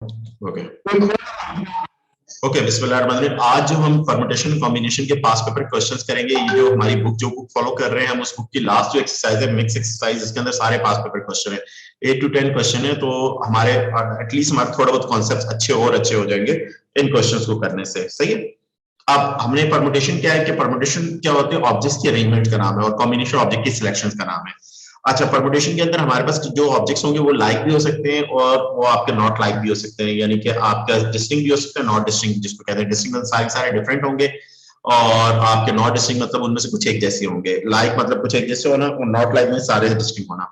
Okay okay बिस्मिल्लाहिर्रहमानिर्रहीम। आज जो हम परमुटेशन कॉम्बिनेशन के पास पेपर क्वेश्चंस करेंगे, ये जो हमारी बुक फॉलो कर रहे हैं हम, उस बुक की लास्ट जो एक्सरसाइज है मिक्स एक्सरसाइज, इसके अंदर सारे पास पेपर क्वेश्चन है, 8 to 10 क्वेश्चन है। तो हमारे एटलीस्ट हमारे थोड़ा बहुत कॉन्सेप्ट अच्छे हो जाएंगे इन क्वेश्चंस को करने से। सही है। अब हमने परमुटेशन क्या है कि परमुटेशन क्या होती है, ऑब्जेक्ट्स की अरेंजमेंट का नाम है, और कॉम्बिनेशन ऑब्जेक्ट की सिलेक्शन का नाम है। अच्छा, परमुटेशन के अंदर हमारे पास जो ऑब्जेक्ट्स होंगे वो लाइक भी हो सकते हैं और वो आपके नॉट लाइक भी हो सकते हैं, यानी कि आपका डिस्टिंक्ट भी हो सकता है, नॉट डिस्टिंक्ट जिसको कहते हैं। डिस्टिंक्ट मतलब सारे डिफरेंट होंगे, और आपके नॉट डिस्टिंक्ट मतलब उनमें से कुछ एक जैसे होंगे। लाइक मतलब कुछ एक जैसे होना, और नॉट लाइक में सारे डिस्टिंक्ट होना।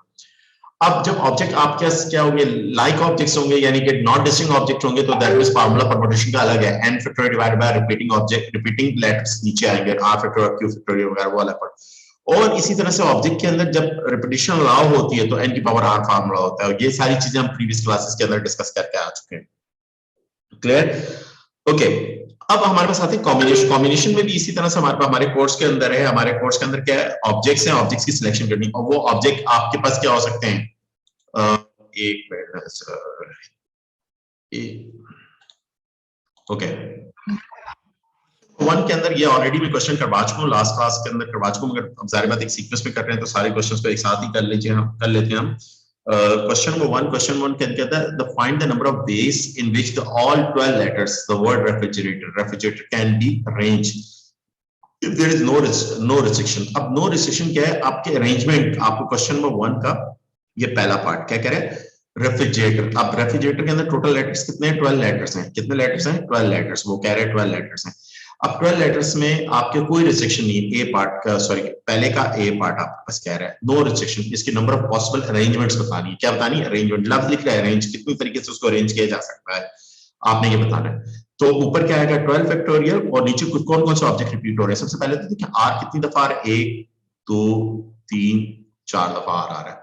अब जब ऑब्जेक्ट आपके क्या होंगे, लाइक ऑब्जेक्ट्स होंगे यानी कि नॉट डिस्टिंक्ट ऑब्जेक्ट होंगे, तो दैट मींस फार्मूला परमुटेशन का अलग है, n factorial divided by repeating object, repeating letters नीचे आएंगे, r फैक्टोरियल, q फैक्टोरियल वगैरह वो अलग पड़। और इसी तरह से ऑब्जेक्ट के अंदर जब रिपीटिशन अलाउ होती है तो n की पावर r फार्मूला होता है, और ये सारी चीजें हम प्रीवियस क्लासेस के अंदर डिस्कस करके आ चुके हैं। क्लियर? ओके। अब हमारे पास आते हैं कॉम्बिनेशन। कॉम्बिनेशन में भी इसी तरह से हमारे पास, हमारे कोर्स के अंदर है, हमारे कोर्स के अंदर क्या है, ऑब्जेक्ट्स हैं, ऑब्जेक्ट्स की सिलेक्शन करनी, और वो ऑब्जेक्ट आपके पास क्या हो सकते हैं, एक मिनट सर, ओके। वन के अंदर ये ऑलरेडी मैं क्वेश्चन करवा चुका हूँ, लास्ट क्लास के अंदर करवा चुका हूँ, मगर अब जाहिर बात एक सीक्वेंस में कर रहे हैं तो सारे क्वेश्चंस को एक साथ ही कर लीजिए, हम कर लेते हैं हम। क्वेश्चन वन कहता है the find the number of days in which the all 12 letters the word refrigerator can be arranged if there is no restriction. अब नो रिस्ट्रिक्शन क्या है, आपके अरेंजमेंट, आपको क्वेश्चन नंबर वन का ये पहला पार्ट क्या कह रहे हैं, रेफ्रिजरेटर। अब रेफ्रिजरेटर के अंदर टोटल लेटर्स कितने हैं, 12 लेटर्स हैं। कितने लेटर्स हैं, 12 लेटर्स, वो कह रहे हैं 12 लेटर्स हैं। अब 12 लेटर्स में आपके कोई रिस्ट्रिक्शन नहीं है, ए पार्ट का, सॉरी पहले का ए पार्ट आपके पास कह रहा है नो रिस्ट्रिक्शन। इसकी नंबर ऑफ पॉसिबल अरेंजमेंट्स बतानी है। क्या बतानी है, अरेंजमेंट। लफ्ज लिख रहा है अरेंज, कितनी तरीके से उसको अरेंज किया जा सकता है, आपने ये बताना है। तो ऊपर क्या आएगा, 12 फैक्टोरियल, और नीचे कौन कौन से ऑब्जेक्ट रिपीट हो रहे हैं। सबसे पहले तो देखिए आर कितनी दफा आ रहा है, 1 2 3 4 दफा आ रहा है,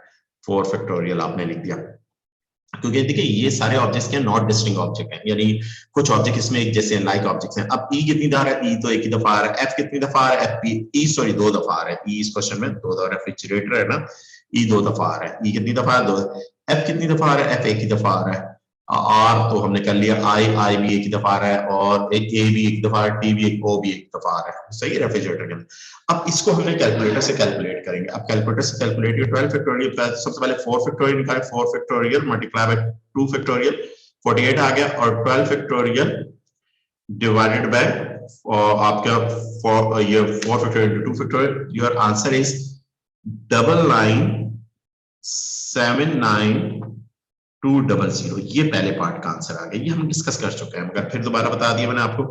4 फैक्टोरियल आपने लिख दिया। क्योंकि देखिए ये सारे ऑब्जेक्ट्स के नॉट डिस्टिंक्ट ऑब्जेक्ट हैं, यानी कुछ ऑब्जेक्ट इसमें एक जैसे लाइक ऑब्जेक्ट्स हैं। अब ई कितनी दफा आ रहा है, ई तो एक ही दफा आ रहा है। एफ कितनी दफा आ रहा है, एफ ई सॉरी 2 दफा आ रहा है। ई इस क्वेश्चन में 2 दफा, रेफ्रिजरेटर है ना, ई 2 दफा आ रहा है। ई कितनी दफा, 2। एफ कितनी दफा आ रहा है, एफ एक ही दफा आ रहा है। आर तो हमने कर लिया, आई भी एक ही दफा आ रहा है, और एक ए भी एक दफा, टी भी एक, ओ भी एक दफा आ रहा है। सही है, रेफ्रिजरेटर के अंदर। अब इसको हमने कैलकुलेटर से कैलकुलेट करेंगे। अब कैलकुलेटर से कैलकुलेट 12 फैक्टोरियल, सबसे पहले 4 फैक्टोरियल निकाले, 4 फैक्टोरियल मल्टीप्लाई बाय 2 फैक्टोरियल, 48 आ गया, और 12 फैक्टोरियल डिवाइडेड बाय आपका ये 4 factorial into 2 factorial, your answer is 9979 ये पहले पार्ट का आंसर आ गया। ये हम डिस्कस कर चुके हैं, मगर फिर दोबारा बता दिया मैंने आपको।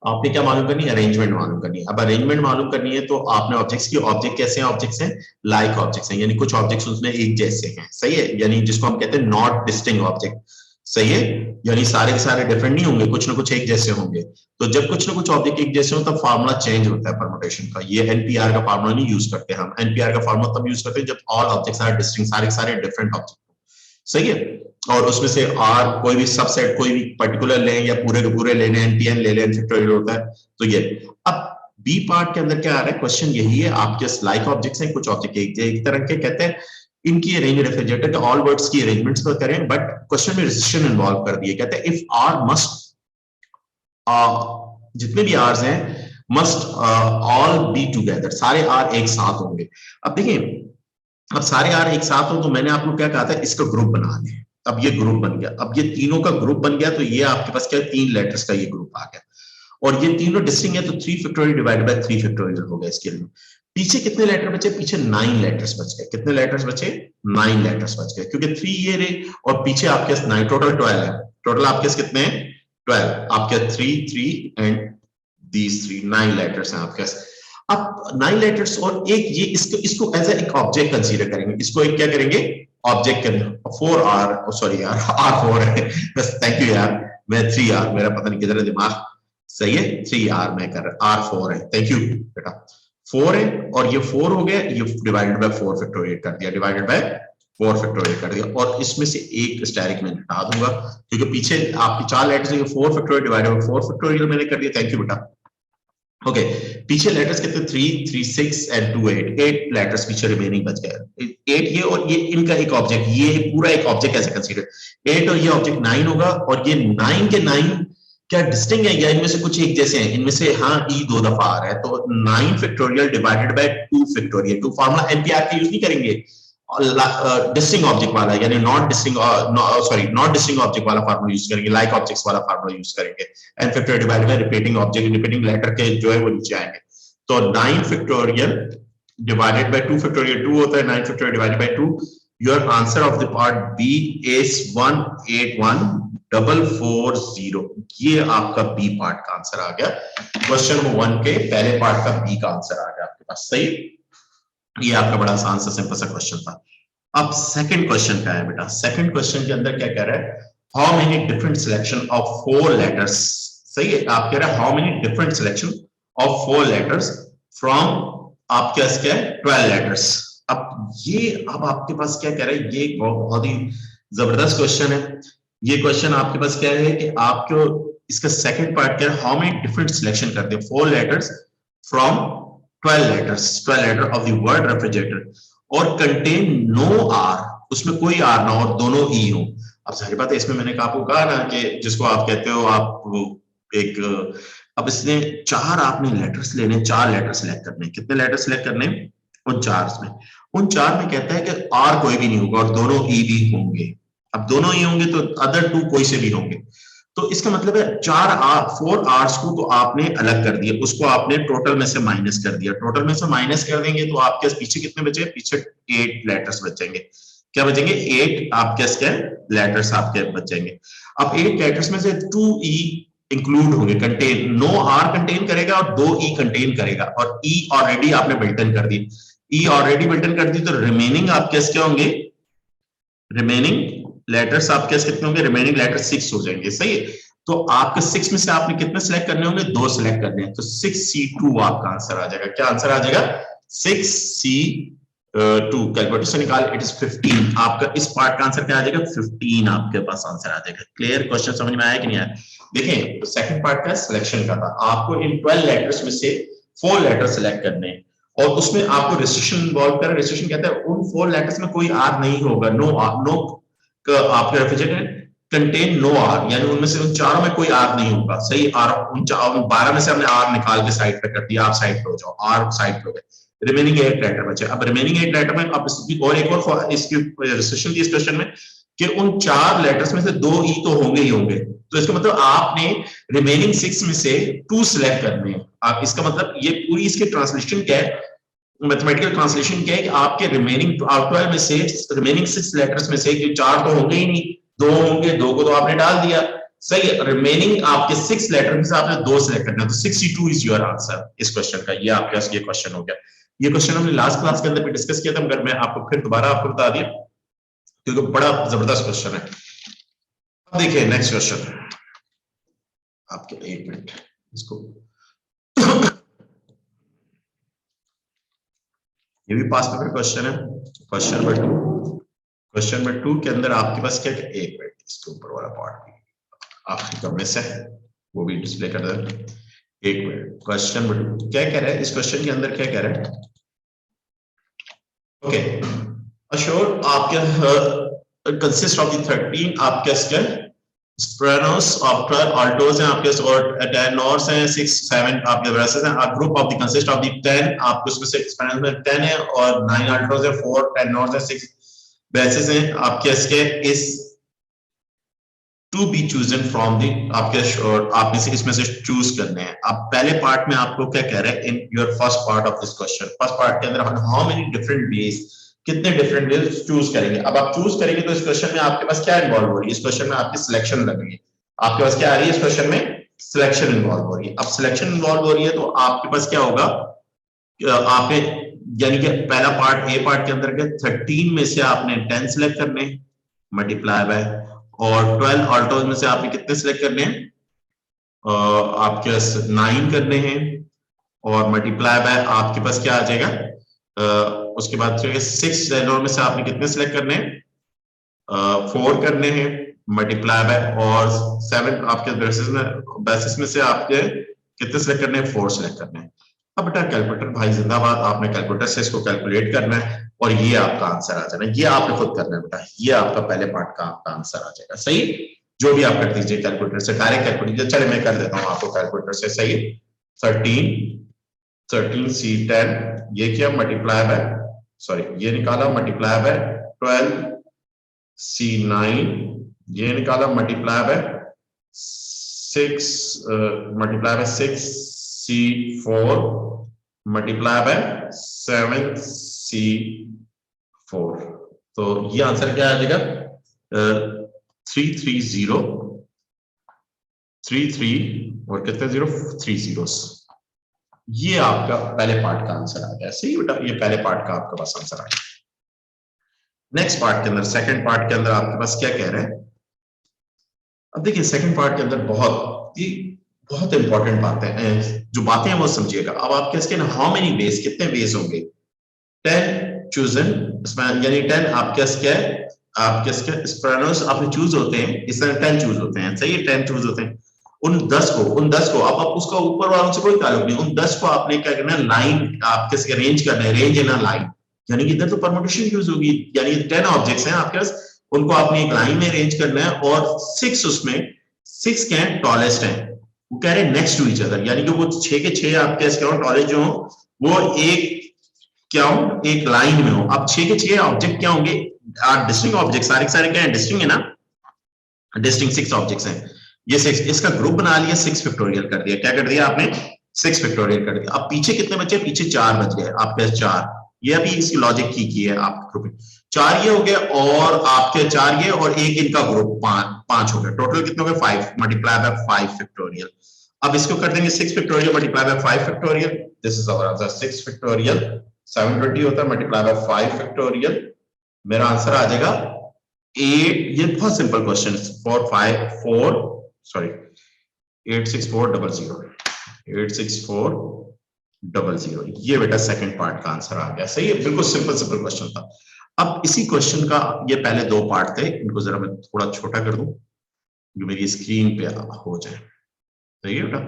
आपने क्या मालूम करनी है, अरेंजमेंट मालूम करनी है। अब अरेंजमेंट मालूम करनी है तो आपने ऑब्जेक्ट्स की, ऑब्जेक्ट कैसे हैं, ऑब्जेक्ट्स हैं लाइक ऑब्जेक्ट्स हैं, यानी कुछ ऑब्जेक्ट्स उसमें एक जैसे हैं। सही है, यानी जिसको हम कहते हैं नॉट डिस्टिंक्ट ऑब्जेक्ट। सही है, यानी सारे के सारे डिफरेंट नहीं होंगे, कुछ ना कुछ एक जैसे होंगे। तो जब कुछ ना कुछ ऑब्जेक्ट एक जैसे हो तब फार्मूला चेंज होता है परमुटेशन का। ये एनपीआर का फार्मूला नहीं यूज करते हम। एनपीआर का फार्मूला तब यूज करते हैं जब ऑल ऑब्जेक्ट्स आर डिस्टिंक्ट, सारे के सारे डिफरेंट ऑब्जेक्ट। सही है, और उसमें से आर कोई भी सबसेट, कोई भी पर्टिकुलर लें या पूरे के पूरे लेने, एनपीएन ले लें, फैक्टोरियल होता है। तो ये अब बी पार्ट के अंदर क्या आ रहा है, क्वेश्चन यही है, आपके लाइक ऑब्जेक्ट्स हैं, कुछ ऑब्जेक्ट एक तरह के कहते हैं, इनकी अरेंज रेफ्रिजरेटर के ऑल वर्ड्स की अरेंजमेंट्स तो करें, बट क्वेश्चन में रिस्ट्रिक्शन इन्वॉल्व कर दिए। कहते हैं इफ आर मस्ट, जितने भी आर्स हैं मस्ट ऑल बी टुगेदर, सारे आर एक साथ होंगे। अब देखिए, अब सारे आर एक साथ हो तो मैंने आपको क्या कहा था, इसका ग्रुप बना लें। अब ये ग्रुप बन गया, अब ये तीनों का ग्रुप बन गया, तो ये आपके पास क्या, 3 लेटर्स का ये ग्रुप आ गया, और ये तीनों डिस्टिंक्ट है, तो 3 फैक्टोरियल डिवाइडेड बाय 3 फैक्टोरियल हो गया इसके लिए। पीछे कितने लेटर बचे, पीछे 9 लेटर्स बच गए। कितने लेटर्स बचे, 9 लेटर्स बच गए, क्योंकि 3 ये रहे और पीछे आपके पास 9, टोटल 12 है। टोटल आपके पास कितने हैं, 12। आपके 3 एंड दीज 3, 9 लेटर्स हैं आपके पास। अब 9 लेटर्स और एक ये, इसको एज एक ऑब्जेक्ट कंसीडर करेंगे, इसको एक क्या करेंगे, ऑब्जेक्ट करेंगे। 4 आर, सॉरी यार आर 4 है बस, थैंक यू यार, मैं 3 आर, मेरा पता नहीं किधर है दिमाग। सही है, 3 आर मैं कर रहा, आर 4 है, थैंक यू बेटा। 4 है, और ये 4 हो गया, ये डिवाइडेड बाय 4 फैक्टोरियल कर दिया, डिवाइडेड बाय 4 फैक्टोरियल कर दिया, और इसमें से एक स्टेरिक में हटा दूंगा, क्योंकि पीछे आपकी 4 लेटर्स है, 4 फैक्टोरियल डिवाइडेड बाय 4 फैक्टोरियल मैंने कर दिया। थैंक यू बेटा। ओके पीछे लेटर्स कितने 3 3 6 एंड 2 8 8 लेटर्स पीछे रिमेनिंग बच गए 8 ये और ये इनका एक ऑब्जेक्ट ये पूरा एक ऑब्जेक्ट ऐसे कंसीडर 8 और ये ऑब्जेक्ट 9 होगा और ये 9 के 9 क्या डिस्टिंक्ट है या इनमें से कुछ एक जैसे हैं इनमें से हाँ ई दो दफा आ रहा है तो 9 factorial divided by 2 factorial 2 formula nPr का यूज नहीं करेंगे डिस्टिंग ऑब्जेक्ट वाला यानी not distinct sorry not distinct object वाला फार्मूला यूज करेंगे लाइक ऑब्जेक्ट्स वाला फार्मूला यूज करेंगे N factorial divided by repeating object repeating letter के जो है वो नीचे आएंगे तो 9 फैक्टोरियल डिवाइडेड बाय 2 फैक्टोरियल 2 होता है 9 factorial divided by 2 your answer of the part B is 181440 ये आपका बी पार्ट का आंसर आ गया क्वेश्चन नंबर 1 के पहले पार्ट का बी का आंसर आ गया आपके पास सही ये आपका बड़ा आसान सा सिंपल सा क्वेश्चन था अब सेकंड क्वेश्चन क्या है बेटा सेकंड क्वेश्चन के अंदर क्या कह रहा है how many different selection of 4 letters सही है आप कह रहे हैं how many different selection of 4 letters from आपके पास क्या है 12 लेटर्स अब ये अब आपके पास क्या कह रहा है ये बहुत ही जबरदस्त क्वेश्चन है ये क्वेश्चन आपके पास क्या है कि आपको इसका सेकंड पार्ट क्या है हाउ मेनी डिफरेंट सिलेक्शन करते हैं 4 letters from 12 letter of the word refrigerator और contain no r उसमें कोई r ना हो दोनों e हो अब सारी बात है इसमें मैंने आपको कहा ना कि जिसको आप कहते हो आप एक अब इसने 4 आपने लेटर्स लेने 4 लेटर सिलेक्ट करने कितने लेटर सिलेक्ट करने उन 4 में उन 4 में कहता है कि r कोई भी नहीं होगा और दोनों e भी होंगे अब दोनों e होंगे तो अदर 2 कोई से भी होंगे तो इसका मतलब है 4 आवर्स को तो आपने अलग कर दिया उसको आपने टोटल में से माइनस कर दिया टोटल में से माइनस कर देंगे तो आपके पीछे कितने बचे पीछे 8 लेटर्स बचेंगे क्या बचेंगे 8 आपके क्या लेटर्स आपके बचेंगे अब 8 लेटर्स में से 2 ई इंक्लूड होंगे कंटेन नो आर कंटेन करेगा और 2 ई कंटेन करेगा और ई ऑलरेडी आपने बिल्टन कर दी ई ऑलरेडी बिल्टन कर दी तो रिमेनिंग आपके क्या होंगे रिमेनिंग लेटर्स आपके कितने होंगे रिमेनिंग लेटर 6 हो जाएंगे सही है तो आपके 6 में से आपने कितने सिलेक्ट करने होंगे 2 सिलेक्ट करने हैं तो 6C2 आपका आंसर आ जाएगा क्या आंसर आ जाएगा 6C2 कैलकुलेटर से निकाल इट इज 15 आपका इस पार्ट का आंसर क्या आ जाएगा 15 आपके पास आंसर आ जाएगा क्लियर क्वेश्चन समझ में आया कि नहीं आया देखें तो सेकंड पार्ट का सिलेक्शन का था आपको इन 12 लेटर्स में से 4 लेटर सिलेक्ट करने हैं और उसमें आपको रेस्ट्रिक्शन इन्वॉल्व कर रेस्ट्रिक्शन कहता है उन 4 लेटर्स में कोई आर नहीं होगा नो आपके रेफ्रिजरेटर कंटेन नो आर यानी उनमें से उन चारों में कोई आर नहीं होगा सही आर उन 12 में से हमने आर निकाल के साइड पे कर दिया आप साइड पे हो जाओ आर साइड पे हो गए रिमेनिंग 8 लेटर बचे अब रिमेनिंग 8 लेटर में अब और एक और इसकी रेस्ट्रिक्शन थी इस क्वेश्चन में कि उन 4 लेटर्स में से 2 ई तो होंगे ही होंगे तो इसका मतलब आपने रिमेनिंग 6 में से 2 सिलेक्ट करने हैं आप इसका मतलब ये पूरी इसकी ट्रांसलेशन क्या है मैथमेटिकल ट्रांसलेशन क्या है कि आपके रिमेनिंग 12 में से रिमेनिंग 6 लेटर्स में से 4 तो होंगे ही नहीं 2 होंगे 2 को तो आपने डाल दिया सही है रिमेनिंग आपके 6 लेटर में से आपने 2 सिलेक्ट करना है तो 62 इज योर आंसर इस क्वेश्चन का ये आपके पास ये क्वेश्चन हो गया ये क्वेश्चन हमने लास्ट क्लास के अंदर भी डिस्कस किया था मगर मैं आपको फिर दोबारा आपको बता दिया क्योंकि बड़ा जबरदस्त क्वेश्चन है अब देखिए नेक्स्ट क्वेश्चन आपके 1 मिनट इसको ये भी पास पेपर क्वेश्चन है क्वेश्चन नंबर 2 के अंदर आपके पास क्या 1 मिनट इसके ऊपर वाला पार्ट आखिरी कमरे से वो भी डिस्प्ले कर दे 1 मिनट क्वेश्चन नंबर 2 क्या कह रहा है इस क्वेश्चन के अंदर क्या कह रहा है ओके अश्योर आपके कंसिस्ट ऑफ द 13 आपके इसके सोप्रानोस ऑफ 12 अल्टोस हैं आपके और टेनोर्स हैं 6 7 आपके वर्सेस हैं a group of the consist of the 10 आपके उसमें से सोप्रानोस में 10 है और 9 अल्टोस है 4 टेनोर्स है 6 बेसेस हैं आपके इसके इस to be chosen from the आपके और आपने से इसमें से चूज करने हैं अब पहले पार्ट में आपको क्या कह रहा है in your first part of this question first part के अंदर हाउ मेनी डिफरेंट वेज कितने डिफरेंट वेज चूज करेंगे अब आप चूज करेंगे तो इस क्वेश्चन में आपके पास क्या इन्वॉल्व हो रही है इस क्वेश्चन में आपकी सिलेक्शन लग रही है आपके पास क्या आ रही है इस क्वेश्चन में सिलेक्शन इन्वॉल्व हो रही है अब सिलेक्शन इन्वॉल्व हो रही है तो आपके पास क्या होगा आपने यानी कि पहला पार्ट ए पार्ट के अंदर के 13 में से आपने 10 सिलेक्ट करने मल्टीप्लाई बाय और 12 ऑल्टोज में से आपने कितने सिलेक्ट करने हैं आपके 9 करने हैं और मल्टीप्लाई बाय आपके पास क्या आ जाएगा उसके बाद 6 जेनोर में से आपने कितने सिलेक्ट करने हैं 4 करने हैं मल्टीप्लाई बाय और 7 आपके बेसिस में से आपके कितने सिलेक्ट करने हैं, 4 सिलेक्ट करने हैं। अब बेटा कैलकुलेटर भाई जिंदाबाद, आपने कैलकुलेटर से इसको कैलकुलेट करना है और ये आपका आंसर आ जाना, ये आपने खुद करना है बेटा, ये आपका पहले पार्ट का आपका आंसर आ जाएगा। सही, जो भी आप कर दीजिए कैलकुलेटर से, डायरेक्ट कैलकुलेटर, चले मैं कर देता हूँ आपको कैलकुलेटर से। सही, 13 C10 ये किया मल्टीप्लाई बाय, सॉरी ये निकाला मल्टीप्लाई बाय 12 C9 ये निकाला multiply by 6 multiply by 6 C4 multiply by 7 C4। तो ये आंसर क्या आ जाएगा, 330 और कितने जीरो, 3 zeros। ये आपका पहले पार्ट का आंसर आ गया। सही बेटा, ये पहले पार्ट का आपके पास आंसर आ गया। नेक्स्ट पार्ट के अंदर, सेकंड पार्ट के अंदर आपके पास क्या कह रहे हैं। अब देखिए सेकंड पार्ट के अंदर बहुत इंपॉर्टेंट बातें हैं, जो बातें हैं वो समझिएगा। अब आपके इसके ना हाउ मेनी वेज, कितने वेज होंगे, 10 चूजन, यानी 10 आपके इसके आपके इसके स्प्रेनोस आपने चूज होते हैं, इस तरह 10 चूज होते हैं। सही है, 10 चूज होते हैं। उन 10 को अब आप उसका ऊपर वालों से कोई ताल्लुक नहीं, उन 10 को आपने क्या करना है, लाइन आपके इसके रेंज करना है, रेंज इन अ लाइन, यानी कि इधर तो परम्यूटेशन यूज होगी, यानी 10 ऑब्जेक्ट्स हैं आपके पास, उनको आपने एक लाइन में अरेंज करना है और 6 उसमें 6 क्या है, टॉलेस्ट है, वो कह रहे हैं नेक्स्ट टू ईच अदर, यानी कि वो 6 के 6 आपके इसके टॉलेस्ट जो हो वो एक क्या हो, एक लाइन में हो। अब 6 के 6 ऑब्जेक्ट क्या होंगे, डिस्टिंक्ट ऑब्जेक्ट, सारे क्या है, डिस्टिंक्ट है ना, डिस्टिंक्ट 6 ऑब्जेक्ट्स हैं। ये 6, इसका ग्रुप बना लिया, 6 फैक्टोरियल कर दिया, क्या कर दिया आपने, 6 फैक्टोरियल कर दिया। अब पीछे कितने बचे, पीछे 4 बच गए आपके पास, 4, ये अभी इसकी लॉजिक की है आपके ग्रुप में, 4 ये हो गए और आपके 4 ये और एक इनका ग्रुप 5 हो गए, टोटल कितने हो गए, 5 मल्टीप्लाई बाय 5 फैक्टोरियल। अब इसको कर देंगे 6 factorial multiply by 5 factorial, this is our answer, 6 factorial 720 होता है मल्टीप्लाई बाय 5 फैक्टोरियल, मेरा आंसर आ जाएगा 8। ये बहुत सिंपल क्वेश्चन, 86400, ये बेटा सेकंड पार्ट का आंसर आ गया। सही है, बिल्कुल सिंपल क्वेश्चन था। अब इसी क्वेश्चन का ये पहले 2 पार्ट थे, इनको जरा मैं थोड़ा छोटा कर दूं जो मेरी स्क्रीन पे हो जाए। सही है बेटा,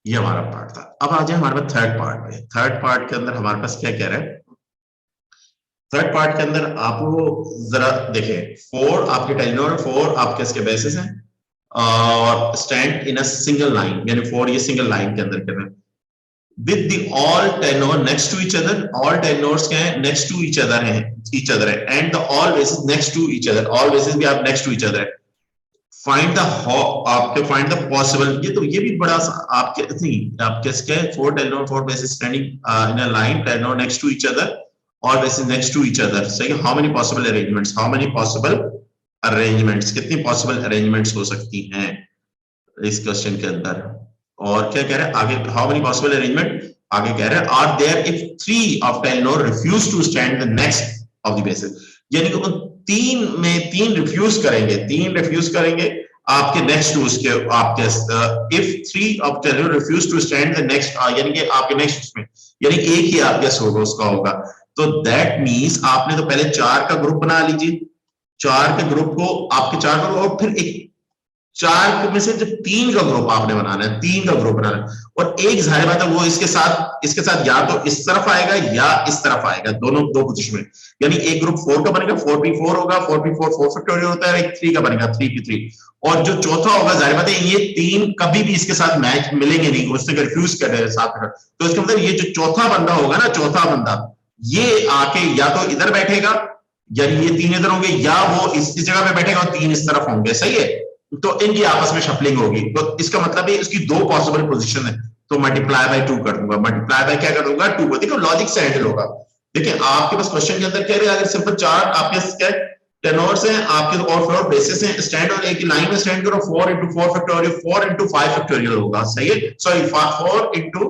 ये हमारा पार्ट था। अब आ जाए हमारे पास थर्ड पार्ट पे। थर्ड पार्ट के अंदर हमारे पास क्या कह रहा है, थर्ड पार्ट के अंदर आप जरा देखें, 4 आपके टेनोर, 4 आपके इसके बेसिस हैं और stand in a single line, यानी 4 ये सिंगल लाइन के अंदर कर रहे हैं with the all tenor next to each other, all tenors क्या है, नेक्स्ट टू ईच अदर है, and the all bases next to each other, all bases भी आप नेक्स्ट टू ईच अदर है। फाइंड द आपके फाइंड द पॉसिबल, ये भी बड़ा आपके नहीं, आपके इसके 4 tenor 4 bases standing in a line, tenor next to each other, all bases next to each other। सही, how many possible arrangements, how many possible arrangements, कितनी possible arrangements हो सकती हैं इस क्वेश्चन के अंदर। और क्या कह रहे हैं आगे, how many possible arrangement, आगे कह रहे हैं are there if 3 of tenor refuse to stand the next of the bases, यानी कि उन 3 में 3 रिफ्यूज करेंगे, 3 रिफ्यूज करेंगे आपके नेक्स्ट टू उसके आपके if 3 of tenor refuse to stand the next, यानी कि आपके नेक्स्ट उसमें, यानी एक ही आपके होगा उसका होगा। तो दैट मींस आपने तो पहले 4 का ग्रुप बना लीजिए, 4 के ग्रुप को आपके 4 का, और फिर एक 4 में से जब 3 का ग्रुप आपने बनाना है, 3 का ग्रुप बनाना है, और एक जाहिर बात है वो इसके साथ या तो इस तरफ आएगा या इस तरफ आएगा, दोनों 2 पोजीशन में, यानी एक ग्रुप 4 का बनेगा, 4p4 होगा, 4p4 4 फैक्टोरियल होता है, एक 3 का बनेगा 3p3, और जो चौथा होगा जाहिर बात है ये 3 कभी भी इसके साथ मैच मिलेंगे नहीं, उससे कंफ्यूज कर रहे हैं साथ में, तो इसका मतलब ये जो चौथा बंदा होगा ना, चौथा बंदा ये आके या तो इधर बैठेगा, यानी ये 3 इधर होंगे, या वो इस जगह पे बैठेगा और 3 इस तरफ होंगे। सही है, तो इनकी आपस में शफलिंग होगी, तो इसका मतलब है इसकी 2 पॉसिबल पोजीशन है, तो मल्टीप्लाई बाय 2 कर दूंगा, मल्टीप्लाई बाय क्या कर दूंगा, 2 को। देखो लॉजिक से हैंडल होगा। देखिए आपके पास क्वेश्चन के अंदर कह रहे हैं अगर सिंपल 4 आपके टेनोर्स हैं आपके और 4 बेसिस हैं, स्टैंड और एक लाइन में स्टैंड करो, 4 into 4 फैक्टोरियल, 4 into 5 फैक्टोरियल होगा। सही है, sorry 4 into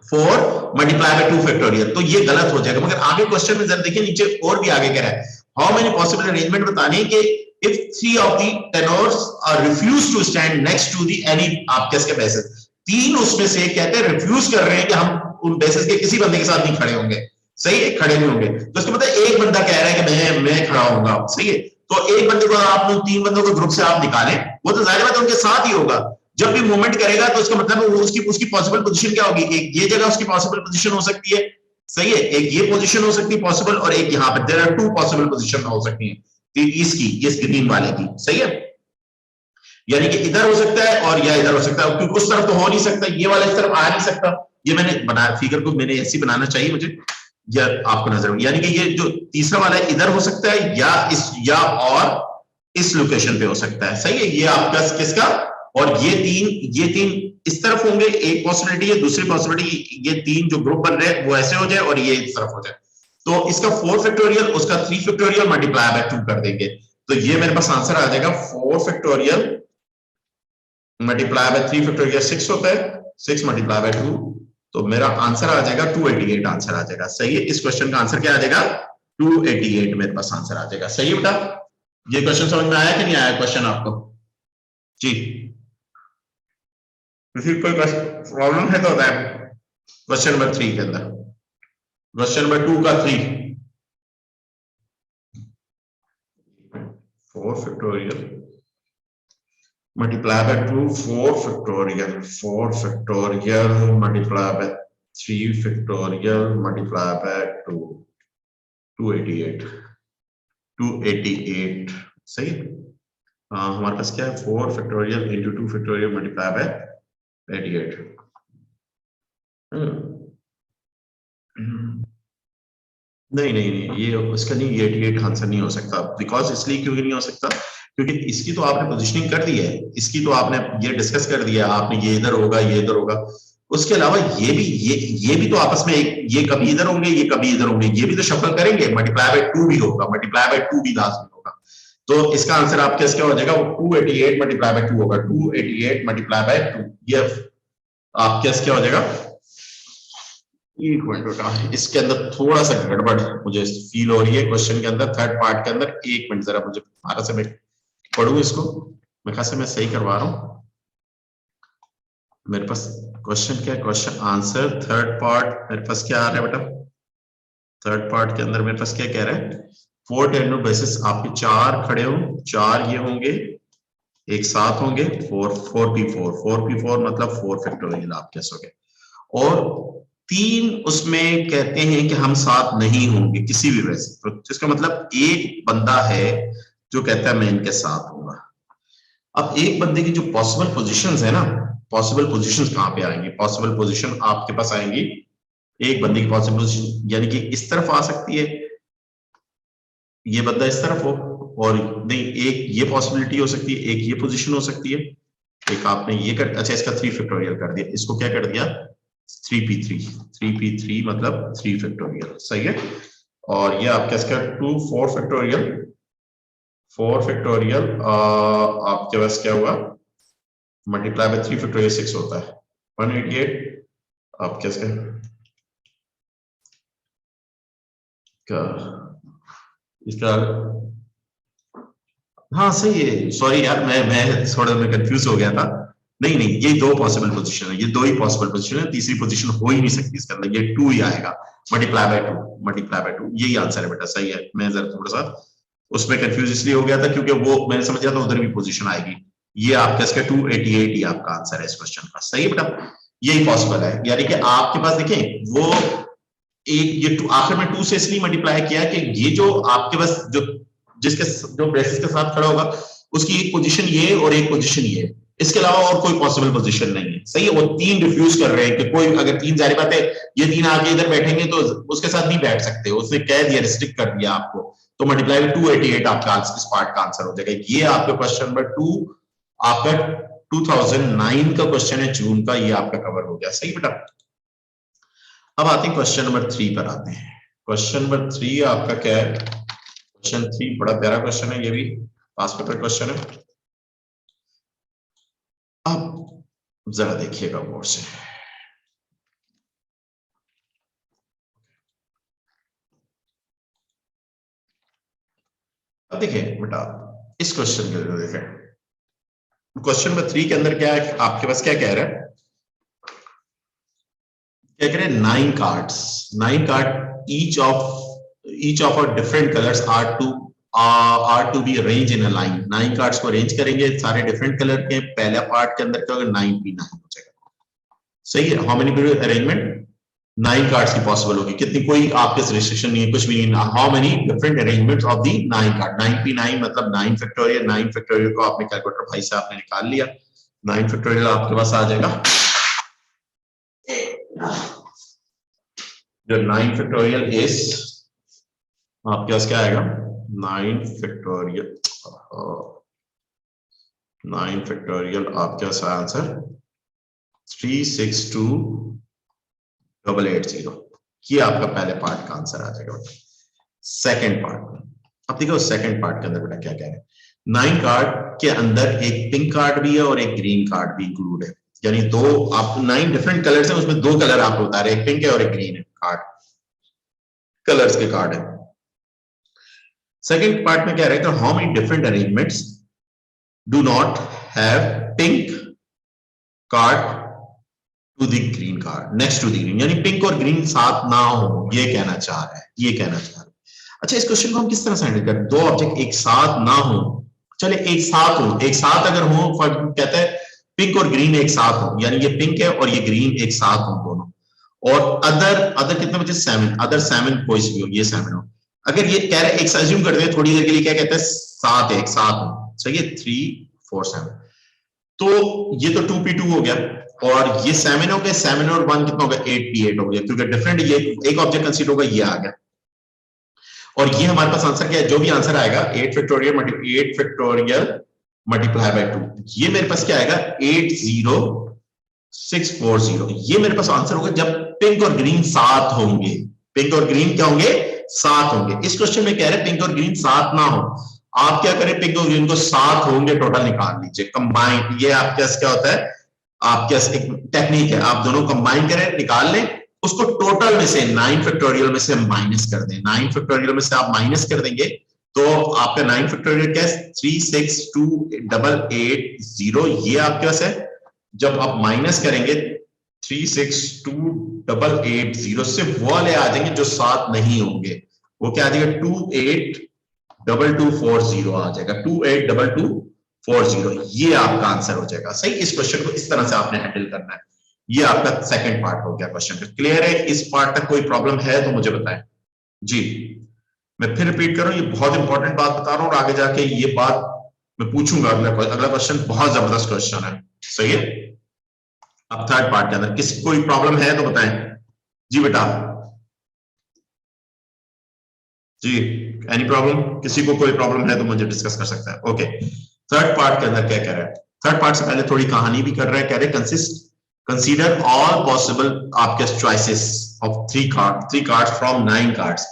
4 multiply by 2 factorial, तो ये गलत हो जाएगा। मगर आगे क्वेश्चन में जरा देखिए नीचे और भी आगे कह रहा है हाउ मेनी पॉसिबल अरेंजमेंट बताने कि if 3 of the tenors are refused to stand next to the any आपके इसके बेसिस, 3 उसमें से कहते हैं रिफ्यूज कर रहे हैं कि हम उन बेसिस के किसी बंदे के साथ नहीं खड़े होंगे। सही है, खड़े नहीं होंगे, तो इसका मतलब एक बंदा कह रहा है कि मैं खड़ा होऊंगा। सही है, तो एक बंदे को आप 3 बंदों के ग्रुप से आप निकालें, वो तो जाहिर बात है उनके साथ ही होगा। जब भी मूवमेंट करेगा तो उसका मतलब वो उसकी पॉसिबल पोजीशन क्या होगी, एक ये जगह उसकी पॉसिबल पोजीशन हो सकती है, सही है, एक ये पोजीशन हो सकती है पॉसिबल, और एक यहाँ पर there are two possible position हो सकती है इसकी, इस ग्रीन वाले की, सही है, यानी कि इधर हो सकता है और या इधर हो सकता है, क्योंकि उस तरफ तो हो नहीं सकता, ये वाला इस तरफ आ नहीं सकता, ये मैंने बनाया फिगर को मैंने ऐसी बनाना चाहिए मुझे, या आपको नजर, यानी कि ये जो तीसरा वाला है इधर हो सकता है या इस या और इस लोकेशन पे हो सकता है, सही है, ये आपका किसका, और ये तीन इस तरफ होंगे, एक पॉसिबिलिटी है, दूसरी पॉसिबिलिटी ये तीन जो ग्रुप बन रहे हैं वो ऐसे हो जाए और ये इस तरफ हो जाए, तो इसका 4 फैक्टोरियल उसका 3 फैक्टोरियल मल्टीप्लाई बाय 2 कर देंगे, तो ये मेरे पास आंसर आ जाएगा 4 फैक्टोरियल मल्टीप्लाई बाय 3 फैक्टोरियल 6 होता है, 6 मल्टीप्लाई बाय 2, तो मेरा आंसर आ जाएगा 288 आंसर आ जाएगा, सही है, इस क्वेश्चन का आंसर क्या आ जाएगा 288 मेरे पास आंसर आ जाएगा, सही है बेटा, ये क्वेश्चन समझ में आया कि नहीं आया क्वेश्चन आपको जी, किसी कोई प्रॉब्लम है तो बताएं, क्वेश्चन नंबर 3 के अंदर, क्वेश्चन नंबर 2 का 3 4 factorial multiply by 2 4 factorial 4 factorial multiply by 3 factorial multiply by 2 288 288 सही है, हमारे पास क्या है 4 factorial into 2 factorial multiply bye 88 नहीं नहीं नहीं ये उसका नहीं, ये 88 आंसर नहीं हो सकता, बिकॉज इसलिए क्योंकि नहीं हो सकता, क्योंकि इसकी तो आपने पोजीशनिंग कर दी है, इसकी तो आपने ये डिस्कस कर दिया, आपने ये इधर होगा ये इधर होगा, उसके अलावा ये भी तो आपस में ये कभी इधर होंगे ये कभी इधर होंगे, ये भी तो शफल करेंगे, मल्टीप्लाई बाय 2 भी होगा, मल्टीप्लाई बाय 2 भी लास्ट में होगा, तो इसका आंसर आपका क्या हो जाएगा, वो 288 मल्टीप्लाई बाय 2 होगा, 288 मल्टीप्लाई बाय 2, ये आपका क्या हो जाएगा, एक मिनट बेटा, इसके अंदर थोड़ा सा गड़बड़ मुझे फील हो रही है क्वेश्चन के अंदर, थर्ड पार्ट के अंदर, एक मिनट जरा मुझे दोबारा से मैं पढ़ूं इसको, मैं खास मैं सही करवा रहा हूं, मेरे पास क्वेश्चन क्या है, क्वेश्चन आंसर थर्ड पार्ट मेरे पास क्या आ रहा है बेटा, थर्ड पार्ट के अंदर मेरे पास क्या कह रहा है, 4 टेंडो बेसिस आपके 4 खड़े हो, 4 ये होंगे एक साथ होंगे, 4p4 मतलब 4 फैक्टोरियल आप कह सकोगे, और 3 उसमें कहते हैं कि हम साथ नहीं होंगे किसी भी वजह से, तो इसका मतलब एक बंदा है जो कहता है मैं इनके साथ हूंगा, अब एक बंदे की जो पॉसिबल पोजीशंस है ना, पॉसिबल पोजीशंस कहां पे आएंगी, पॉसिबल पोजीशन आपके पास आएंगी, एक बंदे की पॉसिबल पोजीशन यानी कि इस तरफ आ सकती है, ये बंदा इस तरफ हो, और नहीं एक ये पॉसिबिलिटी हो सकती है, एक ये पोजीशन हो सकती है, एक आपने ये कर, अच्छा इसका 3 फैक्टोरियल कर दिया, इसको क्या कर दिया 3p3 मतलब 3 फैक्टोरियल, सही है, और ये आपका इसका 4 फैक्टोरियल आपके पास क्या हुआ, मल्टीप्लाई बाय 3 फैक्टोरियल 6 होता है 188, आपके इसका हाँ सही है, सॉरी यार मैं थोड़ा मैं कंफ्यूज हो गया था, नहीं नहीं ये 2 पॉसिबल पोजीशन है, ये 2 ही पॉसिबल पोजीशन है, तीसरी पोजीशन हो ही नहीं सकती इसके अंदर, ये 2 ही आएगा, मल्टीप्लाई बाय 2 यही आंसर है बेटा, सही है, मैं जरा थोड़ा सा उसमें कंफ्यूज इसलिए हो गया था क्योंकि वो मैंने समझ गया था उधर भी पोजीशन आएगी, ये आपका इसका 288 ही आपका आंसर है इस क्वेश्चन का, सही है बेटा, यही पॉसिबल है, यानी कि आपके पास देखें वो एक ये आखिर में 2 से इसलिए मल्टीप्लाई किया कि ये जो आपके पास जो जिसके जो बेसिस के साथ खड़ा होगा उसकी एक पोजीशन ये और एक पोजीशन ये, इसके अलावा और कोई पॉसिबल पोजीशन नहीं है, सही है, वो 3 रिफ्यूज कर रहे हैं कि कोई अगर 3 जारी बात है ये 3 आके इधर बैठेंगे तो उसके साथ नहीं बैठ सकते, उसने कह दिया रिस्ट्रिक्ट कर दिया आपको, तो मल्टीप्लाई बाय 288 आपका इस पार्ट का आंसर हो जाएगा, ये आपका क्वेश्चन नंबर 2 आपका 2009 का क्वेश्चन है जून का, ये आपका कवर हो गया, सही बेटा, अब आते हैं क्वेश्चन नंबर 3 पर आते हैं, क्वेश्चन नंबर 3 आपका क्या है, क्वेश्चन 3 बड़ा प्यारा क्वेश्चन है, ये भी पास पेपर क्वेश्चन है, अब जरा देखिएगा गौर से, अब देखिए बेटा इस क्वेश्चन के अंदर देखें, क्वेश्चन नंबर 3 के अंदर क्या है, आपके पास क्या कह रहा है, क्या कह रहे हैं 9 card each of different colours are to are to be arrange in a line, 9 cards को अरेंज करेंगे सारे डिफरेंट कलर के, पहला पार्ट के अंदर क्या होगा 9p9 हो जाएगा, सही है। हाउ मेनी अरेंजमेंट, 9 कार्ड्स की पॉसिबल होगी, कितनी, कोई आपके रिस्ट्रिक्शन नहीं है, कुछ भी नहीं। How many different arrangements of the 9 card, 9p9 मतलब 9 फैक्टोरियल, 9 फैक्टोरियल को आपने कैलकुलेटर भाई से आपने निकाल लिया, 9 फैक्टोरियल आपके पास आ जाएगा, जो 9 फैक्टोरियल इज आपके पास क्या आएगा, 9 फैक्टोरियल, 9 फैक्टोरियल आपके पास आंसर 362,880, ये आपका पहले पार्ट का आंसर आ जाएगा। सेकंड पार्ट, अब देखो सेकंड पार्ट के अंदर बेटा क्या कह रहे हैं, 9 कार्ड के अंदर एक पिंक कार्ड भी है और एक ग्रीन कार्ड भी इंक्लूड है, यानी दो आप 9 डिफरेंट कलर्स हैं, उसमें 2 कलर आपको बता रहे हैं, एक पिंक है और एक ग्रीन है, कार्ड कलर्स के कार्ड है। सेकंड पार्ट में कह रहे हैं कि how many different arrangements do not have pink card to the green card next to the green, यानी पिंक और ग्रीन साथ ना हो, ये कहना चाह रहा है, ये कहना चाह रहा है। अच्छा, इस क्वेश्चन को हम किस तरह से हैंडल करें, दो ऑब्जेक्ट एक साथ ना हो, चले एक साथ हो, एक साथ अगर हो, कहते हैं पिंक और ग्रीन एक साथ हो, यानी ये पिंक है और ये ग्रीन एक साथ हो दोनों, और अदर कितने बचे, 7, अदर 7 कोई भी हो, ये 7 हो, अगर ये कह रहे एक अज्यूम करते हैं थोड़ी देर के लिए, क्या कहते हैं 7 एक साथ हो, सही है, 3 4 7, तो ये तो 2p2 हो गया, और ये 7 हो गया, 7 और 1 कितना हो गया, 8p8 हो गया, क्योंकि डिफरेंट ये एक ऑब्जेक्ट कंसीडर होगा, ये आ गया, और ये हमारे पास आंसर क्या है, जो भी आंसर आएगा 8 फैक्टोरियल मल्टीप्लाई बाय 2, ये मेरे पास क्या आएगा 80640, ये मेरे पास आंसर होगा जब पिंक और ग्रीन साथ होंगे, पिंक और ग्रीन क्या होंगे, साथ होंगे। इस क्वेश्चन में कह रहे हैं पिंक और ग्रीन साथ ना हो, आप क्या करें, पिंक और ग्रीन को साथ होंगे टोटल निकाल लीजिए, कंबाइन, ये आपके पास क्या होता है, आपके पास एक टेक्निक है, आप दोनों कंबाइन करें निकाल लें, उसको टोटल में से 9 फैक्टोरियल में से माइनस कर दें, 9 फैक्टोरियल में से आप माइनस कर देंगे तो आपका 9 फैक्टोरियल क्या है, 362,880, ये आपके पास है, जब आप माइनस करेंगे 362,880 से वो वाले आ जाएंगे जो साथ नहीं होंगे, वो क्या आ जाएगा 282240 आ जाएगा, 282240, ये आपका आंसर हो जाएगा, सही। इस क्वेश्चन को इस तरह से आपने हैंडल करना है, ये आपका सेकंड पार्ट हो गया क्वेश्चन का, क्लियर है। इस पार्ट तक कोई प्रॉब्लम है तो मुझे बताएं जी। मैं फिर रिपीट कर रहा हूं, ये बहुत इंपॉर्टेंट बात बता रहा हूं, और आगे जाके ये बात मैं पूछूंगा, अगला क्वेश्चन बहुत जबरदस्त क्वेश्चन है, सही है। अब थर्ड पार्ट के अंदर किसी कोई प्रॉब्लम है तो बताएं जी बेटा, जी एनी प्रॉब्लम, किसी को कोई प्रॉब्लम है तो मुझे डिस्कस कर सकता है, ओके। थर्ड पार्ट के अंदर क्या कह रहा है, थर्ड पार्ट से पहले थोड़ी कहानी भी कर रहा है, कह रहे कंसीडर ऑल पॉसिबल आपके choices of 3 cards from 9 cards,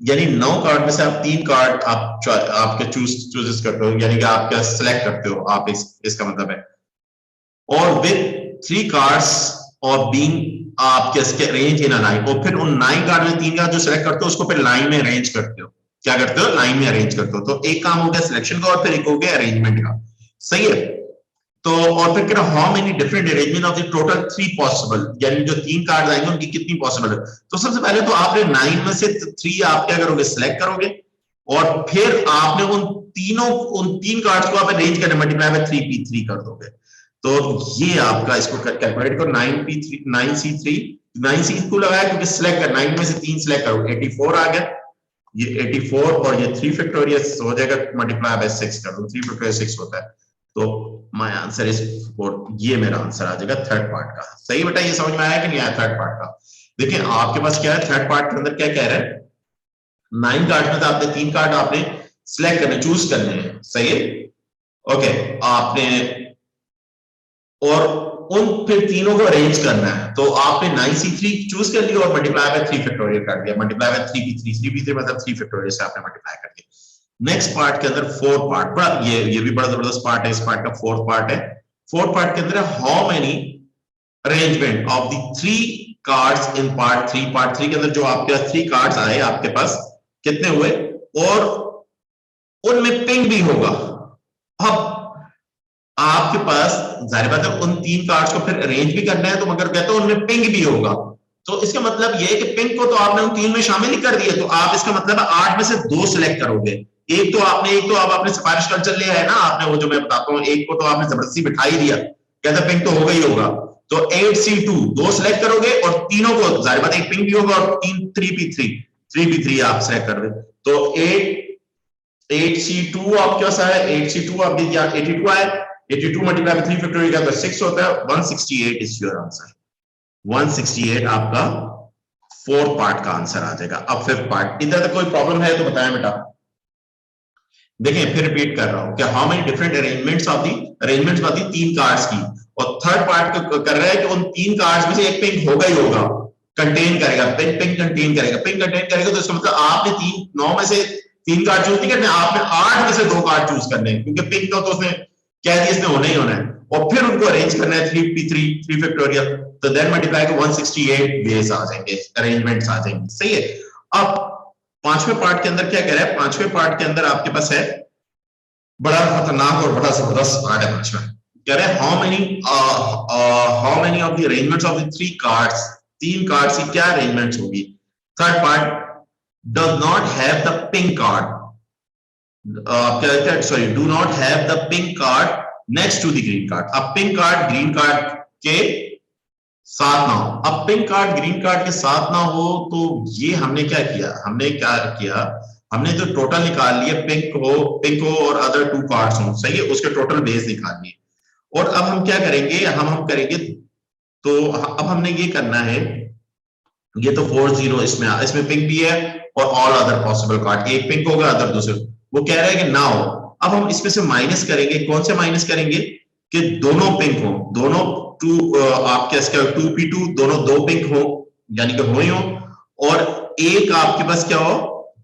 यानी 9 कार्ड में से आप 3 कार्ड आपके चूजेस करते हो, यानी कि आप क्या सिलेक्ट करते हो आप, इसका मतलब है, और विद 3 कार्ड्स और बीइंग आप कैसे अरेंज इन अ लाइन, और फिर उन 9 कार्ड में 3 कार्ड जो सिलेक्ट करते हो उसको फिर लाइन में अरेंज करते हो, क्या करते हो, लाइन में अरेंज करते हो, तो एक काम हो गया सिलेक्शन का और फिर एक हो गया अरेंजमेंट का, सही है। तो और फिर क्या, how many different arrangement of the total 3 possible, यानी जो 3 कार्ड आएंगे उनकी कितनी पॉसिबल है, तो सबसे पहले तो आपने 9 में से 3 आप क्या करोगे, सिलेक्ट करोगे, और फिर आपने उन 3 कार्ड्स को आप अरेंज करने मल्टीप्लाई बाय 3p3 कर दोगे, तो ये आपका इसको कैलकुलेट करो, 9c को लगाया क्योंकि सिलेक्ट कर 9 में से 3 सिलेक्ट करो, 84 आ गया, ये 84 और ये 3 फैक्टोरियल हो जाएगा, मल्टीप्लाई बाय 6 कर दो, 3 फैक्टोरियल 6 होता है, तो माय आंसर इज 4, ये मेरा आंसर आ जाएगा थर्ड पार्ट का, सही बेटा। ये समझ में आया कि नहीं आया थर्ड पार्ट का। देखिए आपके पास क्या है, थर्ड पार्ट के अंदर क्या कह रहा है, 9 कार्ड में तो आपने 3 कार्ड आपने सिलेक्ट करने, चूज करने हैं, सही है, ओके, आपने और उन फिर तीनों को अरेंज करना है, तो आपने 9c3 चूज कर लिया और मल्टीप्लाई बाय 3 फैक्टोरियल कर दिया, मल्टीप्लाई बाय 3p3 मतलब 3 फैक्टोरियल से आपने मल्टीप्लाई कर दिया। नेक्स्ट पार्ट के अंदर फोर्थ पार्ट, बड़ा ये भी बड़ा जबरदस्त पार्ट है, इस पार्ट का फोर्थ पार्ट है, फोर्थ पार्ट के अंदर how many arrangement of the 3 cards in part 3, part 3 के अंदर जो आपके पास 3 कार्ड्स आए आपके पास कितने हुए, और उनमें पिंक भी होगा। अब आपके पास जाहिर बात है उन 3 कार्ड्स को फिर अरेंज भी करना है, तो मगर कहते हो उनमें पिंक भी होगा, तो इसका मतलब ये है कि पिंक को तो आपने उन 3 में शामिल ही कर दिया, तो आप इसका मतलब 8 में से 2 सिलेक्ट करोगे, एक तो अब आपने सिफारिश कल्चर लिया है ना आपने, वो जो मैं बताता हूँ, एक को तो आपने जबरदस्ती बिठा ही दिया, कहता पिंक तो होगा ही होगा, तो 8C2 दो सिलेक्ट करोगे और तीनों को जाहिर बात एक पिंक भी होगा और 3P3 आप सिलेक्ट कर दे, तो 8C2 आपके पास आया, 8C2 आप दे दिया, 82 आया, 82 मल्टीप्लाई बाय 3 फैक्टोरियल का तो 6 होता है, 168 इज योर आंसर, 168 आपका फोर्थ पार्ट का आंसर आ जाएगा। अब फिफ्थ पार्ट, इधर तक कोई प्रॉब्लम है तो बताएं बेटा। देखें फिर रिपीट कर रहा हूं कि how many different arrangements of the, arrangements आती 3 कार्ड्स की, और थर्ड पार्ट कर रहा है कि उन 3 कार्ड्स में से एक पिंक होगा ही होगा, कंटेन करेगा, पिंक कंटेन करेगा, पिंक कंटेन करेगा, तो इसका मतलब आपने 9 में से 3 कार्ड चूज नहीं करने, आपने 8 में से 2 कार्ड चूज करने हैं, क्योंकि पिंक का तो उसने कह दिया इसने होना ही होना है, और फिर उनको अरेंज करना है 3 फैक्टोरियल, तो देन मल्टीप्लाई को 168 बेस आ जाएंगे, अरेंजमेंट्स आ जाएंगे, सही है। अब पांचवें पार्ट के अंदर क्या कह रहा है, पांचवें पार्ट के अंदर आपके पास है बड़ा खतरनाक और बड़ा जबरदस्त पार्ट है पांचवा, कह रहे हैं how many of the arrangements of the 3 cards, 3 cards की क्या अरेंजमेंट्स होगी। Third part does not have the pink card, sorry, do not have the pink card next to the green card, अब pink card green card के साथ ना हो, अब pink card green card के साथ ना हो, तो ये हमने क्या किया, हमने जो टोटल निकाल लिया, पिंक हो और अदर 2 कार्ड्स हो, सही है, उसके टोटल बेस निकाल लिए, और अब हम क्या करेंगे, हम करेंगे, तो अब हमने ये करना है, ये तो 4-0 इसमें पिंक भी है और ऑल अदर पॉसिबल कार्ड, एक पिंक होगा अदर दूसरे, वो कह रहा है कि ना हो, अब हम इसमें से माइनस करेंगे, कौन से माइनस करेंगे कि दोनों पिंक हो, दोनों आपके 2P2 दोनों 2 पिंक हो, यानी कि हो ही हो, और एक आपके पास क्या हो,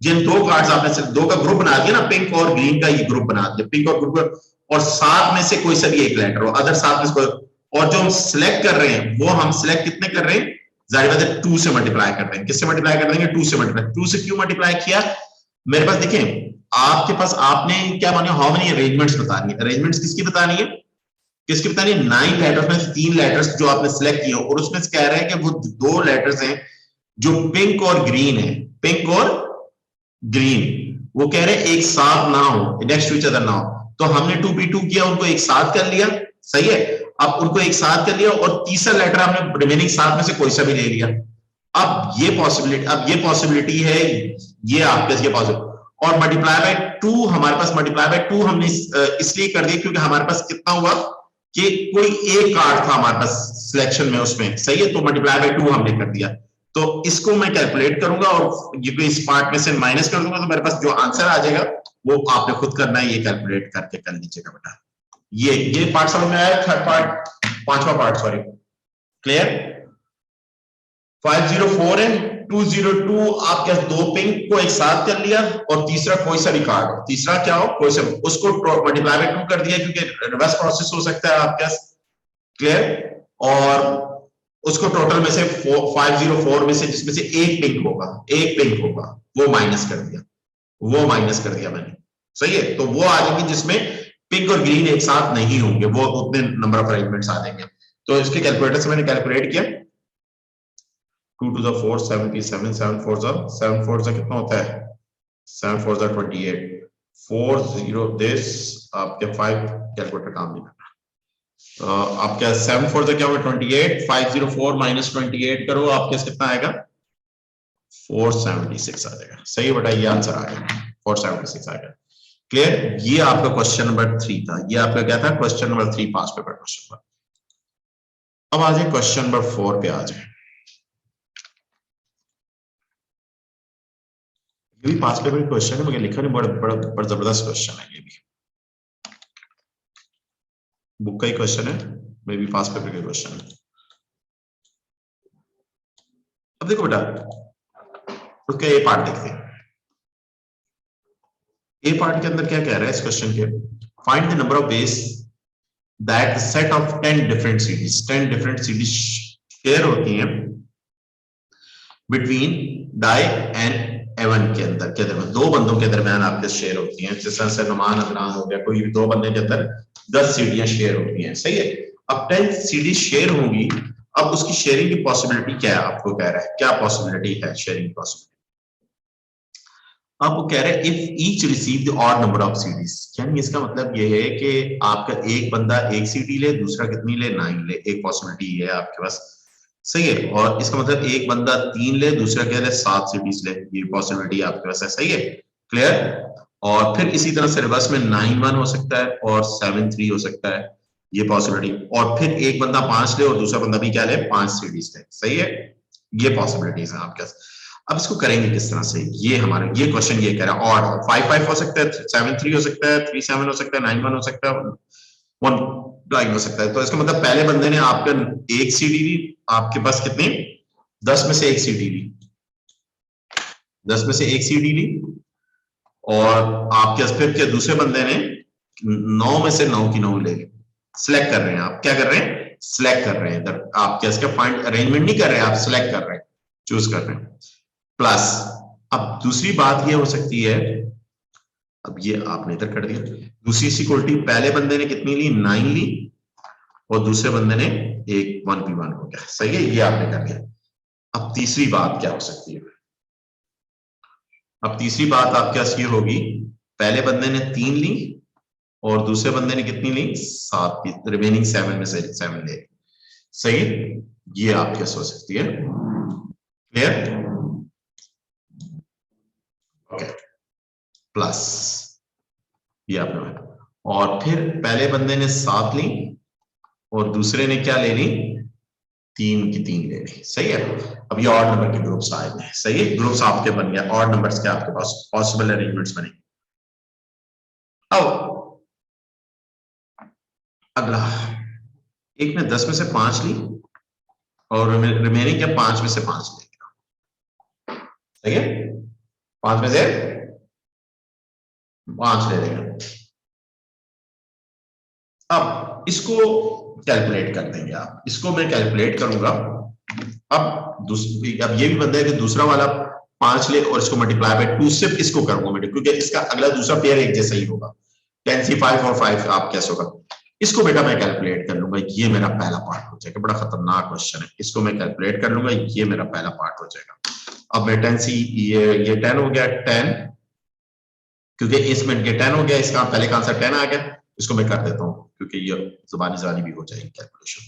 जिन 2 कार्ड्स आपने 2 का ग्रुप बना दिया ना, पिंक और ग्रीन का ये ग्रुप बना दिया, पिंक और ग्रुप, और सात में से कोई सा भी एक लेटर हो, अदर सात में से कोई, और जो हम सिलेक्ट कर रहे हैं वो हम सिलेक्ट कितने कर रहे हैं, जाहिर बात है 2 से मल्टीप्लाई कर देंगे, किससे मल्टीप्लाई कर देंगे, 2 से मल्टीप्लाई, 2 से क्यों मल्टीप्लाई किया, मेरे पास देखें आपके पास, आपने क्या मानिए हाउ मेनी अरेंजमेंट्स बतानी है, अरेंजमेंट्स किसकी बतानी है, 9 लेटर्स में से 3 लेटर्स जो आपने सिलेक्ट किए, और उसमें से कह रहे हैं कि वो 2 लेटर्स हैं जो पिंक और ग्रीन है, पिंक और ग्रीन, वो कह रहे हैं एक साथ ना हो, नेक्स्ट टू ईच अदर ना हो, तो हमने 2P2 किया, उनको एक साथ कर लिया, सही है, अब उनको एक साथ कर लिया, और तीसरा लेटर हमने रिमेनिंग 7 में से कोई सा भी ले लिया, अब ये पॉसिबिलिटी है, ये आपके ये पॉसिबल, और मल्टीप्लाई बाय 2, हमारे पास मल्टीप्लाई बाय 2 हमने इसलिए कर दिया क्योंकि हमारे पास कितना हुआ कि कोई एक कार्ड था हमारे पास सिलेक्शन में उसमें, सही है, तो मल्टीप्लाई बाय 2 हमने कर दिया, तो इसको मैं कैलकुलेट करूंगा और ये इस पार्ट में से माइनस कर दूंगा, तो मेरे पास जो आंसर आ जाएगा वो आपने खुद करना है, ये कैलकुलेट करके कर लीजिएगा बेटा। ये पार्ट समझ में आया, थर्ड पार्ट, पांचवा पार्ट, सॉरी, क्लियर। 504 है, 202 आपके 2 पिंक को एक साथ कर लिया, और तीसरा कोई सा भी कार्ड, तीसरा क्या हो, कोई सा, उसको मल्टीप्लाई बाय 2 कर दिया, क्योंकि रिवर्स प्रोसेस हो सकता है आपके पास, क्लियर, और उसको टोटल में से 504 में से जिसमें से एक पिंक होगा वो माइनस कर दिया मैंने, सही है, तो वो आ जाएगी जिसमें पिंक और ग्रीन एक साथ नहीं होंगे, वो उतने नंबर ऑफ अरेंजमेंट्स आ जाएंगे, तो इसके कैलकुलेटर से मैंने कैलकुलेट किया, 2 to the 4 77, 7 4 जा कितना होता है, 7 4 जा 28, 40 this आपके 5 कैलकुलेटर काम नहीं करना, आपका 7 4 जा क्या होगा 28, 504 माइनस 28 करो, आपके कितना आएगा 476 आ जाएगा, सही बेटा, ये आंसर आ गया, 476 आ गया, क्लियर। ये आपका क्वेश्चन नंबर 3 था, ये आपका क्या था, क्वेश्चन नंबर 3 पास पेपर क्वेश्चन था। अब आ जाए क्वेश्चन नंबर 4 पे आ जाए, ये भी पास पेपर क्वेश्चन है, मगर लिखा नहीं, बड़ा जबरदस्त क्वेश्चन है, ये भी बुक का ही क्वेश्चन है, मे भी पास पेपर का क्वेश्चन है। अब देखो बेटा, उसका ए पार्ट देखते हैं, ए पार्ट के अंदर क्या कह रहा है इस क्वेश्चन के, find the number of ways that the set of 10 different series share होती हैं बिटवीन डाई एंड एवन के अंदर, के दरमियान, 2 बंदों के दरमियान आपके शेयर होती हैं, जैसे से नुमान अदनान हो गया, कोई भी 2 बंदे के अंदर 10 सीढ़ियां शेयर होती हैं, सही है, अब 10 सीढ़ी शेयर होंगी, अब उसकी शेयरिंग की पॉसिबिलिटी क्या है, आपको कह रहा है क्या पॉसिबिलिटी है शेयरिंग पॉसिबिलिटी, अब वो कह रहे हैं if each receive the odd number of CDs, यानी इसका मतलब ये है कि आपका एक बंदा एक सीडी ले, दूसरा कितनी ले, 9 ले, एक पॉसिबिलिटी है आपके पास, सही है। और इसका मतलब एक बंदा 3 ले, दूसरा क्या ले, 7 सीडीज ले, ये पॉसिबिलिटी आपके पास है, सही है, क्लियर। और फिर इसी तरह से रिवर्स में 9 1 हो सकता है और 7 3 हो सकता है, ये पॉसिबिलिटी। और फिर एक बंदा 5 ले और दूसरा बंदा भी क्या ले, 5 सीडीज ले, सही है, ये पॉसिबिलिटीज है आपके पास। अब इसको करेंगे किस तरह से, ये हमारे ये क्वेश्चन ये कह रहा है, और 5 5 हो सकता है, 7 3 हो सकता है, 3 7 हो सकता है, 9 1 हो सकता है, 1 9 हो सकता है। तो इसका मतलब पहले बंदे ने आपका एक सीडी ली, आपके पास कितने, 10 में से एक सीडी ली, 10 में से एक सीडी ली, और आपके फिर क्या दूसरे बंदे ने 9 में से 9 की 9 ले ली। सिलेक्ट कर रहे हैं आप, क्या कर रहे हैं, सिलेक्ट कर रहे हैं इधर, आप क्या इसका फाइंड अरेंजमेंट नहीं कर रहे हैं, आप सिलेक्ट कर रहे हैं, चूज कर रहे हैं। प्लस अब दूसरी बात ये हो सकती है, अब ये आपने इधर कर दिया, दूसरी सिक्योरिटी पहले बंदे ने कितनी ली, 9 ली, और दूसरे बंदे ने एक 1p1 हो गया, सही है, ये आपने कर दिया। अब तीसरी बात क्या हो सकती है, अब तीसरी बात आपके पास ये होगी, पहले बंदे ने 3 ली और दूसरे बंदे ने कितनी ली, 7 की, रिमेनिंग 7 में से 7 ले, सही, ये आपके पास हो सकती है, क्लियर, ओके। प्लस ये आपने, और फिर पहले बंदे ने 7 ली और दूसरे ने क्या ले ली, 3 की 3 ले ली, सही है। अब ये ऑड नंबर के ग्रुप्स आए हैं, सही है, ग्रुप्स आपके बन गया, ऑड नंबर्स के आपके पास पॉसिबल अरेंजमेंट्स बने। अब अगला, एक ने 10 में से 5 ली और रिमेनिंग क्या 5 में से 5 लेगा, सही है, 5 में से 5 ले लेगा। अब इसको कैलकुलेट कर देंगे आप, इसको मैं कैलकुलेट करूंगा। अब ये भी बंदा है कि दूसरा वाला 5 ले और इसको मल्टीप्लाई बाय 2, सिर्फ इसको करूंगा मैं, क्योंकि इसका अगला दूसरा पेयर एक जैसा ही होगा, 10c5 और 5 आप कैसे होगा, इसको बेटा मैं कैलकुलेट कर लूंगा, ये मेरा पहला पार्ट हो जाएगा, बड़ा खतरनाक क्वेश्चन है, इसको मैं कैलकुलेट कर लूंगा, ये मेरा पहला पार्ट हो जाएगा। अब मैं 10c, ये 10 हो गया, 10, क्योंकि इसमें ये 10 हो गया, इसका पहले का आंसर 10 आ गया, इसको मैं कर देता हूँ क्योंकि ये जुबानी भी हो जाएगी कैलकुलेशन।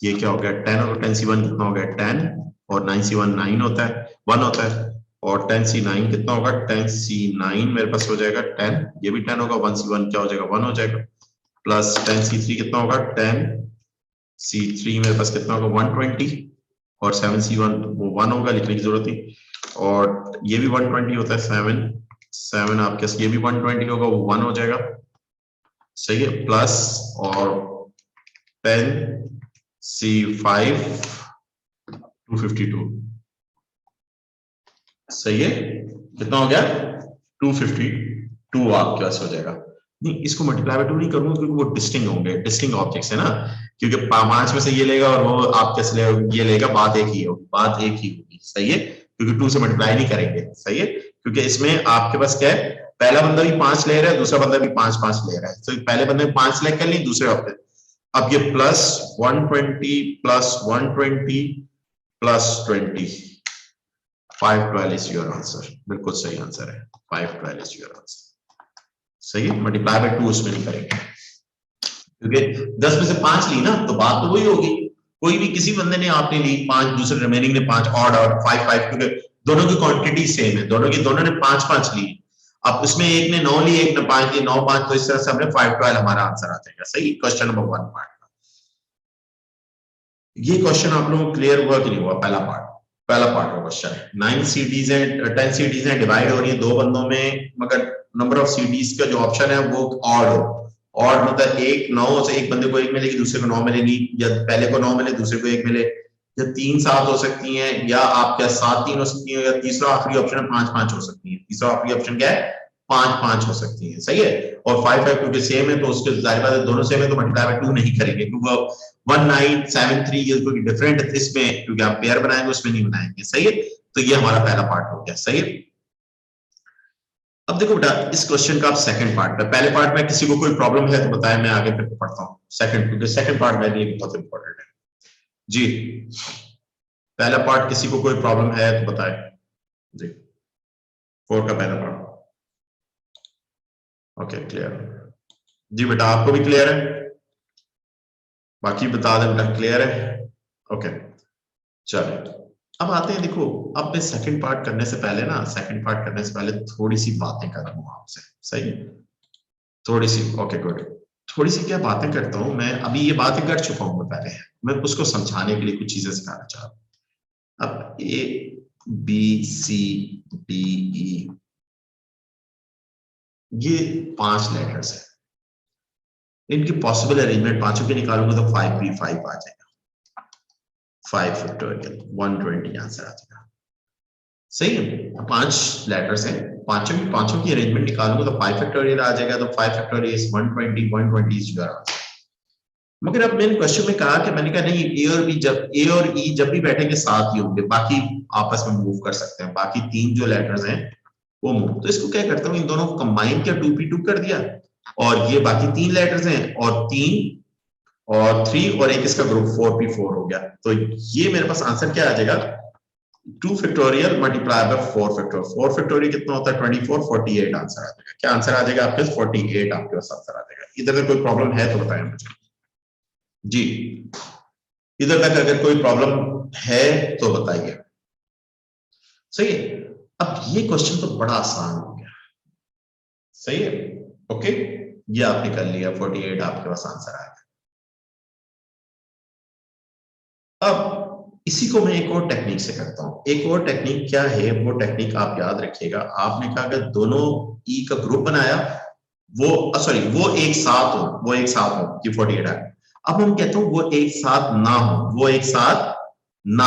ये क्या हो गया, 10 और 10c1 कितना हो गया, 10, और 9c1 9 होता है, 1 होता है, और 10c9 कितना होगा, 10c9 मेरे पास हो जाएगा 10, ये भी 10 होगा, 1c1 क्या हो जाएगा, 1 हो जाएगा, प्लस 10c3 कितना होगा, 10c3 मेरे पास कितना होगा, 120, और 7c1 वो 1 होगा, लिखने की जरूरत नहीं, और ये भी 120 होता है, 7 आपके, ये भी 120 होगा, वो 1 हो जाएगा, सही है, प्लस और 10c5 252, सही है, कितना हो गया, 252 आपके पास हो जाएगा। नहीं, इसको मल्टीप्लाई बाय 2 नहीं करूंगा क्योंकि वो डिस्टिंक्ट होंगे, डिस्टिंक्ट ऑब्जेक्ट्स है ना, क्योंकि 5 में से ये लेगा और वो आप कैसे ये लेगा, बात एक ही होगी, बात एक ही होगी, सही है, क्योंकि 2 से मल्टीप्लाई नहीं करेंगे, सही है, क्योंकि इसमें आपके पास क्या है, पहला बंदा भी 5 ले रहा है, दूसरा बंदा भी 5 5 ले रहा है, तो पहले बंदे 5 सिलेक्ट कर ली, दूसरे हफ्ते, अब ये plus 120 plus 120 plus 20, 512 is your answer, बिल्कुल सही आंसर है, 512 इज योर आंसर, सही है, मल्टीप्लाई बाय 2 उसमें नहीं करेंगे, क्योंकि 10 में से 5 ली ना, तो बात तो वही होगी, कोई भी किसी बंदे ने आपने ली 5, दूसरे रिमेनिंग ने 5, ऑड और 5 5, क्योंकि दोनों की क्वांटिटी सेम है, दोनों ने 5 5 ली, अब उसमें एक ने 9 ली, एक ने 5 ली, 9 5, तो इस तरह से हमने 512 हमारा आंसर आ जाएगा, सही, क्वेश्चन नंबर 1 पार्ट। ये क्वेश्चन आप लोगों को क्लियर हुआ कि नहीं हुआ, पहला पार्ट का क्वेश्चन है, 9 सीडीज है, 10 सीडीज है, डिवाइड हो रही है 2 बंदों में, मगर नंबर ऑफ सीडीज का जो ऑप्शन है वो ऑड हो, ऑड मतलब एक 9 से एक बंदे को 1 मिलेगी, दूसरे को 9 मिलेगी, या पहले को 9 मिले दूसरे को 1 मिले, या 3 7 हो सकती हैं, या आप क्या 7 3 हो सकती है, या तीसरा आखिरी ऑप्शन 5 5 हो सकती है, तीसरा आखिरी ऑप्शन क्या है, 5 5 हो सकती है, सही है, और 5 5 क्योंकि सेम है तो उसके जाहिर बात है दोनों सेम है तो मल्टीप्लाई बाय 2 नहीं करेंगे, क्योंकि 1973 ये कोई डिफरेंट इसमें, क्योंकि आप पेयर बनाएंगे उसमें नहीं बनाएंगे, सही है, तो ये हमारा पहला पार्ट हो गया, सही है। अब देखो बेटा, इस क्वेश्चन का आप सेकंड पार्ट में, पहले पार्ट में किसी को कोई प्रॉब्लम है तो बताएं, मैं आगे फिर पढ़ता हूँ सेकंड, क्योंकि सेकंड पार्ट में भी बहुत इंपॉर्टेंट है जी, पहला पार्ट किसी को कोई प्रॉब्लम है तो बताएं जी। 4 का पहला पार्ट। ओके क्लियर जी बेटा, आपको भी क्लियर है? बाकी बता दें बेटा, क्लियर है? ओके चलिए अब आते हैं, देखो अब मैं सेकंड पार्ट करने से पहले थोड़ी सी बातें कर रहा हूं आपसे, सही है? थोड़ी सी, ओके गुड। थोड़ी सी क्या बातें करता हूं मैं, अभी ये बातें कर चुका हूं पहले, मैं उसको समझाने के लिए कुछ चीजें सिखाना चाह रहा हूं। अब A B C D E ये 5 लेटर्स है, इनकी पॉसिबल अरेंजमेंट पांचों के निकालूंगा तो 5b5 आ जाएगा, 5 फैक्टोरियल 120 आंसर आ जाएगा, सही है? 5 लेटर्स हैं, पांचों की अरेंजमेंट निकालूंगा तो 5 फैक्टोरियल आ जाएगा, तो 5 factorial is 120 is your answer. मगर अब मैंने क्वेश्चन में कहा कि मैंने कहा नहीं, ए और ई जब भी बैठेंगे साथ ही होंगे, बाकी आपस में मूव कर सकते हैं, बाकी 3 जो लेटर्स हैं वो मूव, तो इसको क्या करता हूँ, इन दोनों को कंबाइन किया, 2p2 कर दिया, और ये बाकी 3 लेटर्स हैं, और 3 और 3 और एक इसका ग्रुप 4p4 हो गया, तो ये मेरे पास आंसर क्या आ जाएगा, 2 factorial multiply bye 4 factorial, 4 factorial कितना होता है 24, 48 आंसर आ जाएगा। क्या आंसर आ जाएगा आपके पास? 48 आपके पास आंसर आ जाएगा। इधर अगर कोई प्रॉब्लम है तो बताएं मुझे जी, इधर तक अगर कोई प्रॉब्लम है तो बताइए, सही है? अब ये क्वेश्चन तो बड़ा आसान हो गया, सही है? ओके ये आपने कर लिया, 48 आपके पास आंसर आ गया। अब इसी को मैं एक और टेक्निक से करता हूं, एक और टेक्निक क्या है, वो टेक्निक आप याद रखिएगा। आपने कहा अगर दोनों ई का ग्रुप बनाया, वो सॉरी वो एक साथ हो, ये 48 है। अब हम कहते हैं वो एक साथ ना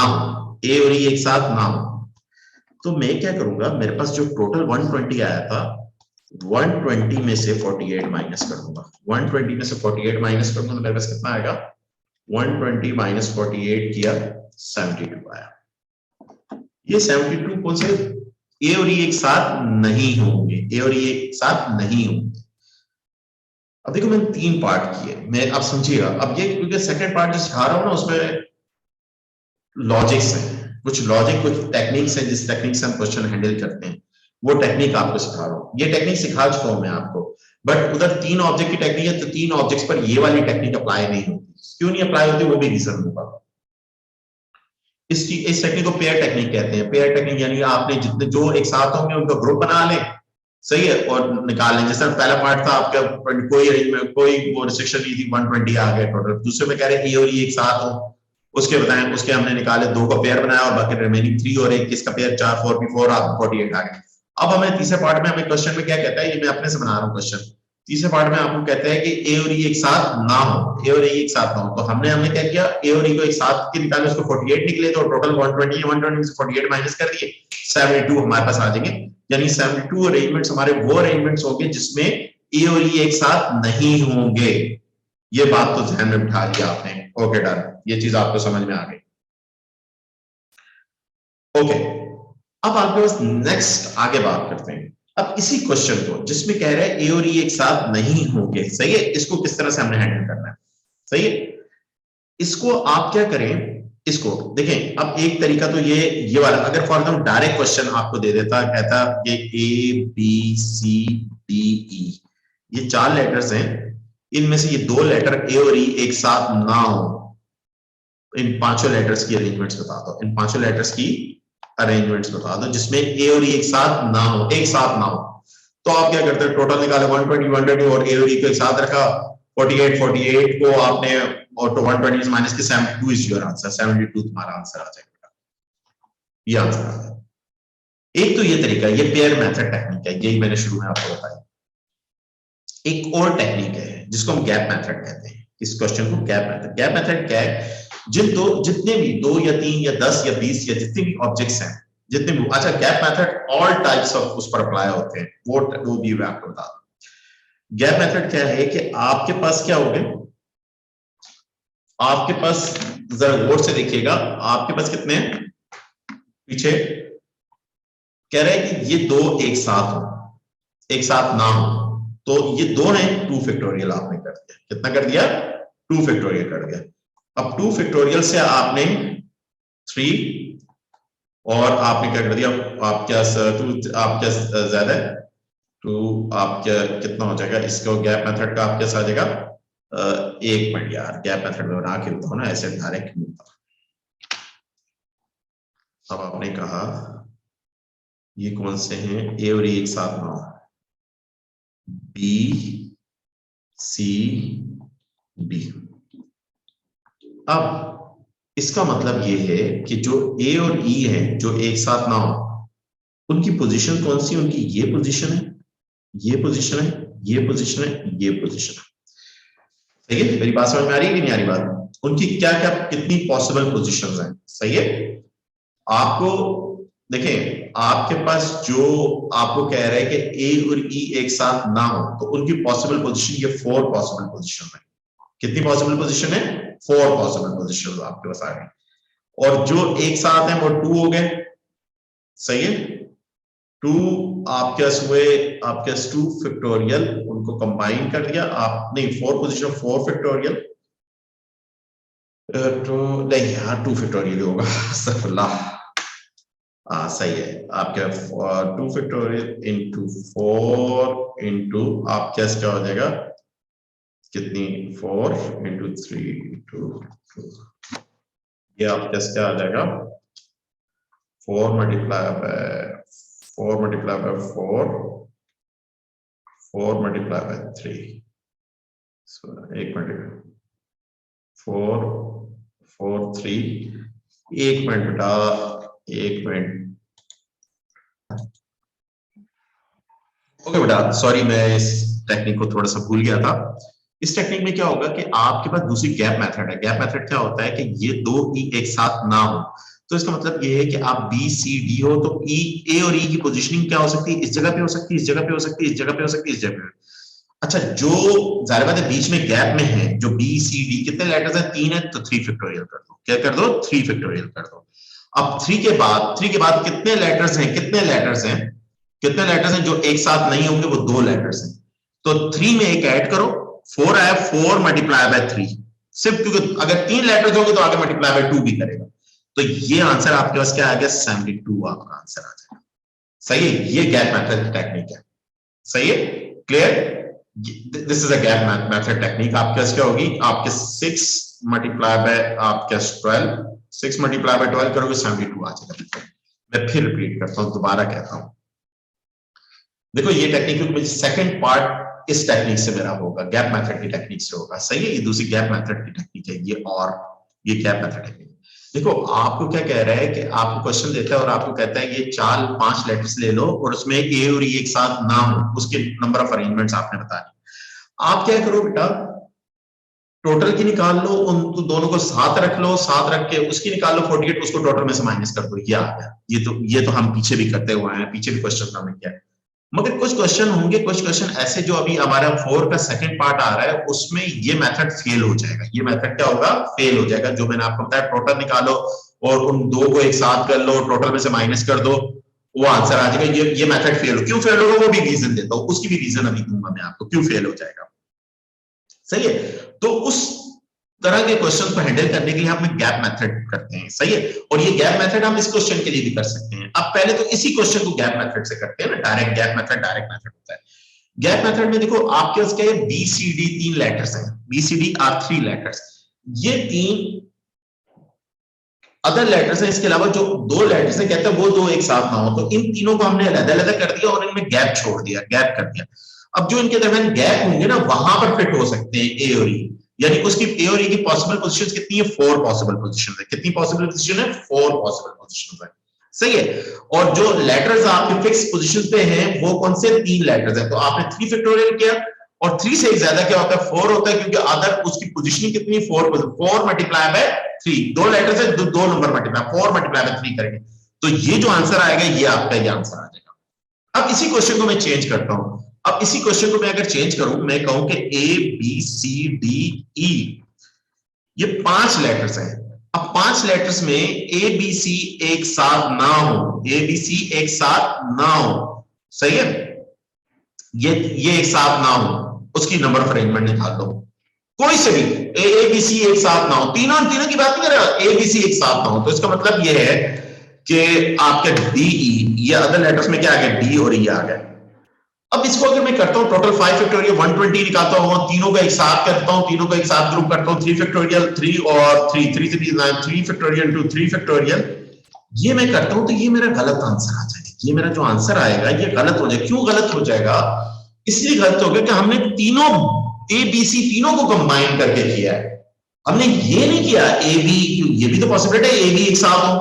हो, ए और ई एक साथ ना हो, तो मैं क्या करूंगा, मेरे पास जो टोटल 120 आया था, 120 में से 48 माइनस कर दूंगा, 120 में से 48 माइनस कर दूंगा तो मेरे पास कितना आएगा, 120 माइनस 48 किया 72 आया। ये 72 कौन से, ए और ई एक साथ नहीं होंगे, ए और ई एक साथ नहीं होंगे। अब देखो मैंने 3 पार्ट किए, मैं अब समझिएगा, अब ये क्योंकि सेकंड पार्ट जो सिखा रहा हूं ना उसमें लॉजिक्स है, कुछ लॉजिक, कुछ टेक्निक्स है, जिस टेक्निक से हम क्वेश्चन हैंडल करते हैं, वो टेक्निक आपको सिखा रहा हूं। ये टेक्निक सिखा चुका हूं मैं आपको, बट उधर 3 ऑब्जेक्ट की टेक्निक है, तो 3 ऑब्जेक्ट्स पर ये वाली टेक्निक अप्लाई नहीं होती। क्यों नहीं अप्लाई होती, वो भी रीजन होगा। इस टेक्निक को पेयर टेक्निक कहते हैं। पेयर टेक्निक यानी आपने जितने जो एक साथ होंगे उनका ग्रुप बना लें, सही है, और निकाल लें। जैसे पहला पार्ट था आपका, कोई अरेंजमेंट, कोई वो रिस्ट्रिक्शन नहीं थी, 120 आ गया टोटल। दूसरे में कह रहे ए और ई एक साथ हो, उसके बताएं, उसके हमने निकाले, 2 का पेयर बनाया, और बाकी रिमेनिंग 3 और एक किसका पेयर, 4 4p4, आप 48 आ गए। अब हमें तीसरे पार्ट में हमें क्वेश्चन में क्या कहता है, ये मैं अपने से बना रहा हूँ क्वेश्चन। तीसरे पार्ट में आपको कहता है कि ए और ई एक साथ ना हो, ए और ई एक साथ ना हो, तो हमने क्या किया, ए और ई को एक साथ के निकाले, उसको 48 निकले, तो टोटल 120 है, 120 से 48 माइनस कर दिए, 72 हमारे पास आ जाएंगे। यानी 72 अरेंजमेंट्स हमारे वो अरेंजमेंट्स होंगे जिसमें ए और ई एक साथ नहीं होंगे। ये बात तो ध्यान में बिठा लिया आपने, ओके डन, ये चीज आपको समझ में आ गई। ओके अब आपके पास नेक्स्ट आगे बात करते हैं। अब इसी क्वेश्चन को जिसमें कह रहे हैं ए और ई एक साथ नहीं होंगे, सही है, इसको किस तरह से हमने हैंडल करना है, सही है? इसको आप क्या करें, इसको देखें। अब एक तरीका तो ये वाला, अगर फॉर एग्जाम्पल डायरेक्ट क्वेश्चन आपको दे देता, कहता ये A B C D E, ये 4 लेटर्स हैं, इनमें से ये 2 लेटर ए और ई एक साथ ना हो, इन 5 लेटर्स की अरेंजमेंट्स बता दो, इन 5 लेटर्स की अरेंजमेंट्स बता दो जिसमें ए और ई एक साथ ना हो, तो आप क्या करते हैं, टोटल निकाले 120 120 और ए और ई को एक साथ रखा, 48 को आपने, और तो 120 माइनस के 72 इज योर आंसर, 72 तुम्हारा आंसर आ जाएगा, ये आंसर आ जाएगा। एक तो ये तरीका, ये पेयर मेथड टेक्निक है, यही मैंने शुरू में आपको बताया। एक और टेक्निक है जिसको हम गैप मेथड कहते हैं, इस क्वेश्चन को गैप मेथड क्या है, जितने भी 2 या 3 या 10 या 20 या जितने भी ऑब्जेक्ट्स हैं, जितने भी, अच्छा gap method all types of उस पर अप्लाई होते हैं, वो भी मैं आपको बता दूं। गैप मेथड क्या है कि आपके पास क्या हो गए, आपके पास जरा गौर से देखिएगा, आपके पास कितने हैं पीछे, कह रहे हैं कि ये 2 एक साथ हो, एक साथ ना हो, तो ये 2 हैं, 2 फैक्टोरियल आपने कर दिया, कितना कर दिया, 2 फैक्टोरियल कर दिया। अब 2 फैक्टोरियल से आपने 3 और आपने क्या कर दिया, आप क्या टू आप क्या ज्यादा है टू, आप क्या कितना हो जाएगा, इसको गैप मेथड का आप कैसा आ जाएगा 1 मिनट यार, गैप मेथड में बना के बताओ ना, ऐसे डायरेक्ट नहीं होता। अब आपने कहा ये कौन से हैं, ए और एक साथ ना, बी सी डी। अब इसका मतलब ये है कि जो ए और ई है जो एक साथ ना हो, उनकी पोजीशन कौन सी, उनकी ये पोजीशन है, ये पोजीशन है, ये पोजीशन है, ये पोजीशन है। सही है, मेरी बात समझ में आ रही है कि नहीं आ रही बात, उनकी क्या क्या कितनी पॉसिबल पोजीशंस हैं। सही है, आपको देखें, आपके पास जो आपको कह रहे हैं कि ए और ई एक साथ ना हो, तो उनकी पॉसिबल पोजीशन ये 4 पॉसिबल पोजीशन है। कितनी पॉसिबल पोजीशन है, 4 पॉसिबल पोजीशन आपके पास आ गई। और जो एक साथ है वो 2 हो गए। सही है, 2 आपके पास हुए, आपके पास 2 फैक्टोरियल, उनको कंबाइन कर दिया आप, नहीं 4 पोजीशन 4 फैक्टोरियल, तो नहीं यार 2 फैक्टोरियल होगा अस्तगफुरुल्लाह। सही है, आपके 2 फैक्टोरियल इंटू 4 इंटू आपके पास क्या हो जाएगा, कितनी 4 इंटू 3 इंटू 2, ये आपके पास क्या आ जाएगा 4 multiply by 4 multiply by 4 4 multiply by 3, एक मिनट 4 4 3, एक मिनट बेटा, एक मिनट। ओके बेटा, सॉरी मैं इस टेक्निक को थोड़ा सा भूल गया था। इस टेक्निक में क्या होगा कि आपके पास दूसरी गैप मेथड है। गैप मेथड क्या होता है कि ये दो ई एक साथ ना हो, तो इसका मतलब ये है कि आप बी सी डी हो तो ई, ए और ई की पोजीशनिंग क्या हो सकती है, इस जगह पे हो सकती है, इस जगह पे हो सकती है, इस जगह पे हो सकती है, इस जगह पे। अच्छा, जो जाहिर बात है बीच में गैप में है, जो बी सी डी कितने लेटर्स हैं, 3 है, तो 3 फैक्टोरियल कर दो। क्या कर दो, 3 फैक्टोरियल कर दो। अब 3 के बाद कितने लेटर्स हैं, कितने लेटर्स हैं, कितने लेटर्स हैं जो एक साथ नहीं होंगे, वो 2 लेटर्स हैं। तो 3 में एक ऐड करो, 4 आया, 4 मल्टीप्लाई बाय 3, सिर्फ क्योंकि अगर 3 लेटर्स होंगे तो आगे मल्टीप्लाई बाय 2 भी करेगा। तो ये आंसर आपके पास क्या आ गया, 72 आपका आंसर आ जाएगा। सही है, ये गैप मेथड टेक्निक है। सही है, clear, this is a gap method technique. आपके पास क्या होगी, आपके 6 मल्टीप्लाई बाय आपके 12, 6 मल्टीप्लाई बाय 12 करोगे 72 आ जाएगा। मैं फिर रिपीट करता हूं, दोबारा कहता हूं, देखो ये टेक्निक में सेकंड पार्ट इस टेक्निक से मेरा होगा, गैप मेथड की टेक्निक से होगा। सही है, ये दूसरी गैप मेथड की टेक्निक है ये, और ये गैप मेथड टेक्निक। देखो आपको क्या कह रहा है कि आपको क्वेश्चन देता है और आपको कहता है ये 4-5 लेटर्स ले लो और उसमें ए और ई एक साथ ना हो, उसके नंबर ऑफ अरेंजमेंट्स आपने बताने। आप क्या करो बेटा, टोटल की निकाल लो, उन तो दोनों को साथ रख लो, साथ रख के उसकी निकाल लो 48, उसको टोटल में से माइनस कर दो, ये आ गया। ये तो हम पीछे भी करते हुए हैं, पीछे भी क्वेश्चन हमने किया है। मगर कुछ क्वेश्चन होंगे, कुछ क्वेश्चन ऐसे जो अभी हमारा 4 का सेकंड पार्ट आ रहा है, उसमें ये मेथड फेल हो जाएगा। ये मेथड क्या होगा, फेल हो जाएगा। जो मैंने आपको बताया, टोटल निकालो और उन दो को एक साथ कर लो, टोटल में से माइनस कर दो, वो आंसर आ जाएगा। ये मेथड फेल हो, क्यों फेल होगा वो भी रीजन देता हूं, उसकी भी रीजन अभी दूंगा मैं आपको, क्यों फेल हो जाएगा। सही है, तो उस तरह के क्वेश्चन को हैंडल करने के लिए हम गैप मेथड करते हैं। सही है, और ये गैप मेथड हम इस क्वेश्चन के लिए भी कर सकते हैं। अब पहले तो इसी क्वेश्चन को गैप मेथड से करते हैं ना, direct gap method, direct method होता है। गैप मेथड में देखो आपके पास क्या है, बी सी डी 3 लेटर्स हैं, B C D are 3 letters, ये 3 अदर लेटर्स हैं, इसके अलावा जो 2 लेटर्स हैं, कहते हैं वो 2 एक साथ ना हो, तो इन तीनों को हमने अलग-अलग कर दिया और इनमें गैप छोड़ दिया, गैप कर दिया। अब जो इनके दरमियान गैप होंगे ना, वहां पर फिट हो सकते हैं ए और ई, यानी उसकी ए और ई की पॉसिबल पोजीशंस कितनी है, 4 पॉसिबल पोजीशंस है। कितनी पॉसिबल पोजीशन है, 4 पॉसिबल पोजीशंस है। सही है, और जो लेटर्स आपके फिक्स पोजीशन पे हैं वो कौन से, 3 लेटर्स हैं। तो आपने 3 फैक्टोरियल किया, और 3 से एक ज्यादा क्या होता है, 4 होता है, क्योंकि अदर उसकी पोजीशनिंग कितनी, 4 मल्टीप्लाई बाय 3, 2 लेटर्स है, 2 नंबर मल्टीप्लाई, 4 मल्टीप्लाई बाय 3 करेंगे, तो ये जो आंसर आएगा ये आपका ये आंसर आ जाएगा। अब इसी क्वेश्चन को मैं चेंज करता हूं। अब इसी क्वेश्चन को मैं अगर चेंज करूं, मैं कहूं कि A B C D E, ये 5 लेटर्स हैं। अब 5 लेटर्स में ए बी सी एक साथ ना हो, ए बी सी एक साथ ना हो, सही है, ये एक साथ ना हो, उसकी नंबर ऑफ अरेंजमेंट निकाल दो, कोई से भी ए बी सी एक साथ ना हो, तीनों की बात नहीं कर रहा, ए बी सी एक साथ ना हो। तो इसका मतलब ये है कि आपके DE, ये अदर लेटर्स में क्या आ गया, D और E आ गया। अब इसको अगर मैं करता हूं टोटल 5 फैक्टोरियल 120 निकालता हूं, तीनों का एक साथ करता हूं, तीनों का एक साथ ग्रुप करता हूं, 3 फैक्टोरियल 3 और 3 3 से 9, 3 फैक्टोरियल टू 3 फैक्टोरियल, ये मैं करता हूं तो ये मेरा गलत आंसर आ जाएगा। ये मेरा जो आंसर आएगा ये गलत हो जाएगा। क्यों गलत हो जाएगा? इसलिए गलत हो गया कि हमने तीनों ABC तीनों को कंबाइन करके किया है। हमने ये नहीं किया AB, ये भी तो पॉसिबिलिटी है AB एक साथ हो,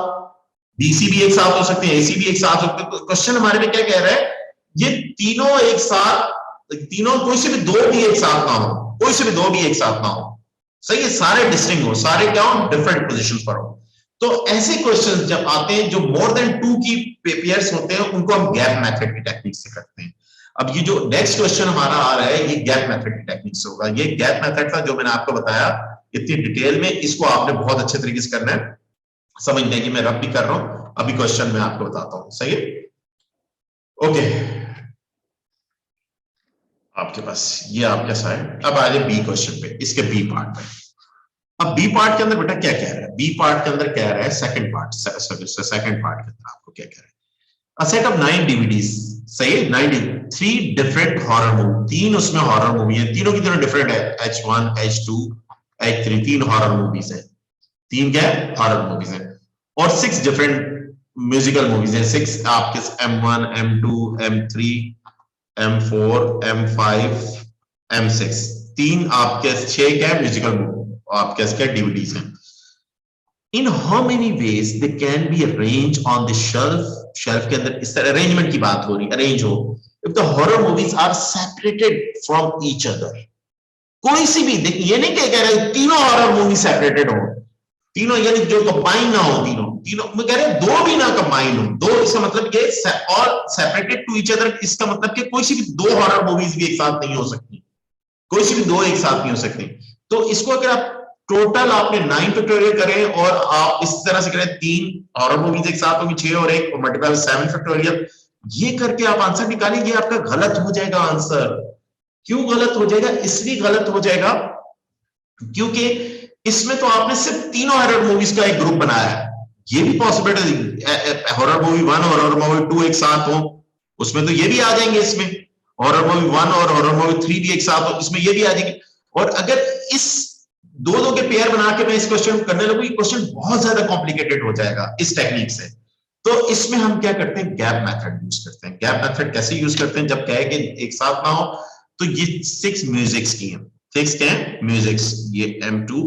BC भी एक साथ हो सकते हैं, AC भी एक साथ हो सकते हैं। क्वेश्चन हमारे में क्या कह रहा है, ये तीनों एक साथ, तीनों कोई से भी दो भी एक साथ ना हो, कोई से भी दो भी एक साथ ना हो, सही है, सारे डिस्टिंक्ट हो, सारे क्या हो, डिफरेंट पोजीशंस पर हो। तो ऐसे क्वेश्चंस जब आते हैं जो मोर देन 2 की पेयर्स होते हैं, उनको हम गैप मेथड की टेक्निक से करते हैं। अब ये जो नेक्स्ट क्वेश्चन हमारा आ रहा है, ये गैप मेथड की टेक्निक से होगा। ये गैप मेथड था जो मैंने आपको बताया इतनी डिटेल में, इसको आपने बहुत अच्छे तरीके से करना है, समझने की मैं रब भी कर रहा हूं, अभी क्वेश्चन मैं आपको बताता हूं, सही है? ओके, आपके पास ये आपके साइड। अब आ जाए बी क्वेश्चन पे, इसके बी पार्ट पे। अब बी पार्ट के अंदर बेटा क्या कह रहा है, बी पार्ट के अंदर कह रहा है सेकंड पार्ट, सेकंड पार्ट के अंदर आपको क्या कह रहा है, अ सेट ऑफ 9 डीवीडीज, सही है, 9 3 डिफरेंट हॉरर मूवी, तीन उसमें हॉरर मूवी है, तीनों की तरह डिफरेंट है, H1 H2 H3, तीन हॉरर मूवीज है, तीन क्या है, हॉरर मूवीज है, और 6 डिफरेंट म्यूजिकल मूवीज है, 6 आपके M1 M2 M3 M4 M5 M6, तीन आपके 6 क्या है म्यूजिकल आपके इसके डीवीडीज हैं। In how many veg they can be arrange on the shelf, shelf के अंदर इस तरह अरेंजमेंट की बात हो रही, अरेंज हो, if the horror movies are separated from each other, कोई सी भी, देखिए ये नहीं कह रहे तीनों हॉरर मूवी सेपरेटेड हो, तीनों यानी जो कंबाइन ना हो, तीनों तीनों मैं कह रहे दो भी ना कंबाइन हो, दो इसका मतलब ये और सेपरेटेड टू ईच अदर, इसका मतलब कि कोई सी भी दो हॉरर मूवीज भी एक साथ नहीं हो सकती, कोई सी भी दो एक साथ नहीं हो सकती। तो इसको अगर आप टोटल आपने 9 फैक्टोरियल करें और आप इस तरह से करें, तीन हॉरर मूवीज एक साथ होगी, 6 और 1 मल्टीप्लाई 7 फैक्टोरियल, ये करके आप आंसर निकालेंगे, आपका गलत हो जाएगा आंसर। क्यों गलत हो जाएगा? इसलिए गलत हो जाएगा क्योंकि इसमें तो आपने सिर्फ तीनों हॉरर मूवीज का एक ग्रुप बनाया है। ये भी पॉसिबिलिटी, हॉरर मूवी 1 और हॉरर मूवी 2 एक साथ हो, उसमें तो ये भी आ जाएंगे, इसमें हॉरर मूवी 1 और हॉरर मूवी 3 भी एक साथ हो, इसमें ये भी आ जाएंगे। और अगर इस दो के पेयर बना के मैं इस क्वेश्चन करने लगूं, ये क्वेश्चन बहुत ज्यादा कॉम्प्लिकेटेड हो जाएगा इस टेक्निक से। तो इसमें हम क्या करते हैं, गैप मेथड यूज करते हैं। गैप मेथड कैसे यूज करते हैं, जब कहे कि एक साथ ना हो, तो ये 6 म्यूजिक्स की हैं, 6 क्या है म्यूजिक्स, ये M2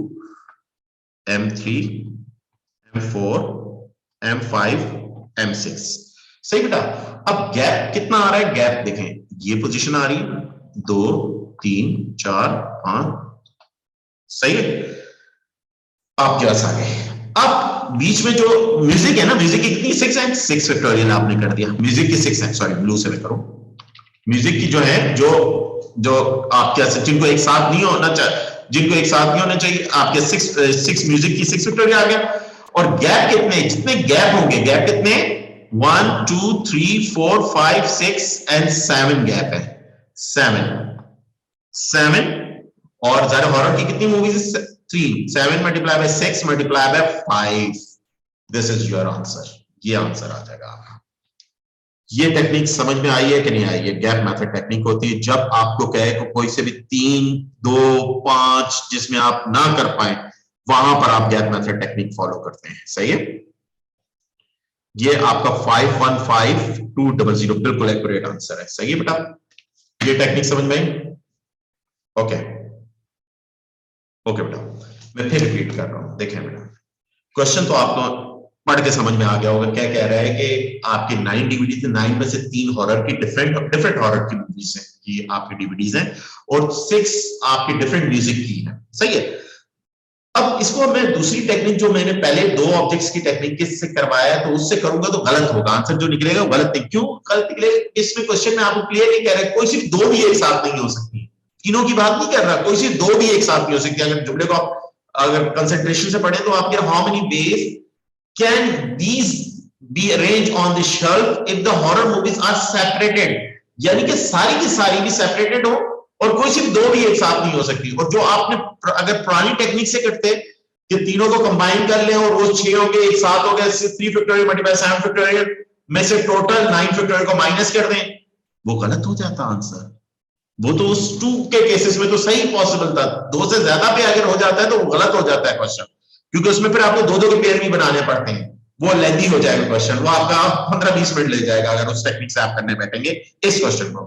M3 M4 M5 M6, सही बेटा। अब गैप कितना आ रहा है, गैप देखें, ये पोजीशन आ रही है 2 3 4 5, सही है, आपके पास आ गए। अब बीच में जो म्यूजिक है ना, म्यूजिक की कितनी 6 है, 6 फैक्टोरियल आपने कर दिया, म्यूजिक की 6 है, सॉरी ब्लू से मैं करूं, म्यूजिक की जो है जो आपके जिनको एक साथ नहीं होना चाहिए, जिनको एक साथ नहीं होना चाहिए, आपके 6 म्यूजिक की 6 फैक्टोरियल आ गया। और गैप कितने, जितने गैप होंगे, गैप कितने 1 2 3 4 5 6 एंड 7 गैप है, 7 और ज़रा हॉरर की कितनी movies, 3, 7 multiply by 6 multiply by 5, this is your answer, ये आंसर आ जाएगा आपका। ये टेक्निक समझ में आई है कि नहीं आई है? गैप मेथड टेक्निक होती है जब आपको कहे कि कोई से भी 3 2 5 जिसमें आप ना कर पाए, वहां पर आप गैप मेथड टेक्निक फॉलो करते हैं, सही है। ये आपका 515200 बिल्कुल एक्यूरेट आंसर है, सही है बेटा। ये टेक्निक समझ में आई? ओके ओके बेटा, मैं फिर रिपीट कर रहा हूं, देखें बेटा, क्वेश्चन तो आपको पढ़ के समझ में आ गया होगा। क्या कह रहा है कि आपके 9 डीवीडीज, 9 में से 3 हॉरर की डिफरेंट हॉरर की मूवीज हैं, ये आपकी डीवीडीज हैं, और 6 आपकी डिफरेंट म्यूजिक की है, सही है। अब इसको मैं दूसरी टेक्निक जो मैंने पहले 2 ऑब्जेक्ट्स की टेक्निक से करवाया है, तो उससे करूंगा तो गलत होगा, आंसर जो निकलेगा गलत है। क्यों गलत निकलेगा? इसमें क्वेश्चन में आपको क्लियर नहीं कह रहा है कोई सिर्फ 2 भी एक साथ नहीं हो सकती, तीनों की बात नहीं कर रहा, कोई सिर्फ 2 भी एक साथ नहीं हो सकती। अगर जुमले को आप अगर कंसंट्रेशन से पढ़े तो आपके how many veg can these be arranged on the shelf if the horror movies are separated, यानी कि सारी की सारी भी सेपरेटेड हो और कोई सिर्फ 2 भी एक साथ नहीं हो सकती। और जो आपने अगर पुरानी टेक्निक से करते कि तीनों को कंबाइन कर लें और वो 6 हो गए एक साथ हो गए 3 फैक्टोरियल मल्टीप्लाई 7 फैक्टोरियल में से टोटल 9 फैक्टोरियल को माइनस कर दें, वो गलत हो जाता आंसर। वो तो उस 2 के केसेस में तो सही पॉसिबल था, 2 से ज्यादा पे अगर हो जाता है तो वो गलत हो जाता है क्वेश्चन, क्योंकि उसमें फिर आपको 2-2 के पेयर भी बनाने पड़ते हैं, वो लेंथी हो जाएगा क्वेश्चन, वो आपका 15-20 मिनट ले जाएगा अगर उस टेक्निक से आप करने बैठेंगे इस क्वेश्चन को।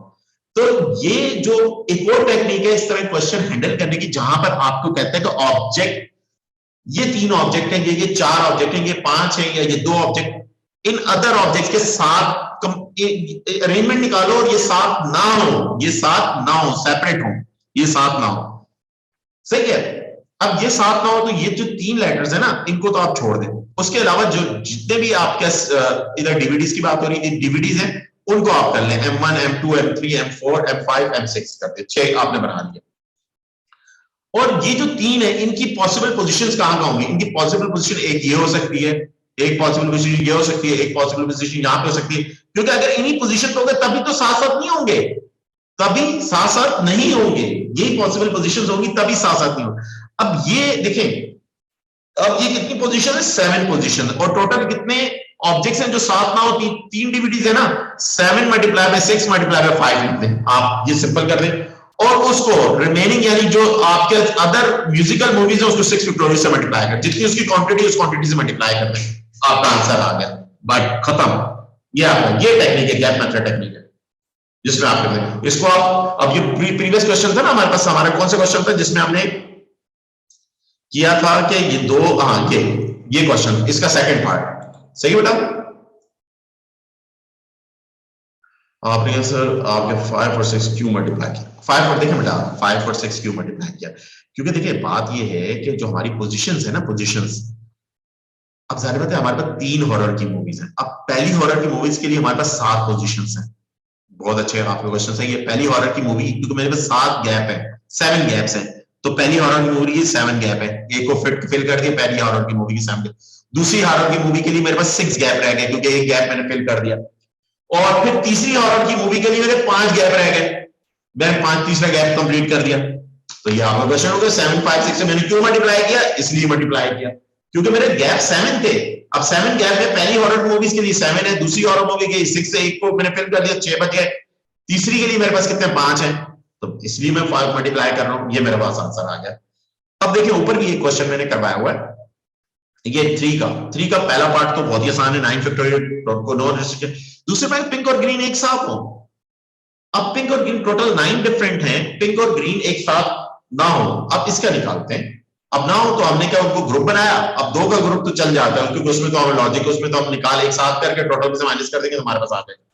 तो ये जो एक और टेक्निक है इस तरह क्वेश्चन हैंडल करने की, जहां पर आपको कहते हैं कि ऑब्जेक्ट, ये 3 ऑब्जेक्ट है, ये 4 ऑब्जेक्ट है, ये 5 है, या ये 2 ऑब्जेक्ट, इन अदर ऑब्जेक्ट्स के साथ अरेंजमेंट निकालो और ये साथ ना हो, ये साथ ना हो, सेपरेट हो, ये साथ ना हो, सही है। अब ये साथ ना हो तो ये जो 3 लेटर्स है ना इनको तो आप छोड़ दें, उसके अलावा जो जितने भी आपके इधर डीवीडीज की बात हो रही थी, डीवीडीज हैं उनको आप कर लें, M1 M2 M3 M4 M5 M6 कर दे, 6 आपने बना लिया। और ये जो 3 है इनकी पॉसिबल पोजीशंस कहां कहां होंगी, इनकी पॉसिबल पोजीशन एक ये हो सकती है, एक पॉसिबल पोजीशन ये हो सकती है, एक पॉसिबल पोजीशन यहां पे हो सकती है, क्योंकि अगर इन्हीं पोजीशन पे होंगे तभी तो साथ साथ नहीं होंगे, तभी साथ साथ नहीं होंगे, यही पॉसिबल पोजीशंस होंगी तभी साथ साथ नहीं होंगे। अब ये देखें, अब ये कितनी पोजीशन है, 7 पोजीशन, और टोटल कितने ऑब्जेक्ट्स हैं जो साथ ना हो, 3 डीवीडीज है ना, 7 मल्टीप्लाई बाय 6 मल्टीप्लाई बाय 5 लिखते हैं आप, ये सिंपल कर दें, और उसको रिमेनिंग यानी जो आपके अदर म्यूजिकल मूवीज है उसको 6 फैक्टोरियल से मल्टीप्लाई कर, जितनी उसकी क्वांटिटी उस क्वांटिटी से मल्टीप्लाई कर दें, आपका आंसर आ गया, बट खत्म। ये आपका ये टेक्निक है, गैप मेथड टेक्निक है, जिसमें आप करते हैं इसको आप। अब ये प्रीवियस क्वेश्चन था ना हमारे पास, हमारा कौन सा क्वेश्चन था जिसमें हमने किया था कि ये 2, हाँ ये क्वेश्चन, इसका सेकंड पार्ट, सही बेटा। आपने सर आपके 5 और 6 क्यों मल्टीप्लाई किया, 5 और देखिए बेटा 5 और 6 क्यों मल्टीप्लाई किया, क्योंकि देखिए बात ये है कि जो हमारी पोजीशंस है ना, पोजीशंस, अब जाहिर बात है हमारे पास 3 हॉरर की मूवीज हैं, अब पहली हॉरर की मूवीज के लिए हमारे पास 7 पोजीशंस हैं, बहुत अच्छे आपके क्वेश्चन सही है। पहली हॉरर की मूवी, क्योंकि मेरे पास 7 गैप है, 7 गैप्स हैं, तो पहली हॉरर की मूवी की 7 गैप है, एक को फिल कर दिया पहली हॉरर की मूवी की 7 गैप। दूसरी हॉरर की मूवी के लिए मेरे पास 6 गैप रह गए क्योंकि एक गैप मैंने फिल कर दिया, और फिर तीसरी हॉरर की मूवी के लिए मेरे 5 गैप रह गए, मैंने 5 तीसरा गैप कंप्लीट कर दिया। तो ये आपका क्वेश्चन हो गया 7 5 6 से मैंने क्यों मल्टीप्लाई किया, इसलिए मल्टीप्लाई किया क्योंकि मेरे गैप 7 थे। अब 7 गैप में पहली हॉरर मूवीज के लिए 7 है, दूसरी हॉरर मूवी के लिए 6 से एक को मैंने फिल कर दिया, 6 बच गए, तीसरी के लिए मेरे पास कितने 5 हैं, तो इसलिए मैं 5 मल्टीप्लाई कर रहा हूं, ये मेरे पास आंसर आ गया। अब देखिए ऊपर भी एक क्वेश्चन मैंने करवाया हुआ है, ये 3 का पहला पार्ट तो बहुत ही आसान है, 9 फैक्टोरियल को नॉन रेस्ट्रिक्टेड, दूसरे पार्ट पिंक और ग्रीन एक साथ हो, अब पिंक और ग्रीन टोटल 9 डिफरेंट हैं, पिंक और ग्रीन एक साथ ना हो, अब इसका निकालते हैं। अब ना हो तो हमने क्या उनको ग्रुप बनाया, अब 2 का ग्रुप तो चल जाता है क्योंकि उसमें तो हमें लॉजिक, उसमें तो हम निकाल एक साथ करके टोटल में से माइनस कर देंगे, हमारे पास आ जाएगा।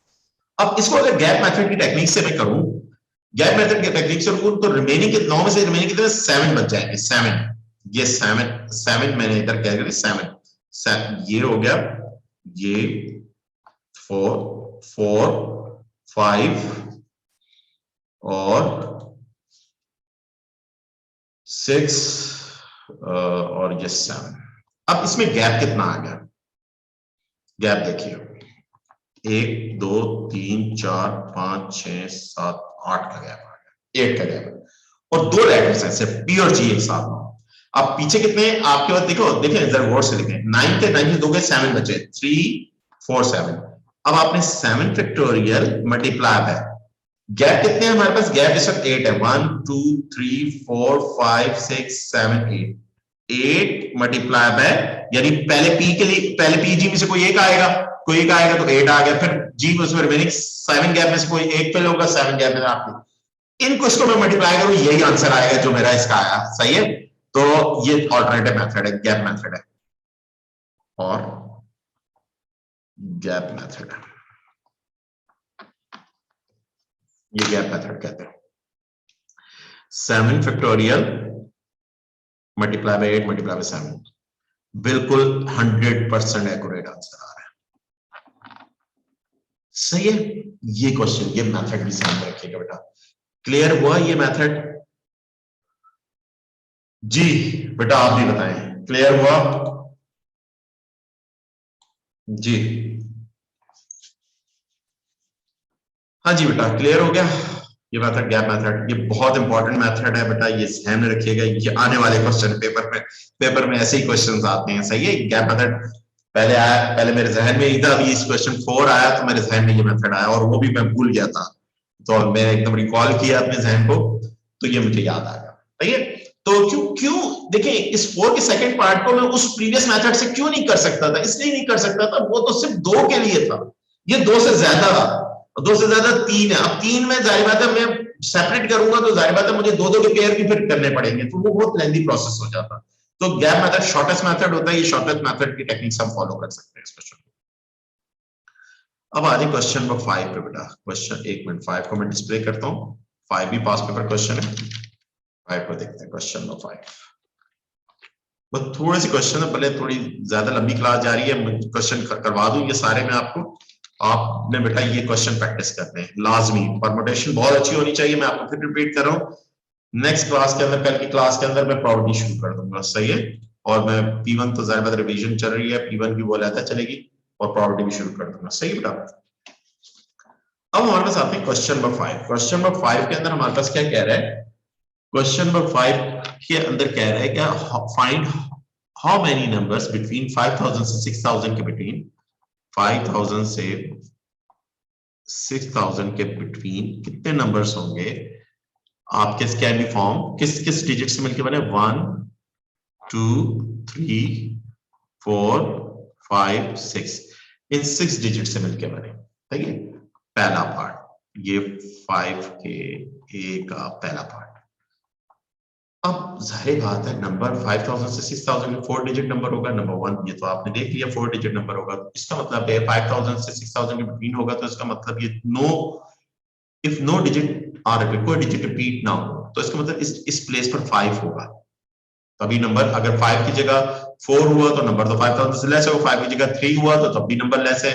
अब इसको अगर गैप मेथड की टेक्निक से मैं करूं, गैप मेथड की टेक्निक से करूं तो रिमेनिंग 9 में से रिमेनिंग कितने 7 बच जाएंगे, 7, ये 7 मैंने इधर क्या करें 7 ये हो गया, ये 4 5 और 6 और ये 7। अब इसमें गैप कितना आ गया, गैप देखिए 1 2 3 4 5 6 7 8 का गैप आ गया, 8 का गैप, और 2 लेटर्स हैं सिर्फ पी और जी एक साथ में। अब पीछे कितने आपके पास देखो, देखिए जरा गौर से लिखें, 9 के 9 2 के 7 बचे, 3 4 7। अब आपने 7 फैक्टोरियल मल्टीप्लाई है, गैप कितने हैं हमारे पास, गैप इस वक्त 8 है, 1 2 3 4 5 6 7 8 मल्टीप्लाई बाय, यानी पहले पी के लिए पहले पी जी में से कोई एक आएगा तो 8 आ गया, फिर जी में उसमें रिमेनिंग 7 गैप में से कोई एक फिल होगा, 7 गैप में आपके इनको इसको मैं मल्टीप्लाई करूं, यही आंसर आएगा जो मेरा इसका आया, सही है। तो ये ऑल्टरनेटिव मेथड है, गैप मेथड है, और गैप मेथड है, ये गैप मेथड कहते हैं। 7 factorial multiply bye 8 multiply by 7, बिल्कुल 100% एक्यूरेट आंसर आ रहा है, सही है। ये क्वेश्चन, ये मेथड भी ध्यान रखिएगा बेटा, क्लियर हुआ ये मेथड जी? बेटा आप भी बताएं, क्लियर हुआ जी? हाँ जी बेटा क्लियर हो गया। ये मेथड गैप मेथड, ये बहुत इंपॉर्टेंट मेथड है बेटा, ये ध्यान में रखिएगा, ये आने वाले क्वेश्चन पेपर में ऐसे ही क्वेश्चंस आते हैं, सही है। गैप मेथड पहले आया, पहले मेरे जहन में ही था, अभी इस क्वेश्चन 4 आया तो मेरे जहन में ये मेथड आया, और वो भी मैं भूल गया था, तो मैंने एकदम रिकॉल किया अपने जहन को, तो ये मुझे याद आ गया, सही है। तो क्यों देखिए, इस 4 के सेकंड पार्ट को मैं उस प्रीवियस मेथड से क्यों नहीं कर सकता था, इसलिए नहीं कर सकता था, वो तो सिर्फ 2 के लिए था, ये 2 से ज्यादा था, 2 से ज्यादा 3 है। अब 3 में जाहिर बात है मैं सेपरेट करूंगा तो जाहिर बात है मुझे 2-2 के पेयर भी फिर करने पड़ेंगे, तो वो बहुत लेंथी प्रोसेस हो जाता। तो गैप मेथड शॉर्टेस्ट मेथड होता है, ये शॉर्टेस्ट मेथड की टेक्निक्स हम फॉलो कर सकते हैं इस क्वेश्चन में। अब आ जाए क्वेश्चन नंबर 5 पे बेटा, क्वेश्चन 1 मिनट 5 को मैं डिस्प्ले करता हूं, 5 भी पास पेपर क्वेश्चन है, 5 को देखते हैं, क्वेश्चन नंबर 5। बस थोड़े से क्वेश्चन है, भले थोड़ी ज्यादा लंबी क्लास जा रही है, क्वेश्चन करवा दूं ये सारे मैं आपको, आपने बेटा ये क्वेश्चन प्रैक्टिस करने हैं लाजमी, परमुटेशन बहुत अच्छी होनी चाहिए, मैं आपको फिर रिपीट कर रहा हूँ, नेक्स्ट क्लास के अंदर, कल की क्लास के अंदर मैं प्रॉपर्टी शुरू कर दूंगा, सही है। और मैं P1 तो ज्यादा रिवीजन चल रही है, P1 की वो लेता चलेगी, और प्रॉपर्टी भी शुरू कर दूंगा, सही बेटा। अब हमारे पास आते हैं क्वेश्चन नंबर 5। क्वेश्चन नंबर 5 के अंदर हमारे पास क्या कह रहा है, क्वेश्चन नंबर 5 के अंदर कह रहा है क्या, find how many numbers between 5000 से 6000 के बिटवीन, 5000 से 6000 के बिटवीन कितने नंबर्स होंगे आपके स्कैन फॉर्म, किस किस डिजिट से मिलकर बने, 1 2 3 4 5 6, इन 6 डिजिट से मिलकर बने, ठीक है। पहला पार्ट ये 5 के ए का पहला पार्ट। अब जाहिर बात है नंबर 5000 से 6000 में 4 डिजिट नंबर होगा, नंबर 1 ये तो आपने देख लिया 4 डिजिट नंबर होगा, तो इसका मतलब है 5000 से 6000 के बिटवीन होगा, तो इसका मतलब ये if no digit are repeat, कोई डिजिट रिपीट ना हो, तो इसका मतलब इस प्लेस पर 5 होगा, तभी नंबर, अगर 5 की जगह 4 हुआ तो नंबर तो 5000 से लेस है, 5 की जगह 3 हुआ तो तब भी नंबर लेस है,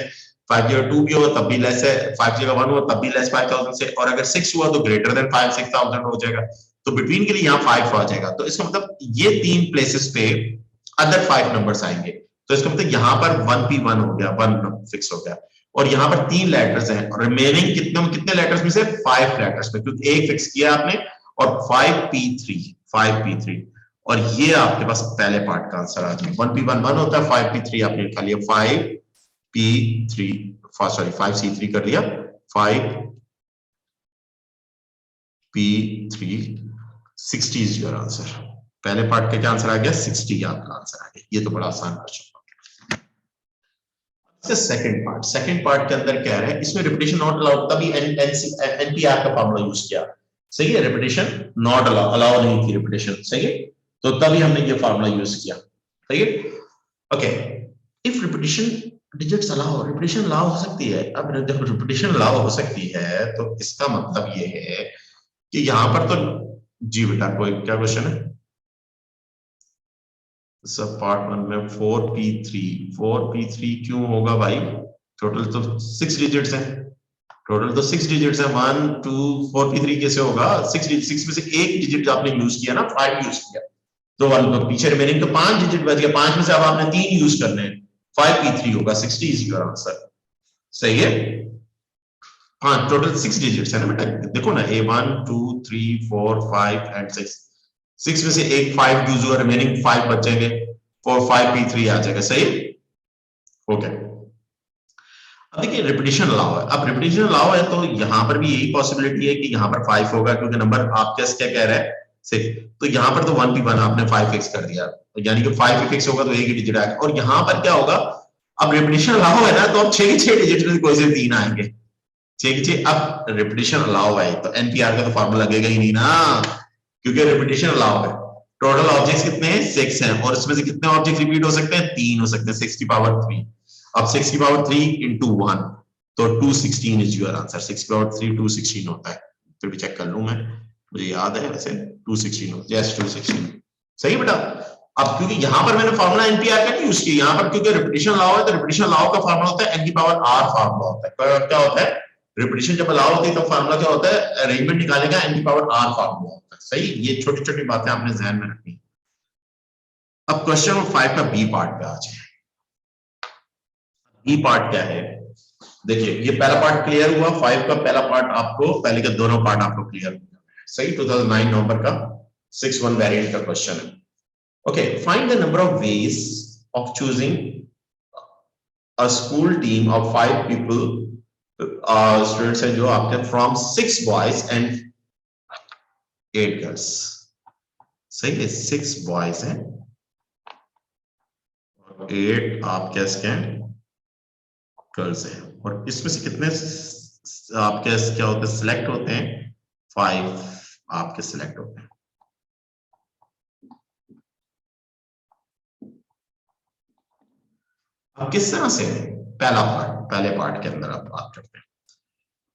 5 की जगह 2 भी हुआ तब भी लेस है, 5 की जगह 1 हुआ तब भी लेस 5000 से, और अगर 6 हुआ तो ग्रेटर देन 5 6000 हो जाएगा, तो बिटवीन के लिए यहाँ 5 आ जाएगा, तो इसका मतलब ये 3 प्लेसेस पे अदर 5 नंबर्स आएंगे, तो इसका मतलब यहाँ पर 1P1 हो गया, 1 फिक्स हो गया, और यहाँ पर 3 लेटर्स हैं, और रिमेनिंग कितने लेटर्स में से 5 लेटर्स में, क्योंकि एक फिक्स किया आपने, और 5P3, और ये आपके पास पहले पार्ट का आंसर आ जाए, 1P1 1 होता है, 5P3 आपने लिखा लिया, 5P3 सॉरी 5C3 कर लिया, 5P3 60 इज योर आंसर, पहले पार्ट का क्या आंसर आ गया, 60 आपका आंसर आ गया, ये तो बड़ा आसान क्वेश्चन। सेकंड पार्ट के अंदर क्या है, इसमें रिपीटिशन नॉट अलाउड, तभी एनपीआर का फॉर्मूला यूज किया, सही है, रिपीटिशन नॉट अलाउ नहीं थी रिपीटिशन, सही है, तो तभी हमने ये फार्मूला यूज किया, सही है। Okay, if repetition digits allow, repetition allow हो सकती है, अब जब रिपीटिशन अलाउ हो सकती है तो इसका मतलब ये है कि यहां पर तो, जी बेटा कोई क्या क्वेश्चन है, सब पार्ट 1 में 4P3 क्यों होगा भाई, टोटल तो 6 डिजिट्स हैं, टोटल तो 6 डिजिट्स है, 1 2 4P3 कैसे होगा, 6 में से एक डिजिट आपने यूज किया ना, 5 यूज किया, तो पीछे रिमेनिंग तो 5 डिजिट बच गया, 5 में से अब आपने 3 यूज करने हैं, 5P3 होगा, 60 इज योर आंसर, सही है। हाँ टोटल 6 डिजिट्स है ना बेटा, देखो ना, A1 2 3 4 5 एंड 6 में से एक 5 यूज हुआ, रिमेनिंग 5 बचेंगे, 5P3 आ जाएगा, सही, ओके। अब देखिए रिपीटिशन अलाउ है, अब रिपीटिशन अलाउ है तो यहां पर भी यही पॉसिबिलिटी है कि यहां पर 5 होगा, क्योंकि नंबर आपके क्या कह रहा है 6, तो यहां पर तो 1P1 आपने 5 फिक्स कर दिया, यानी कि 5 ही फिक्स होगा तो एक ही डिजिट आएगा, और यहां पर क्या होगा, अब रिपीटिशन अलाउ है ना, तो अब 6 डिजिट में कोई से 3 आएंगे, 6 अब रिपीटिशन अलाउ है तो एनपीआर का तो फार्मूला लगेगा ही नहीं ना, क्योंकि रिपीटिशन अलाउ है, टोटल ऑब्जेक्ट्स कितने हैं 6 हैं, और इसमें से कितने ऑब्जेक्ट रिपीट हो सकते हैं, 3 हो सकते हैं, 6 की पावर 3, अब 6 की पावर 3 into 1 तो 216 इज योर आंसर, 6 की पावर 3 216 होता है, फिर भी चेक कर लूं मैं, मुझे याद है वैसे 216 होता है, यस 216, सही बेटा। अब क्योंकि यहां पर मैंने फार्मूला एनपीआर का नहीं यूज किया, यहां पर क्योंकि रिपीटिशन अलाउ है तो रिपीटिशन अलाउ का फार्मूला होता है n की पावर r फार्मूला होता है, क्या होता है, रिपीटिशन जब अलाउ होती है तो फार्मूला क्या होता है, अरेंजमेंट निकालेगा n की पावर r फार्मूला होता है, सही, ये छोटी छोटी बातें आपने ध्यान में रखनी। अब क्वेश्चन नंबर 5 का बी पार्ट पे आ जाए, बी पार्ट क्या है, देखिए ये पहला पार्ट क्लियर हुआ, 5 का पहला पार्ट आपको, पहले के दोनों पार्ट आपको क्लियर हो गए, सही। 2009 नवंबर का 6-1 वेरिएंट का क्वेश्चन है। Okay, find the number of ways of choosing a school team of 5 people, students हैं जो आपके, फ्रॉम 6 बॉयज एंड 8 गर्ल्स, सही है। 6 बॉयज हैं और 8 आपके इसके गर्ल्स हैं, और इसमें से कितने आपके क्या होते हैं, सिलेक्ट होते हैं, 5 आपके सिलेक्ट होते हैं। अब किस तरह से, पहला पार्ट, पहले पार्ट के अंदर आप बात करते हैं,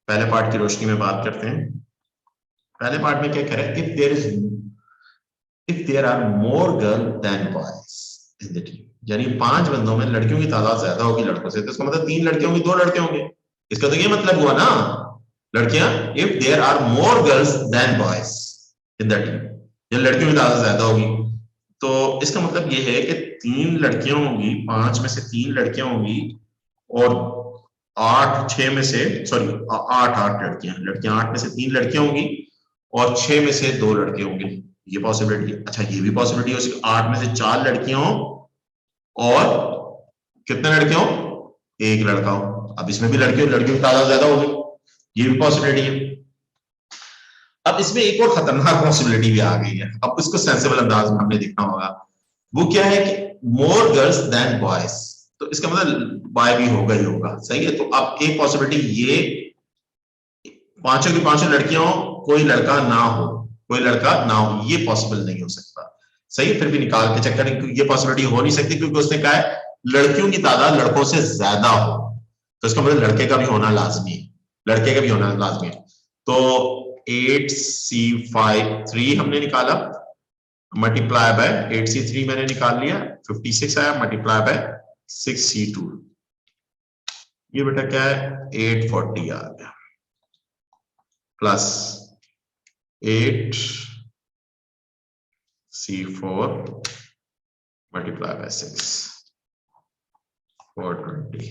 पहले पार्ट की रोशनी में बात करते हैं। पहले पार्ट में क्या कह रहे हैं, if there are more girl than boys in the team, यानी 5 बंदों में लड़कियों की तादाद ज्यादा होगी लड़कों से, तो इसका मतलब 3 लड़कियों की 2 लड़के होंगे, इसका तो ये मतलब हुआ ना, लड़कियां, if there are more girls than boys in the team, ये लड़कियों की तादाद ज्यादा होगी, तो इसका मतलब ये है कि 3 लड़कियां होंगी, 5 में से 3 लड़कियां होंगी, और 6 में से, सॉरी 8 लड़कियां 8 में से 3 लड़कियां होंगी, और 6 में से 2 लड़के होंगे, ये पॉसिबिलिटी है। अच्छा, ये भी पॉसिबिलिटी है 8 में से 4 लड़कियां हो और कितने लड़के हो, 1 लड़का हो, अब इसमें भी लड़कियों की तादाद ज्यादा होगी, ये भी पॉसिबिलिटी है। अब इसमें एक और खतरनाक पॉसिबिलिटी भी आ गई है, अब इसको सेंसिबल अंदाज में हमने देखना होगा, वो क्या है कि मोर गर्ल्स देन बॉयज, तो इसका मतलब बॉय भी होगा ही होगा, सही है। तो अब एक पॉसिबिलिटी ये, 5 की 5 लड़कियां हो, कोई लड़का ना हो, कोई लड़का ना हो, ये पॉसिबल नहीं हो सकता, सही। फिर भी निकाल के चेक करें, ये पॉसिबिलिटी हो नहीं सकती, क्योंकि उसने कहा है लड़कियों की तादाद लड़कों से ज्यादा हो, तो इसका मतलब लड़के का भी होना लाजमी है, लड़के का भी होना लाजमी है। तो 8C5 हमने निकाला, मल्टीप्लाई बाय 8C3 मैंने निकाल लिया, 56 आया, मल्टीप्लाई बाय 6C2, ये बेटा क्या है, 840 आ गया, plus 8C4 multiply by 6, 420,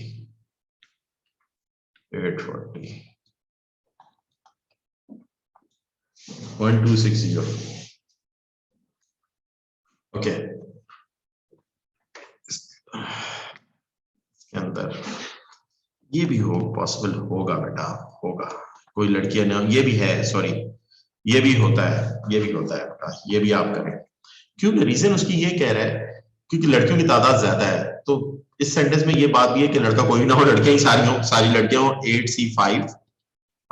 840, 1260। Okay, इसके अंदर ये भी हो पॉसिबल होगा बेटा, होगा, कोई लड़कियां ना, ये भी है, सॉरी ये भी होता है, ये भी होता है बेटा, ये भी आप करें, क्योंकि रीजन उसकी ये कह रहा है क्योंकि लड़कियों की तादाद ज्यादा है, तो इस सेंटेंस में ये बात भी है कि लड़का कोई ना हो, लड़कियां ही सारी हो, सारी लड़कियां हो। 8C5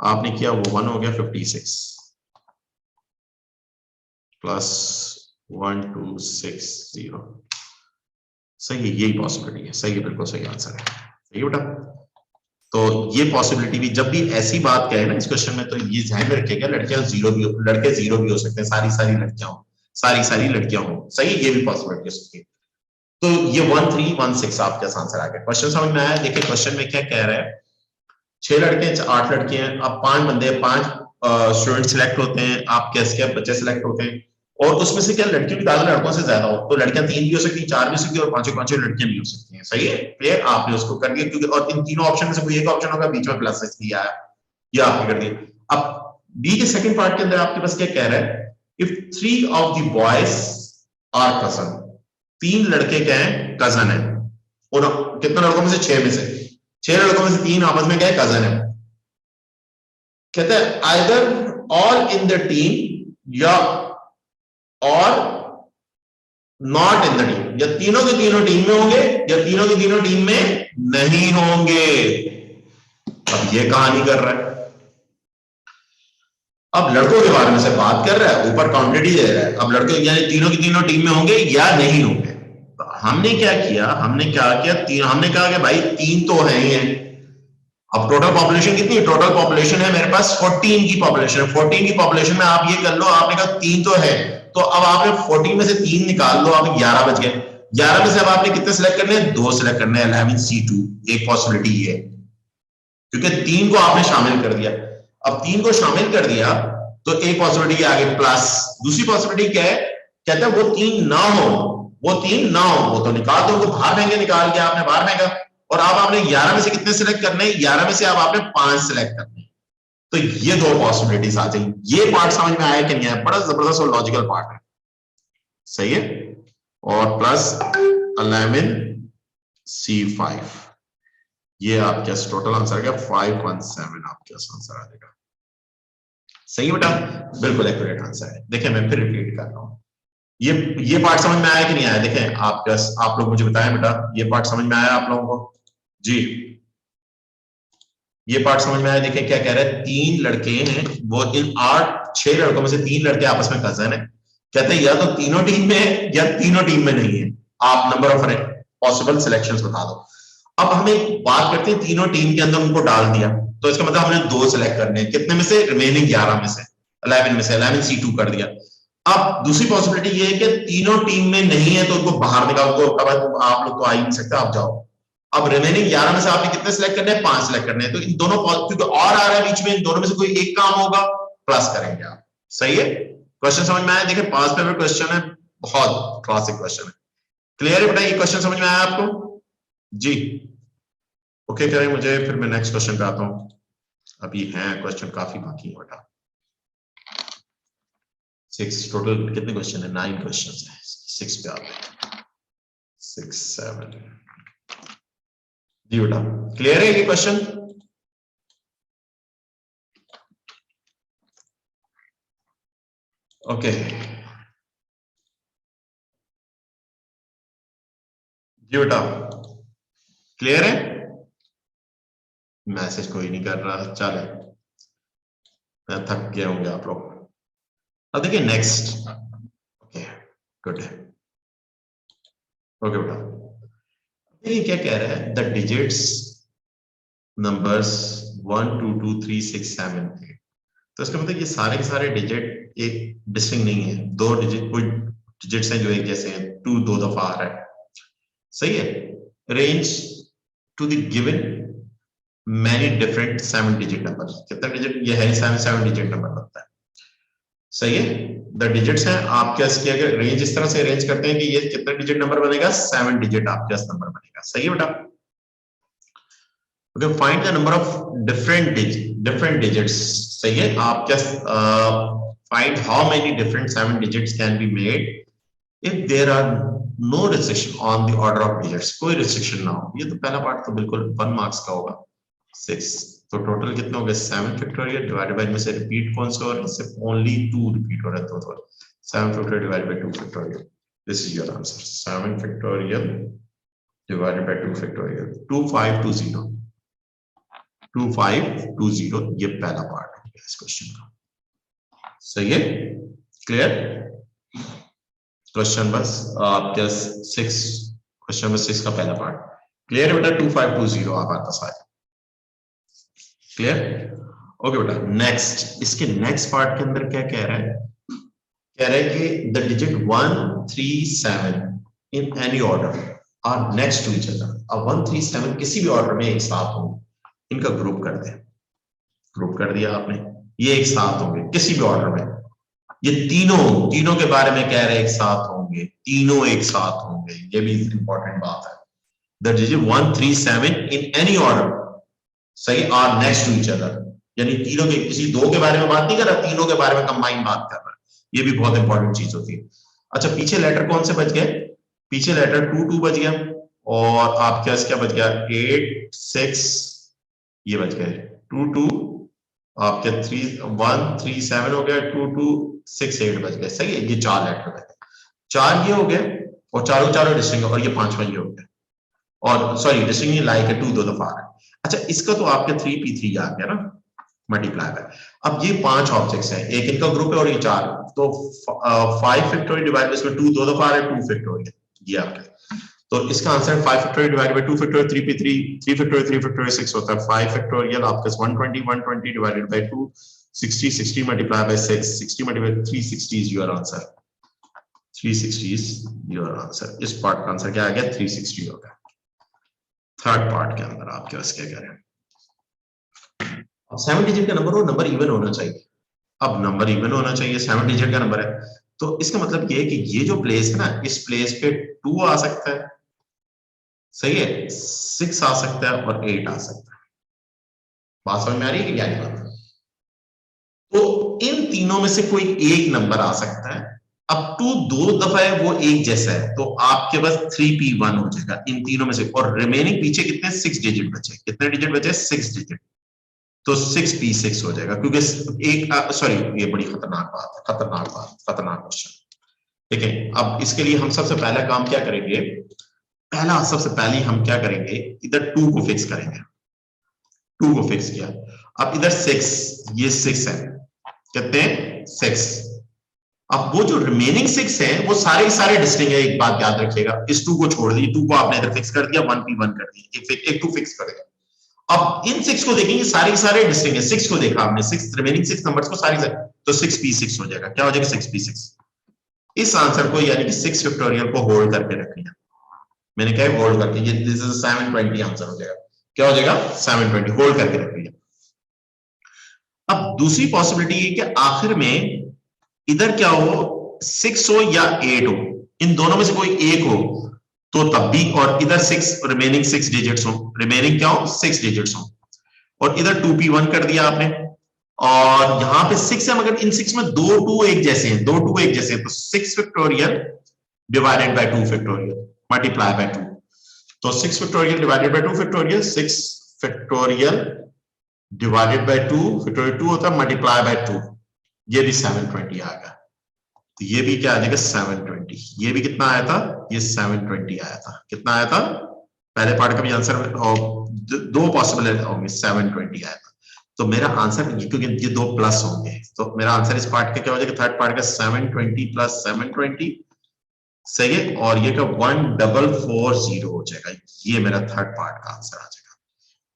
आपने किया, वो 1 हो गया, 56 प्लस 1260, सही है, यही पॉसिबिलिटी है, सही है, बिल्कुल सही आंसर है, सही है बेटा। तो ये पॉसिबिलिटी भी, जब भी ऐसी बात कहे ना इस क्वेश्चन में, तो ये ध्यान में रखिएगा, लड़कियां 0 भी, लड़के 0 भी हो सकते हैं, सारी लड़कियां हो, सारी लड़कियां हो, सही, ये भी पॉसिबिलिटी हो सकती है। तो ये 1316 आपका आंसर आ गया। क्वेश्चन समझ में आया? देखिए क्वेश्चन में क्या कह रहा है, 6 लड़के हैं, 8 लड़कियां हैं, अब 5 बंदे, 5 स्टूडेंट सिलेक्ट होते हैं, आप कैसे बच्चे सिलेक्ट होते हैं, और उसमें से क्या लड़कियों की तादाद लड़कों से ज्यादा हो, तो लड़कियां 3 भी हो सकती हैं, 4 भी हो सकती है, और 5 लड़कियां भी हो सकती हैं, सही है, क्लियर। आपने उसको कर दिया, क्योंकि और इन तीनों ऑप्शन में से कोई एक ऑप्शन होगा, बीच में प्लस दिया है, ये आपने कर दिया। अब बी के सेकंड पार्ट के अंदर आपके पास क्या कह रहा है, if 3 of the boys are cousin, 3 लड़के क्या है, कजन है, और कितने लड़कों में से, 6 में से, 6 लड़कों में से 3 आपस में क्या है, कजन है। कहते हैं either all in the team या और नॉट इन द टीम, या तीनों के तीनों टीम में होंगे या तीनों के तीनों टीम में नहीं होंगे। अब ये कहानी कर रहा है, अब लड़कों के बारे में से बात कर रहा है, ऊपर क्वांटिटी दे रहा है, अब लड़के यानी तीनों की तीनों टीम में होंगे या नहीं होंगे। तो हमने क्या किया, हमने कहा कि भाई 3 तो है ही है। अब टोटल पॉपुलेशन कितनी है, टोटल पॉपुलेशन है मेरे पास 14 की पॉपुलेशन है, 14 की पॉपुलेशन में आप ये कर लो, आपने कहा 3 तो है, तो अब आपने 14 में से 3 निकाल लो, आप 11 बच गए। 11 में से अब आपने कितने सिलेक्ट करने हैं, 2 सिलेक्ट करने हैं, 11C2, एक पॉसिबिलिटी ये है, क्योंकि 3 को आपने शामिल कर दिया। अब 3 को शामिल कर दिया तो एक पॉसिबिलिटी आ गई, प्लस दूसरी पॉसिबिलिटी क्या है, कहता है वो 3 ना हो, वो 3 ना हो, वो तो निकाल दो, उनको बाहर फेंके, निकाल के आपने बाहर फेंका, और अब आपने 11 में से कितने सिलेक्ट करने हैं? 11 में से अब आपने 5 सिलेक्ट करने हैं। तो ये दो पॉसिबिलिटीज आ जाएंगी। ये पार्ट समझ में आया कि नहीं आया? बड़ा जबरदस्त और लॉजिकल पार्ट है, सही है। और प्लस 11C5, ये आपका टोटल आंसर आ गया 517, आपके आंसर आ जाएगा। सही है बेटा, बिल्कुल एक्यूरेट आंसर है। देखिए मैं फिर रिपीट कर रहा हूं, ये पार्ट समझ में आया कि नहीं आया? देखें आप लोग मुझे बताएं बेटा, ये पार्ट समझ में आया आप लोगों को? जी, ये पार्ट समझ में आया। देखें क्या कह रहे हैं, 3 लड़के हैं, वो इन 6 लड़कों में से 3 लड़के आपस में कजन है। कहते हैं या तो तीनों टीम में है या तीनों टीम में नहीं है, आप नंबर ऑफ पॉसिबल सिलेक्शंस बता दो। अब हमें बात करते हैं, तीनों टीम के अंदर उनको डाल दिया, तो इसका मतलब हमने 2 सिलेक्ट करने हैं। कितने में से? रिमेनिंग 11 में से, 11 में से 11C2 कर दिया। अब दूसरी पॉसिबिलिटी ये है कि तीनों टीम में नहीं है तो उनको बाहर निकाल दो, आप लोग तो आ ही नहीं सकते, आप जाओ। अब रिमेनिंग 11 में से आपने कितने सिलेक्ट करने हैं? 5 सिलेक्ट करने हैं। तो इन दोनों, क्योंकि और आ रहा है बीच में, इन दोनों में से कोई एक काम होगा, प्लस करेंगे आप। सही है, क्वेश्चन समझ में आया? देखिए 5 पेपर क्वेश्चन है, बहुत क्लासिक क्वेश्चन है। क्लियर है बेटा, ये क्वेश्चन समझ में आया आपको? जी, ओके करें मुझे, फिर मैं नेक्स्ट क्वेश्चन पे आता हूं। अभी है क्वेश्चन काफी बाकी है बेटा। 6 टोटल कितने क्वेश्चन है? 9 क्वेश्चन है। 6 पे आते हैं, 6 7 जी बेटा। क्लियर है ये क्वेश्चन? ओके जी बेटा, क्लियर है? मैसेज कोई नहीं कर रहा, चले मैं थक गए होंगे आप लोग। अब देखिए नेक्स्ट, ओके गुड है, ओके बेटा। ये क्या कह रहा है, द डिजिट्स नंबर्स 1 2 2 3 6 7 8, तो इसका मतलब ये सारे के सारे डिजिट एक डिस्टिंक्ट नहीं है, 2 डिजिट, कोई डिजिट्स हैं जो एक जैसे हैं, 2 2 दफा आ रहा है, सही है। Range to the given many different 7 digit number, कितना डिजिट ये है? 7 डिजिट नंबर बनता है, सही है। द डिजिट्स हैं आपके, इसकी अगर रेंज इस तरह से अरेंज करते हैं कि ये कितना डिजिट नंबर बनेगा? 7 डिजिट आपके पास नंबर बनेगा, सही है बेटा। Okay, find the number of different digits, सही है। आप क्या find how many different 7 digits can be made if there are no restriction on the order of digits, कोई रिस्ट्रिक्शन ना हो। ये तो पहला पार्ट तो बिल्कुल 1 मार्क्स का होगा। 6, तो टोटल कितना हो गया? 7 फैक्टोरियल डिवाइडेड बाय, में से रिपीट कौन सा हो रहा है? सिर्फ ओनली 2 रिपीट हो रहा है, तो 7 factorial divided by 2 factorial, this is your answer. 7 factorial divided by 2 factorial, 2520, 2520, ये पहला पार्ट हो गया इस क्वेश्चन का, सही है। Clear question? बस आपके 6 क्वेश्चन नंबर 6 का पहला पार्ट क्लियर है बेटा? 2520 आपका पास आ जाए, क्लियर? ओके बेटा, नेक्स्ट, इसके नेक्स्ट पार्ट के अंदर क्या कह रहा है? कह रहा है कि the digit 1 3 7 in any order are next to each other. अब 1 3 7 किसी भी ऑर्डर में एक साथ होंगे, इनका ग्रुप कर दे। ग्रुप कर दिया आपने, ये एक साथ होंगे किसी भी ऑर्डर में। ये तीनों के बारे में कह रहे हैं एक साथ होंगे, तीनों एक साथ होंगे, ये भी इंपॉर्टेंट बात है। The digit 1 3 7 in any order, सही, are next to each other, यानी तीनों के, किसी 2 के बारे में बात नहीं कर रहा, तीनों के बारे में कंबाइन बात कर रहा है। ये भी बहुत इंपॉर्टेंट चीज होती है। अच्छा, पीछे लेटर कौन से बच गए? पीछे लेटर 2 2 बच गया, और आपके पास क्या बच गया? 8 6, ये बच गए 2 2, आपके 3 1 3 7 हो गया, 2 2 6 8 बच गए, सही है। ये 4 लेटर बच गए, 4 ये हो गए, और चारों डिस्टिंक्ट, और ये 5वां ये हो गया, और सॉरी डिस्टिंक्ट लाइक है 2 2 दफा आ रहा है। अच्छा, इसका तो आपके 3p3 आ गया ना, मल्टीप्लाई बाय। अब ये 5 ऑब्जेक्ट्स हैं, एक इनका ग्रुप है और ये 4, तो 5 फैक्टोरियल डिवाइड बाय 2 2 दफा आ रहा है, 2 फैक्टोरियल, ये आपके, तो इसका answer 5 factorial divided by 2 factorial 3p3, 3 factorial 3 factorial 6 होता है। 5 फैक्टोरियल आपका 120 divided by 2, 60 multiply by 6, 60 multiply 360 is your answer, 360 is your answer. इस पार्ट का आंसर क्या आ गया? 360 हो गया। थर्ड पार्ट के अंदर आपके पास क्या कह रहे हैं? 7 डिजिट का नंबर हो, नंबर इवन होना चाहिए। अब नंबर इवन होना चाहिए, 7 डिजिट का नंबर है, तो इसका मतलब ये है कि ये जो प्लेस है ना, इस प्लेस पे 2 आ सकता है, सही है, 6 आ सकता है और 8 आ सकता है। बात समझ में आ रही है क्या बात? तो इन तीनों में से कोई एक नंबर आ सकता है। अब टू दो दफा है वो एक जैसा है, तो आपके पास 3p1 हो जाएगा इन तीनों में से, और रिमेनिंग पीछे कितने 6 डिजिट बचे, कितने डिजिट बचे 6 डिजिट, तो 6p6 हो जाएगा, क्योंकि एक सॉरी ये बड़ी खतरनाक बात है, खतरनाक बात, खतरनाक क्वेश्चन। ठीक है, अब इसके लिए हम सबसे पहला काम क्या करेंगे, पहला सबसे पहले हम क्या करेंगे, इधर 2 को फिक्स करेंगे, 2 को फिक्स किया। अब इधर 6, ये 6 है, कितने 6। अब वो जो रिमेनिंग 6 है वो सारे सारे डिस्टिंग है, एक बात याद रखिएगा, इस 2 को छोड़ दी, 2 को आपने इधर फिक्स कर दिया, 1p1 कर दिया, एक 2 फिक्स कर दिया। अब इन 6 को देखेंगे, सारे सारे डिस्टिंग है, 6 को देखा आपने, 6 रिमेनिंग 6 नंबर्स को सारे, तो 6p6 हो जाएगा, क्या हो जाएगा 6p6। इस आंसर को यानी कि 6 फैक्टोरियल को होल्ड करके रखिए, मैंने कहा होल्ड करके, ये दिस इज 720 आंसर हो जाएगा, क्या हो जाएगा 720, होल्ड करके रखिए। अब दूसरी पॉसिबिलिटी है कि आखिर में इधर क्या हो, 6 हो या 8 हो, इन दोनों में से कोई एक हो, तो तब भी, और इधर 6 रिमेनिंग 6 डिजिट्स हो, रिमेनिंग क्या हो 6 डिजिट्स हो, और इधर 2p1 कर दिया आपने, और यहां पे 6 है, मगर इन 6 में 2 2 एक जैसे हैं, 2 2 एक जैसे हैं, तो 6 factorial divided by 2 factorial multiply bye 2, तो 6 factorial divided by 2 factorial, 6 factorial divided by 2 factorial 2 होता है, मल्टीप्लाई बाय 2, ये भी 720 आ गया, तो ये भी क्या आ जाएगा 720, ये भी कितना आया था, ये 720 आया था, कितना आया था, पहले पार्ट का भी आंसर, और दो पॉसिबल होंगे, 720 आया था, तो मेरा आंसर, क्योंकि ये दो प्लस होंगे, तो मेरा आंसर इस पार्ट का क्या हो जाएगा, थर्ड पार्ट का 720 प्लस 720, सही है, और ये का 1440 हो जाएगा, ये मेरा थर्ड पार्ट का आंसर आ जाएगा।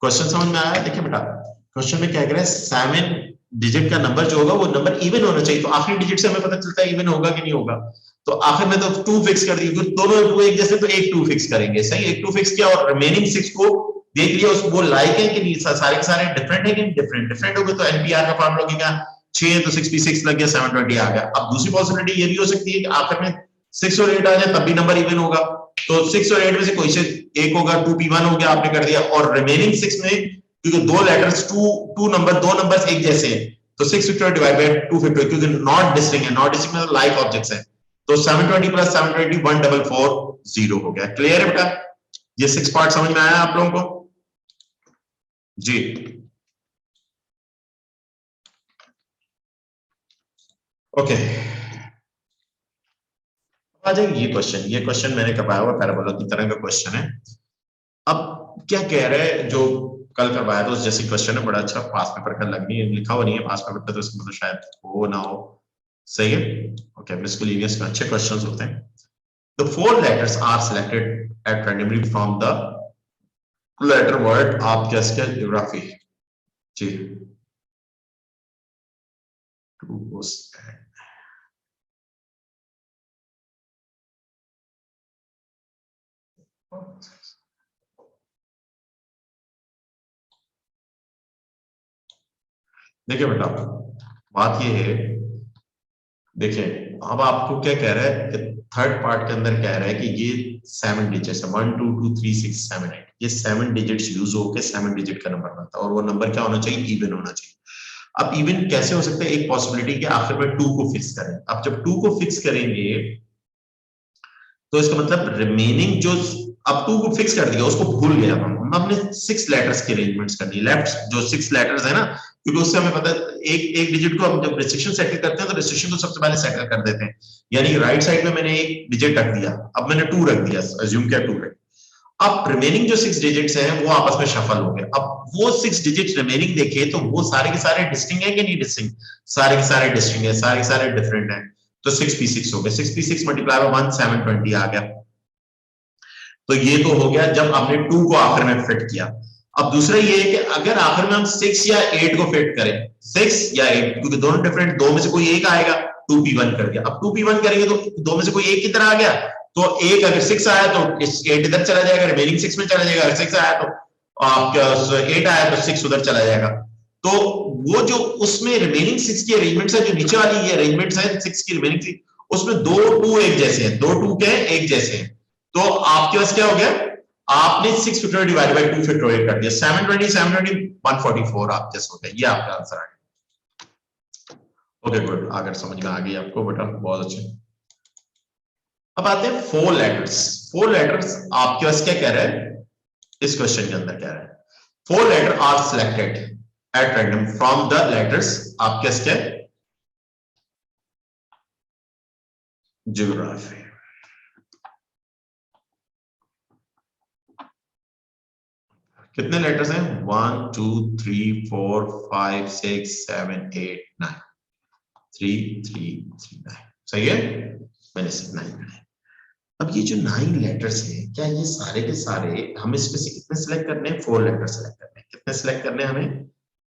क्वेश्चन समझ में आया? देखिए बेटा, क्वेश्चन में क्या कह रहा है, 7 डिजिट का नंबर जो होगा वो नंबर इवन होना चाहिए, तो आखिरी डिजिट से हमें पता चलता है इवन होगा कि नहीं होगा, तो आखिर में तो 2 फिक्स कर दी, दोनों 2 एक जैसे, तो एक 2 फिक्स करेंगे, सही, एक 2 फिक्स किया, और रिमेनिंग 6 को देख लिया, उस वो लाइक है कि नहीं, सारे के सारे डिफरेंट है कि डिफरेंट, डिफरेंट हो गए, तो एनपीआर का फॉर्मूला क्या, 6 तो 6p6 लग गया, 720 आ गया। अब दूसरी पॉसिबिलिटी ये भी हो सकती है कि आखिर में 6 और 8 आ जाए, तब भी नंबर इवन होगा, तो 6 और 8 में से कोई से एक होगा, 2p1 हो गया, आपने कर दिया, और रिमेनिंग 6 में क्योंकि दो लेटर्स दो नंबर्स एक जैसे हैं, तो 6 फैक्टोरियल डिवाइड बाय 2 फैक्टोरियल, क्योंकि नॉट डिस्टिंक्ट है, नॉट डिस्टिंक्ट मतलब लाइक ऑब्जेक्ट्स हैं, तो 720 प्लस 720 1440 हो गया। क्लियर है बेटा? ये 6 पार्ट समझ में आया आप लोगों को जी? ओके, आ जाएगी ये क्वेश्चन मैंने करवाया हुआ पैराबोला की तरह का क्वेश्चन है। अब क्या कह रहे हैं, जो कल करवाया था उस जैसी क्वेश्चन है, बड़ा अच्छा, पास पेपर का लग नहीं है, लिखा हुआ नहीं है पास पेपर का, तो इसका मतलब शायद हो ना हो, सही है। ओके, मिसलेनियस में अच्छे क्वेश्चंस होते हैं। The four letters are selected at randomly from the letter word, आप क्या इसका ज्योग्राफी जी, देखिए बेटा, बात ये है, देखिए अब आपको क्या कह रहा है, थर्ड पार्ट के अंदर कह रहा है कि ये 7 डिजिट्स है, 1 2 2 3 6 7 8, ये 7 डिजिट्स यूज होकर 7 डिजिट का नंबर बनता है, और वो नंबर क्या होना चाहिए, इवन होना चाहिए। अब इवन कैसे हो सकता है, एक पॉसिबिलिटी कि आखिर में 2 को फिक्स करें, अब जब 2 को फिक्स करेंगे तो इसका मतलब रिमेनिंग जो, अब 2 को फिक्स कर दिया, उसको भूल गया हमने 6 लेटर्स की अरेंजमेंट्स करनी, लेफ्ट जो 6 लेटर्स है ना, क्योंकि उससे हमें पता है एक डिजिट को हम जब रिस्ट्रिक्शन सेटल करते हैं तो रिस्ट्रिक्शन को सबसे पहले सेटल कर देते हैं, यानी राइट साइड में मैंने एक डिजिट रख दिया, अब मैंने 2 रख दिया, अज्यूम किया 2 रख, अब रिमेनिंग जो 6 डिजिट्स हैं वो आपस में शफल हो गए, अब वो 6 डिजिट रिमेनिंग देखे तो वो सारे के सारे डिस्टिंक्ट है कि नहीं डिस्टिंक्ट, सारे के सारे डिस्टिंक्ट है, सारे के सारे डिफरेंट है, तो 6p6 हो गए, 6p6 मल्टीप्लाई बाय 1 720 आ गया, तो ये तो हो गया जब आपने 2 को आखिर में फिट किया। अब दूसरा ये है कि अगर आखिर में हम 6 या 8 को फिट करें, 6 या 8, क्योंकि दोनों डिफरेंट, दो में से कोई एक आएगा, 2p1 कर दिया, अब 2p1 करेंगे तो दो में से कोई एक किधर आ गया, तो एक अगर 6 आया तो 8 इधर चला जाएगा, रिमेनिंग 6 में चला जाएगा, अगर 6 आया तो आपका 8 आया तो 6 उधर चला जाएगा, तो वो जो उसमें रिमेनिंग 6 की अरेंजमेंट्स है, जो नीचे वाली ये अरेंजमेंट्स है 6 की रिमेनिंग, उसमें 2 2 एक जैसे हैं, 2 2 के एक जैसे हैं, तो आपके पास क्या हो गया, आपने 650 डिवाइड बाय 258 कर दिया, 720 144 आप जैसे होता है, ये आपका आंसर आ गया। ओके गुड, अगर समझ में आ गई आपको बेटा, बहुत अच्छे। अब आते हैं 4 लेटर्स। 4 लेटर्स आपके पास क्या कह रहा है इस क्वेश्चन के अंदर, क्या है 4 letter are selected at random from the letters आपके पास क्या ज्योग्राफी। कितने लेटर्स हैं 1 2 3 4 5 6 7 8 9 3 3 3 9 सही है, मैंने से 9 बनाए। अब ये जो 9 लेटर्स हैं क्या ये सारे के सारे हमें इसमें से कितने सिलेक्ट करने हैं 4 लेटर सिलेक्ट करने हैं, कितने सिलेक्ट करने हैं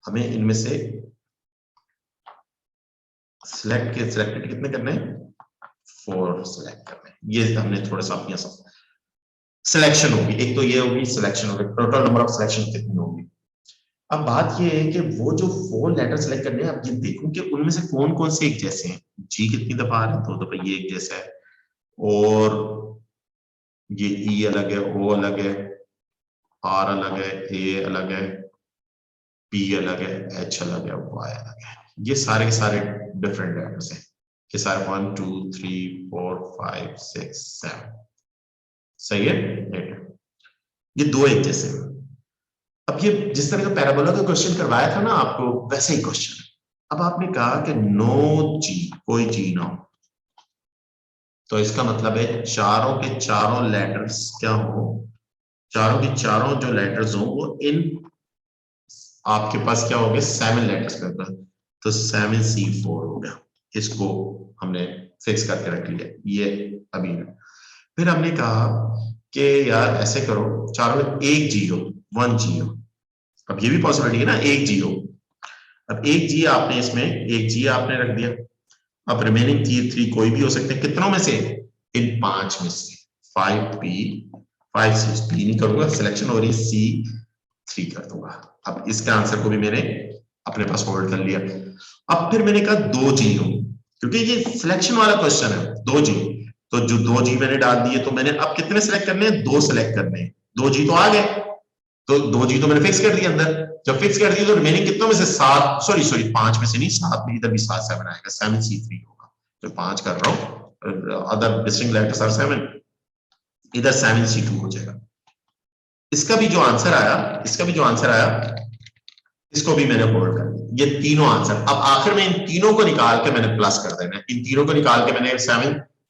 हमें इनमें से सिलेक्टेड कितने करने हैं 4 सिलेक्ट करने हैं। ये हमने थोड़ा सा अपनी सिलेक्शन होगी, एक तो ये होगी सिलेक्शन होगी, टोटल नंबर ऑफ सिलेक्शन कितनी होगी। अब बात ये है कि वो जो 4 लेटर सिलेक्ट करने हैं, अब ये देखो कि उनमें से कौन कौन से एक जैसे हैं। जी कितनी दफा आ रहा है 2 दफा, ये एक जैसा है, और ये ई अलग है, ओ अलग है, आर अलग है, ए अलग है, पी अलग है, एच अलग है, वाई अलग है। ये सारे के सारे डिफरेंट लेटर्स हैं, ये सारे 1 2 3 4 5 6 7 सही है 8, ये 2 एक जैसे हैं। अब ये जिस तरह का पैराबोला का क्वेश्चन करवाया था ना आपको, वैसे ही क्वेश्चन। अब आपने कहा कि नो जी, कोई जी ना हो, तो इसका मतलब है चारों के चारों लेटर्स क्या हो, चारों के चारों जो लेटर्स हो वो इन आपके पास क्या हो गए 7 लेटर्स पे होगा, तो 7C4 हो गया। इसको हमने फिक्स करके रख लिया ये अभी। फिर हमने कहा कि यार ऐसे करो, चारों में एक जी हो, 1 जी हो। अब ये भी पॉसिबिलिटी है ना एक जी हो। अब एक जी आपने इसमें एक जी आपने रख दिया, अब रिमेनिंग 3 कोई भी हो सकते हैं, कितनों में से इन 5 में से 5P 5C P नहीं करूंगा, सिलेक्शन हो रही है C3 कर दूंगा। अब इसका आंसर को भी मैंने अपने पास होल्ड कर लिया। अब फिर मैंने कहा 2G हो, क्योंकि ये सिलेक्शन वाला क्वेश्चन है 2G, तो जो 2G मैंने डाल दिए, तो मैंने अब कितने सिलेक्ट करने हैं 2 सिलेक्ट करने हैं, 2G तो आ गए, तो 2G तो मैंने फिक्स कर दिया अंदर। जब फिक्स कर दिया तो रिमेनिंग कितनों में से 7 सॉरी 5 में से नहीं 7 में, इधर भी 7 7 आएगा, 7C3 होगा। तो 5 कर रहा हूं, अदर डिस्टिंक्ट लेटर्स आर 7, इधर 7C2 हो जाएगा। इसका भी जो आंसर आया, इसका भी जो आंसर आया, इसको भी मैंने होल्ड कर दिया, ये तीनों आंसर। अब आखिर में इन तीनों को निकाल के मैंने प्लस कर देना, इन तीनों को निकाल के मैंने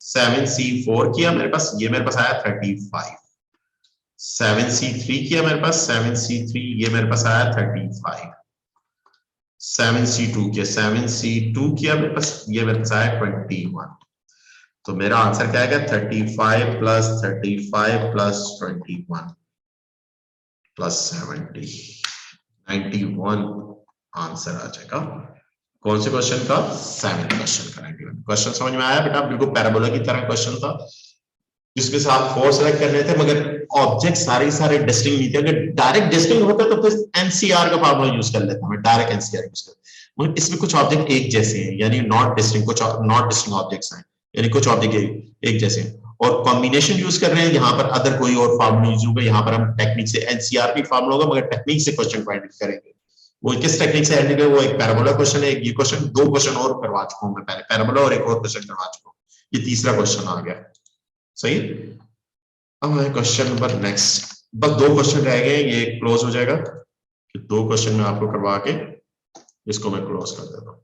7C4 किया, मेरे पास ये मेरे पास आया 35, 7C3 किया मेरे पास 7C3, ये मेरे पास आया 35, 7C2 किया 7C2 किया मेरे पास, ये मेरे पास आया 21। तो मेरा आंसर क्या आएगा 35 प्लस 35 प्लस 21 प्लस 70, 91 आंसर आ जाएगा। कौन से क्वेश्चन का 7 क्वेश्चन का 91। क्वेश्चन समझ में आया बेटा, बिल्कुल पैराबोला की तरह क्वेश्चन था, जिसमें से आप 4 सेलेक्ट करने थे, मगर ऑब्जेक्ट सारे डिस्टिंक्ट नहीं थे। अगर डायरेक्ट डिस्टिंक्ट होता तो फिर एनसीआर का फार्मूला यूज कर लेता, मैं डायरेक्ट एनसीआर यूज कर, मगर इसमें कुछ ऑब्जेक्ट एक जैसे हैं, यानी नॉट डिस्टिंक्ट, कुछ नॉट डिस्टिंक्ट ऑब्जेक्ट्स हैं, यानी कुछ ऑब्जेक्ट एक जैसे हैं, और कॉम्बिनेशन यूज कर रहे हैं। यहाँ पर अदर कोई और फार्मूला यूज होगा, यहाँ पर हम टेक्निक से एनसीआर भी फार्मूला होगा, मगर टेक्निक से क्वेश्चन को हैंडल करेंगे। वो किस टेक्निक से हैंडल करेंगे, वो एक पैराबोला क्वेश्चन है, ये क्वेश्चन 2 क्वेश्चन और करवा चुका हूं मैं पहले, पैराबोला और एक और क्वेश्चन करवा चुका हूं, ये तीसरा क्वेश्चन आ गया। सही, अब है क्वेश्चन नंबर नेक्स्ट, बस 2 क्वेश्चन रह गए, ये क्लोज हो जाएगा। 2 क्वेश्चन में आपको करवा के इसको मैं क्लोज कर देता हूं।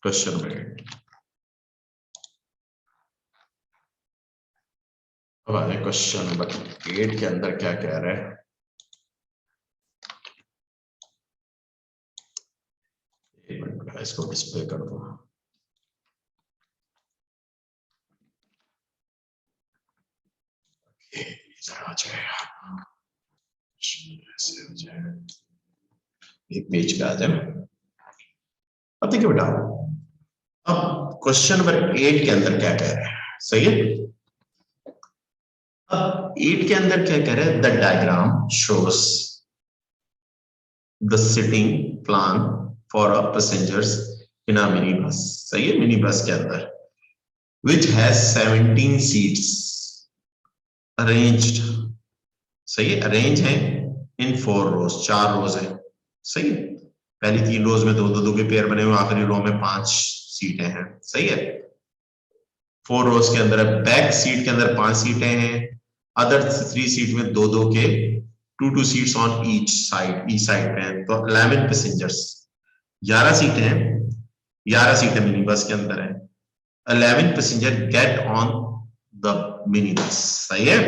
क्वेश्चन में अब आ जाए क्वेश्चन नंबर 8 के अंदर क्या कह रहा है। एक मिनट, इसको डिस्प्ले कर दो। एक पेज पे आ जाए। अब देखिए बेटा, अब क्वेश्चन नंबर 8 के अंदर क्या कह रहा है, सही है। अब 8 के अंदर क्या कह रहा है, the diagram shows the sitting plan for a passengers in a mini bus, सही है, मिनी बस के अंदर, which has 17 seats अरेंज्ड, सही है, अरेंज है इन 4 रोज, 4 रोज है, सही है। पहली 3 रोज में दो दो दो के पेयर बने हुए, आखिरी रो में 5 सीटें हैं, सही है। 4 रोज के अंदर बैक सीट के अंदर 5 सीटें हैं, अदर 3 सीट में दो दो के 2 सीट्स ऑन ईच साइड पे हैं, तो 11 पैसेंजर्स, 11 सीटें हैं, 11 सीटें मिनी बस के अंदर है। 11 passenger get on the mini bus, सही है।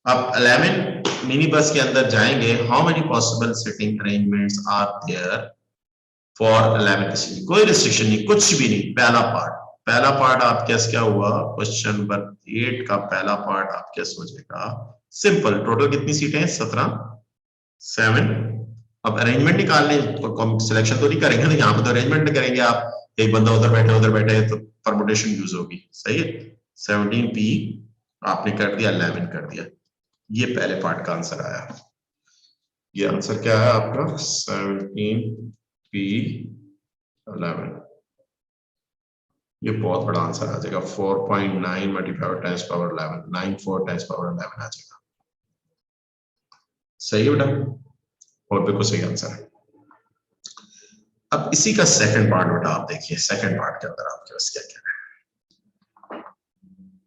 अब 11 मिनी बस के अंदर जाएंगे, how many possible sitting arrangements are there for 11 passenger, कोई रिस्ट्रिक्शन नहीं, कुछ भी नहीं। पहला पार्ट आप कैसे क्या हुआ, क्वेश्चन नंबर 8 का पहला पार्ट आप कैसे हो जाएगा, सिंपल। टोटल कितनी सीटें हैं, 17, 7। अब अरेंजमेंट निकालने, सिलेक्शन तो नहीं करेंगे ना, यहाँ पे तो अरेंजमेंट करेंगे आप, एक बंदा उधर बैठे तो परमुटेशन यूज होगी, सही है। 17p आपने कर दिया, 11 कर दिया, ये पहले पार्ट का आंसर आया। ये आंसर क्या है आपका, 17p 11, ये बहुत बड़ा आंसर आ जाएगा। 4.9 मल्टीप्लाई 10 पावर 11, 94 10 पावर 11 आ जाएगा, सही है बेटा, और बिल्कुल सही आंसर है। अब इसी का सेकंड पार्ट बेटा आप देखिए, सेकंड पार्ट के अंदर आपके पास क्या कह रहे हैं।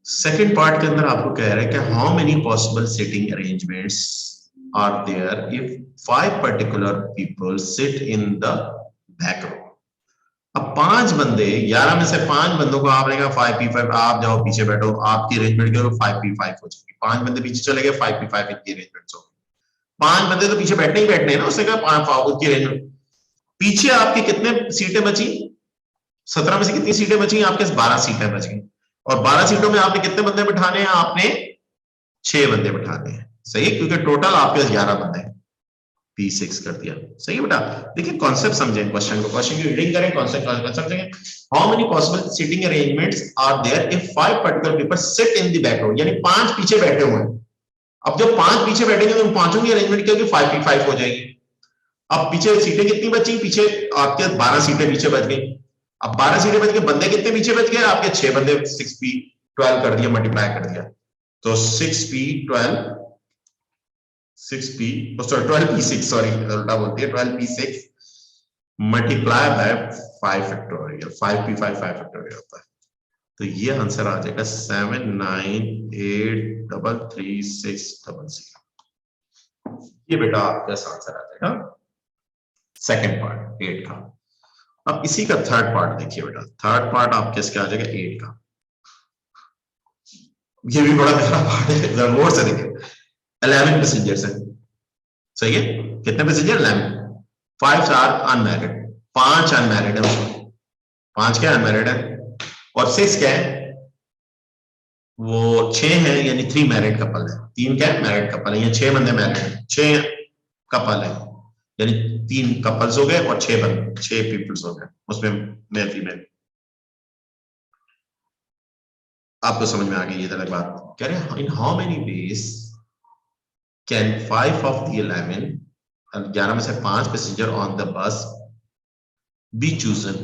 सेकंड पार्ट के अंदर आपको कह रहा है कि how many possible sitting arrangements are there if 5 particular people sit in the back row. अब 5 बंदे, 11 में से 5 बंदों को आपने कहा 5p5, आप जाओ पीछे बैठो, आपकी अरेंजमेंट करो, 5p5 हो जाएगी। 5 बंदे पीछे चले गए, 5p5 इनकी अरेंजमेंट हो गई। 5 बंदे तो पीछे बैठने ही बैठने हैं ना, उसने कहा 5 की अरेंजमेंट। पीछे आपकी कितने सीटें बची, 17 में से कितनी सीटें बची, आपके 12 सीटें बच गई, और 12 सीटों में आपने कितने बंदे बिठाने हैं, आपने 6 बंदे बिठाने हैं, सही है, क्योंकि टोटल आपके 11 बंदे हैं। P6 कर दिया, सही है बेटा। देखिए कॉन्सेप्ट समझें, क्वेश्चन की रीडिंग करें, कॉन्सेप्ट समझेंगे। How many possible sitting arrangements are there if 5 particular people sit in the back row, यानी 5 पीछे बैठे हुए हैं। अब जब 5 पीछे बैठेंगे तो उन पांचों की अरेंजमेंट क्या होगी, 5p5 हो जाएगी। अब पीछे सीटें कितनी बची, पीछे आपके 12 सीटें पीछे बच गई। अब 12 सीटें बच गई, बंदे कितने पीछे बच गए, आपके 6 बंदे, 6p12 कर दिया, मल्टीप्लाई कर दिया, तो 6p12 6p sorry 12p6, sorry उल्टा बोलती है, 12p6 multiply by 5 factorial, 5p5 5 factorial होता है, तो ये आंसर आ जाएगा 79833600। ये बेटा आपका आंसर आ जाएगा सेकंड पार्ट 8 का। अब इसी का थर्ड पार्ट देखिए बेटा, थर्ड पार्ट आपके इसके आ जाएगा 8 का, ये भी बड़ा प्यारा पार्ट है, गौर से देखिए। 11 पैसेंजर्स है, सही है, कितने पैसेंजर, 11, 5 आर अनमैरिड, 5 अनमैरिड है, 5 क्या अनमैरिड है, और 6 क्या है, वो 6 है, यानी 3 मैरिड कपल है, 3 क्या है, मैरिड कपल है, ये 6 बंदे मैरिड है, 6 कपल है, यानी 3 कपल्स हो गए और 6 पीपल्स हो गए, उसमें मेल फीमेल। आपको समझ में आ गई ये अलग बात, कह रहे हैं in how many ways can 5 of the 11 में से 5 passenger on the bus be chosen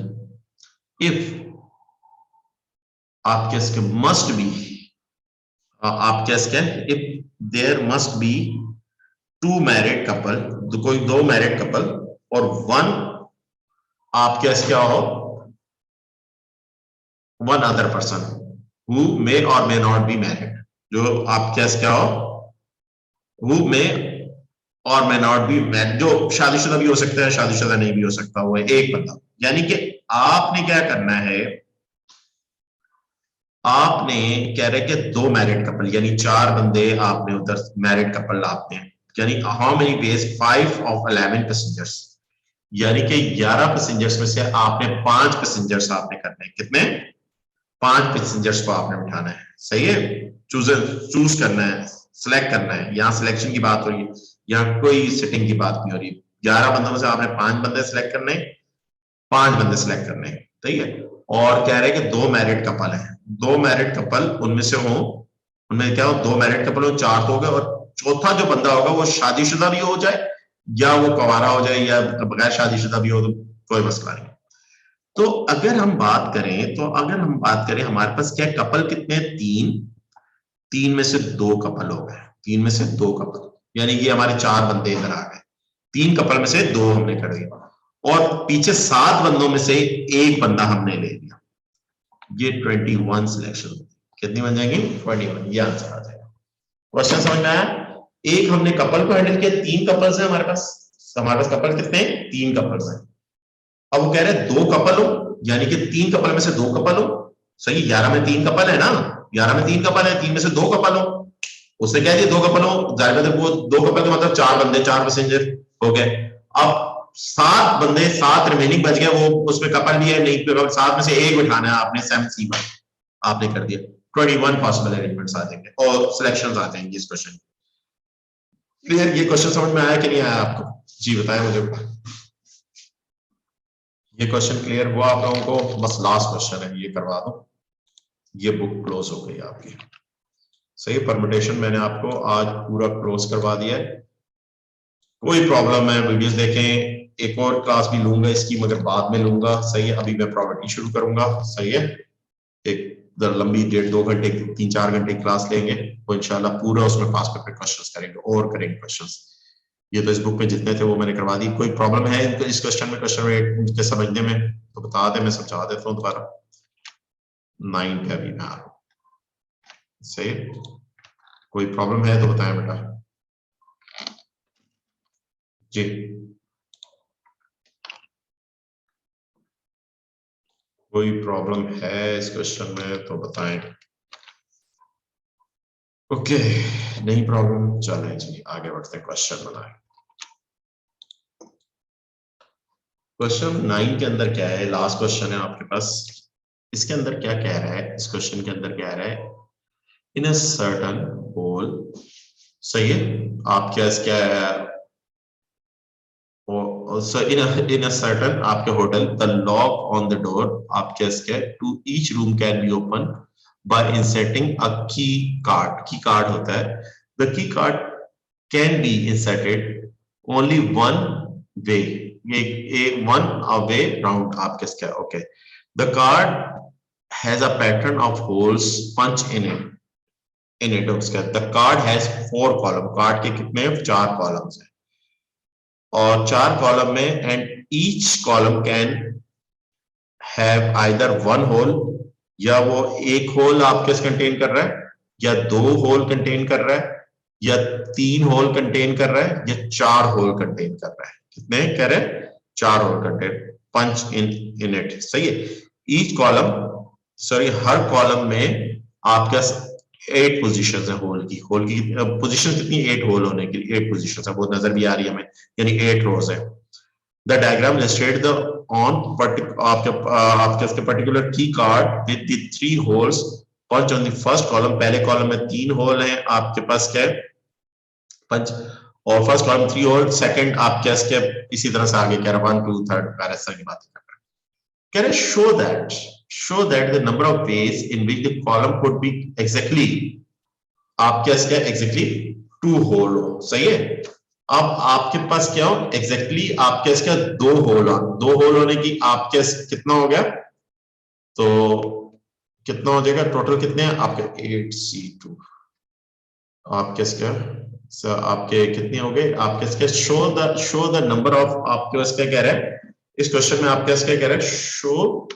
if आपके इसके मस्ट बी, आप क्या इसके, if there must be 2 married couple, कोई 2 मैरिड कपल और 1 आपके ऐसे क्या हो, 1 other person who may or may not be married, जो आप क्या क्या हो, who may or may not be married, जो शादीशुदा भी हो सकता है, शादीशुदा नहीं भी हो सकता, वो है एक बंदा। यानी कि आपने क्या करना है, आपने कह रहे कि 2 मैरिड कपल, यानी 4 बंदे आपने उधर मैरिड कपल आपने, यानी how many days 5 of 11 passengers, यानी कि 11 पैसेंजर्स में से आपने 5 पैसेंजर्स आपने करने हैं, कितने, 5 पैसेंजर्स को आपने उठाना है, सही है, चूज करना है, सिलेक्ट करना है, यहाँ सिलेक्शन की बात हो रही है, यहाँ कोई सिटिंग की बात नहीं हो रही। 11 बंदों में से आपने 5 बंदे सिलेक्ट करने, 5 बंदे सिलेक्ट करने, ठीक है। और कह रहे हैं कि 2 मैरिड कपल हैं, 2 मैरिड कपल उनमें से हो, उनमें क्या हो, 2 मैरिड कपल हो, 4 तो हो गए, और चौथा जो बंदा होगा वो शादीशुदा भी हो जाए या वो कुंवारा हो जाए या बगैर शादीशुदा भी हो, तो कोई मसला नहीं। तो अगर हम बात करें हमारे पास क्या कपल कितने, 3, 3 में से 2 कपल हो गए, 3 में से 2 कपल, यानी कि हमारे 4 बंदे इधर आ गए, 3 कपल में से 2 हमने कर दिया, और पीछे 7 बंदों में से 1 बंदा हमने ले लिया, ये 21 सिलेक्शन। कितनी बन जाएंगी? 21, ये आंसर आ जाएगा। क्वेश्चन समझ में आया? एक हमने कपल को हैंडल किया, 3 कपल्स हैं हमारे पास कपल कितने हैं? 3 कपल्स हैं। अब वो कह रहे हैं 2 कपल हो, यानी कि 3 कपल में से 2 कपल हो, सही। 11 में 3 कपल है ना, 11 में 3 कपल है, 3 में से 2 कपल हो। उसने कह दिया 2 कपल हो, जाहिर बात है वो 2 कपल का मतलब 4 बंदे, 4 पैसेंजर हो गए। अब 7 बंदे, 7 रिमेनिंग बच गए, वो उसमें कपल भी है नहीं, 7 में से 1 बिठाना है आपने, 7C पर आपने कर दिया। 21 पॉसिबल अरेंजमेंट्स आ जाएंगे और सिलेक्शंस आ जाएंगे इस क्वेश्चन। क्लियर? ये क्वेश्चन समझ में आया कि नहीं आया आपको? जी बताएं मुझे। ये क्वेश्चन क्लियर हुआ आप लोगों को? बस लास्ट क्वेश्चन है, ये करवा दो, ये बुक क्लोज हो गई आपकी। सही, परमुटेशन मैंने आपको आज पूरा क्लोज करवा दिया है। कोई प्रॉब्लम है वीडियोस देखें, एक और क्लास भी लूंगा इसकी, मगर बाद में लूंगा, सही है। अभी मैं प्रॉपर्टी शुरू करूंगा, सही है। एक लंबी 1.5-2 घंटे 3-4 घंटे क्लास लेंगे, तो इंशाल्लाह पूरा उसमें पास पेपर क्वेश्चंस करेंगे और करेंगे क्वेश्चंस। ये तो इस बुक में जितने थे वो मैंने करवा दी। कोई प्रॉब्लम है इस क्वेश्चन में, क्वेश्चन के समझने में, तो बता दे, मैं समझा देता हूँ दोबारा। 9 पे अभी मैं आ रहा हूँ, सही। कोई प्रॉब्लम है तो बताएं बेटा जी। कोई प्रॉब्लम है इस क्वेश्चन में तो बताएं। ओके, नहीं प्रॉब्लम, चलें जी आगे बढ़ते हैं, क्वेश्चन बनाएं। क्वेश्चन 9 के अंदर क्या है? लास्ट क्वेश्चन है आपके पास। इसके अंदर क्या कह रहा है? इस क्वेश्चन के अंदर कह रहा है इन अ सर्टन होल, सही है। आप क्या in a certain आपके hotel, the lock on the door आपके इसके to each room can be opened by inserting a key card. Key card होता है, the key card can be inserted only one way, ये one way round आपके इसके, okay. The card has a pattern of holes punch in it उसका। The card has 4 column, card के कितने? 4 columns हैं, और 4 कॉलम में, and each column can have either 1 hole, या वो 1 होल आपके कंटेन कर रहा है, या 2 होल कंटेन कर रहा है, या 3 होल कंटेन कर रहा है, या 4 होल कंटेन कर रहा है। कितने कह रहे हैं? 4 hole contain, punch in it, सही है। ईच कॉलम, सॉरी हर कॉलम में आपके 8 पोजीशंस है होल की। होल की पोजीशन कितनी? 8 होल होने के लिए 8 पोजीशंस है, वो नजर भी आ रही है हमें, यानी 8 रोज है। The diagram illustrate the on आपके particular key card with the 3 holes punch on the first column। पहले कॉलम में 3 होल हैं आपके पास, क्या है? पंच। और फर्स्ट कॉलम 3 होल, सेकंड आपके इसके इसी तरह से आगे कह रहा है 1 2 3 पैरासा की बात कर रहा है। कह रहे show that the number of ways in which the column could be exactly आपके इसके exactly 2 होल हो, सही है। अब आपके पास क्या हो? एग्जैक्टली आपके इसका 2 होल होने की आपके कितना हो गया? तो कितना हो जाएगा टोटल? कितने हैं आपके? 8C2 आपके इसका, आपके कितने हो गए आपके इसके? शो द नंबर ऑफ, आपके इसका कह रहा है इस क्वेश्चन में, आपके इसका कह रहा है show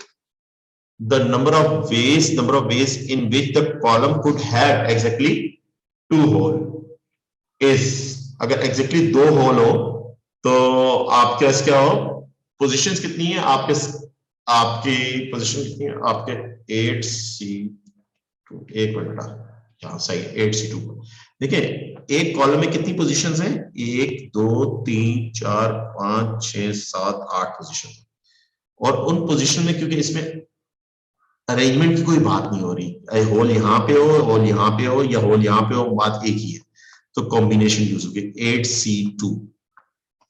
the number of ways in which the column could have exactly 2 hole is. अगर एग्जैक्टली 2 होल हो तो आपके क्या हो? पोजीशंस कितनी है आपके? आपकी पोजीशन कितनी है आपके? 8C2, एक मिनट, हाँ सही, 8C2। देखिए एक कॉलम में कितनी पोजीशंस हैं? 1 2 3 4 5 6 7 8 पोजीशन। और उन पोजीशन में, क्योंकि इसमें अरेंजमेंट की कोई बात नहीं हो रही, होल यहाँ पे हो, होल यहाँ पे हो, या होल यहाँ पे हो, बात एक ही है, तो कॉम्बिनेशन यूज होगी 8C2।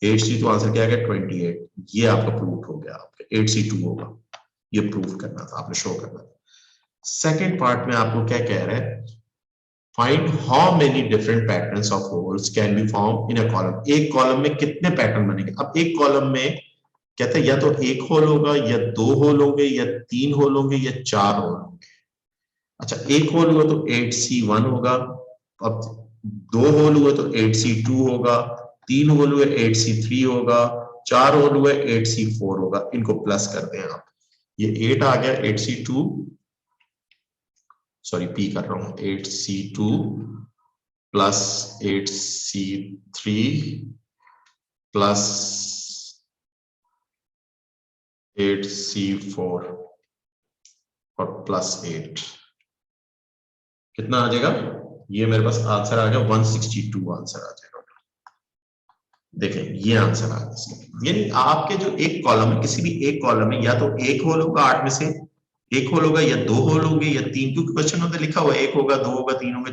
8C2 आंसर क्या है? 28। ये आपका प्रूफ हो गया, आपका 8C2 होगा, ये प्रूफ करना था, आपने शो करना था। सेकंड पार्ट में आपको क्या कह रहा है? Find how many different patterns of holes can be form in a column. एक कॉलम में कितने पैटर्न बनेंगे? अब एक कॉलम में कहते हैं या तो 1 होल होगा, या 2 होल होंगे, या 3 होल होंगे, या 4 होल होंगे। अच्छा, एक होल हुआ तो 8C1 होगा, अब 2 होल हुए तो 8C2 होगा, 3 होल हुए 8C3 होगा, 4 होल हुए 8C4 होगा। इनको प्लस कर दें आप, ये 8 आ गया 8C2, सॉरी पी कर रहा हूं, 8C2 plus 8C3 plus 8C4 और प्लस 8, कितना आ जाएगा? ये मेरे पास आंसर आ गया 162 आंसर आ जाएगा। देखें ये आंसर आ गया इसका। यानी आपके जो एक कॉलम है, किसी भी एक कॉलम में या तो एक होल होगा 8 में से, एक होल होगा या 2 होल होंगे या 3, क्योंकि क्वेश्चन में लिखा हुआ है 1 होगा, 2 होगा, 3 होंगे,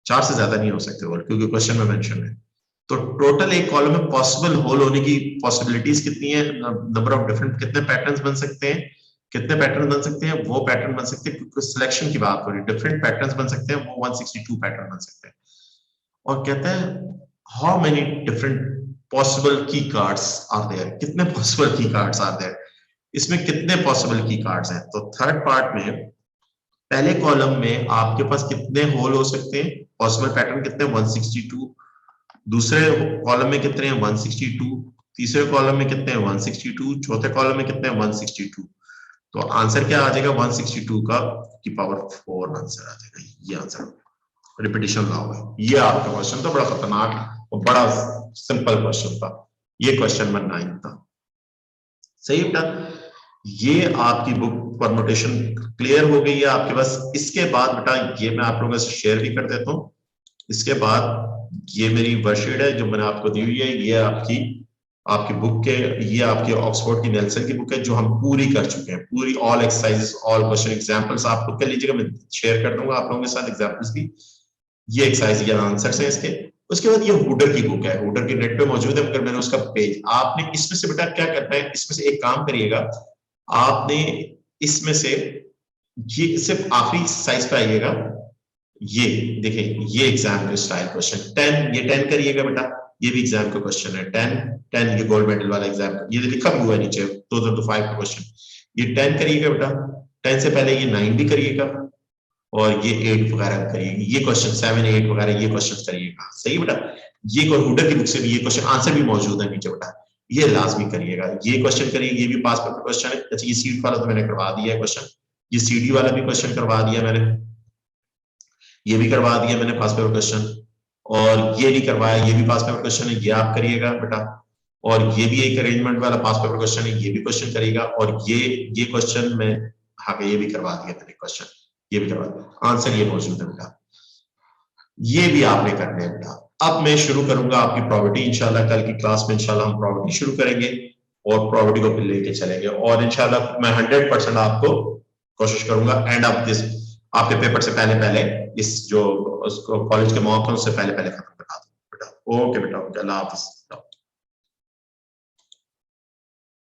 4 से ज्यादा नहीं हो सकते होल, क्योंकि क्वेश्चन में मेंशन है। तो टोटल एक कॉलम में पॉसिबल होल होने की पॉसिबिलिटीज कितनी है, नंबर ऑफ डिफरेंट, कितने पैटर्न्स बन सकते हैं, कितने पैटर्न बन सकते हैं, वो पैटर्न बन सकते हैं, क्योंकि सिलेक्शन की बात हो रही है, डिफरेंट पैटर्न्स बन सकते हैं, वो 162 पैटर्न बन सकते हैं। और कहते हैं हाउ मेनी डिफरेंट पॉसिबल की कार्ड्स आर देयर, कितने पॉसिबल की कार्ड्स आर देयर, इसमें कितने पॉसिबल की कार्ड्स हैं। तो थर्ड पार्ट में पहले कॉलम में आपके पास कितने होल हो सकते हैं, पॉसिबल पैटर्न कितने, 162, दूसरे कॉलम में कितने हैं, 162, तीसरे कॉलम में कितने हैं, 162, चौथे कॉलम में कितने हैं, 162। तो आंसर क्या आ जाएगा, 162 का की पावर 4 आंसर आ जाएगा, ये आंसर रिपीटिशन लॉ है। ये आपका क्वेश्चन तो बड़ा खतरनाक और बड़ा सिंपल क्वेश्चन था, ये क्वेश्चन नंबर 9 था। सही बेटा, ये आपकी बुक परमुटेशन क्लियर हो गई है आपके पास। इसके बाद बेटा ये मैं आप लोगों से शेयर भी कर देता हूँ। इसके बाद ये मेरी वर्कशीट है जो मैंने आपको दी हुई है, ये आपकी आपकी बुक के, ये आपकी ऑक्सफोर्ड की नेल्सन की बुक है जो हम पूरी कर चुके हैं, पूरी all exercises all question examples आप खुद कर लीजिएगा, मैं शेयर कर दूंगा आप लोगों के साथ एग्जांपल्स भी। ये एक्सरसाइज या आंसर्स हैं इसके। उसके बाद ये हुडर की बुक है, हुडर की नेट पे मौजूद है, मगर मैंने उसका पेज, आपने इसमें से बेटा क्या करना है, इसमें से एक काम करिएगा, आपने इसमें से ये सिर्फ आखिरी साइज पे आइएगा, ये देखिए ये एग्जाम के स्टाइल क्वेश्चन 10, ये 10 करिएगा बेटा, ये भी एग्जाम का क्वेश्चन है 10, ये गोल्ड मेडल वाला एग्जाम, ये लिखा हुआ है नीचे 2005 का क्वेश्चन, ये 10 करिएगा बेटा, 10 से पहले ये 9 भी करिएगा और ये 8 वगैरह करिएगा, ये क्वेश्चन 7 8 वगैरह ये क्वेश्चन करिएगा। सही बेटा, ये हुडर की बुक से भी ये क्वेश्चन आंसर भी मौजूद है नीचे बेटा, ये लाजमी करिएगा, ये क्वेश्चन करिए, ये भी पास पेपर क्वेश्चन है। अच्छा ये सीट वाला तो मैंने करवा दिया है क्वेश्चन, ये सीडी वाला भी क्वेश्चन करवा दिया मैंने, ये भी करवा दिया मैंने पास पेपर क्वेश्चन, और ये भी करवाया, ये भी पास पेपर क्वेश्चन है, ये आप करिएगा बेटा, और ये भी एक अरेंजमेंट वाला पास पेपर क्वेश्चन है, ये भी क्वेश्चन करिएगा, और ये क्वेश्चन में हाँ ये भी करवा दिया मैंने क्वेश्चन, ये भी करवा दिया, आंसर ये मौजूद है बेटा, ये भी आपने करना है बेटा। अब मैं शुरू करूंगा आपकी प्रॉपर्टी, इंशाल्लाह कल की क्लास में इंशाल्लाह हम प्रॉपर्टी शुरू करेंगे और प्रॉपर्टी को फिर लेके चलेंगे, और इंशाल्लाह मैं 100% आपको कोशिश करूंगा एंड ऑफ दिस आपके पेपर से पहले पहले इस जो कॉलेज के मौके उससे पहले पहले खत्म करा दूं बेटा। ओके बेटा, ओके, अल्लाह हाफिज।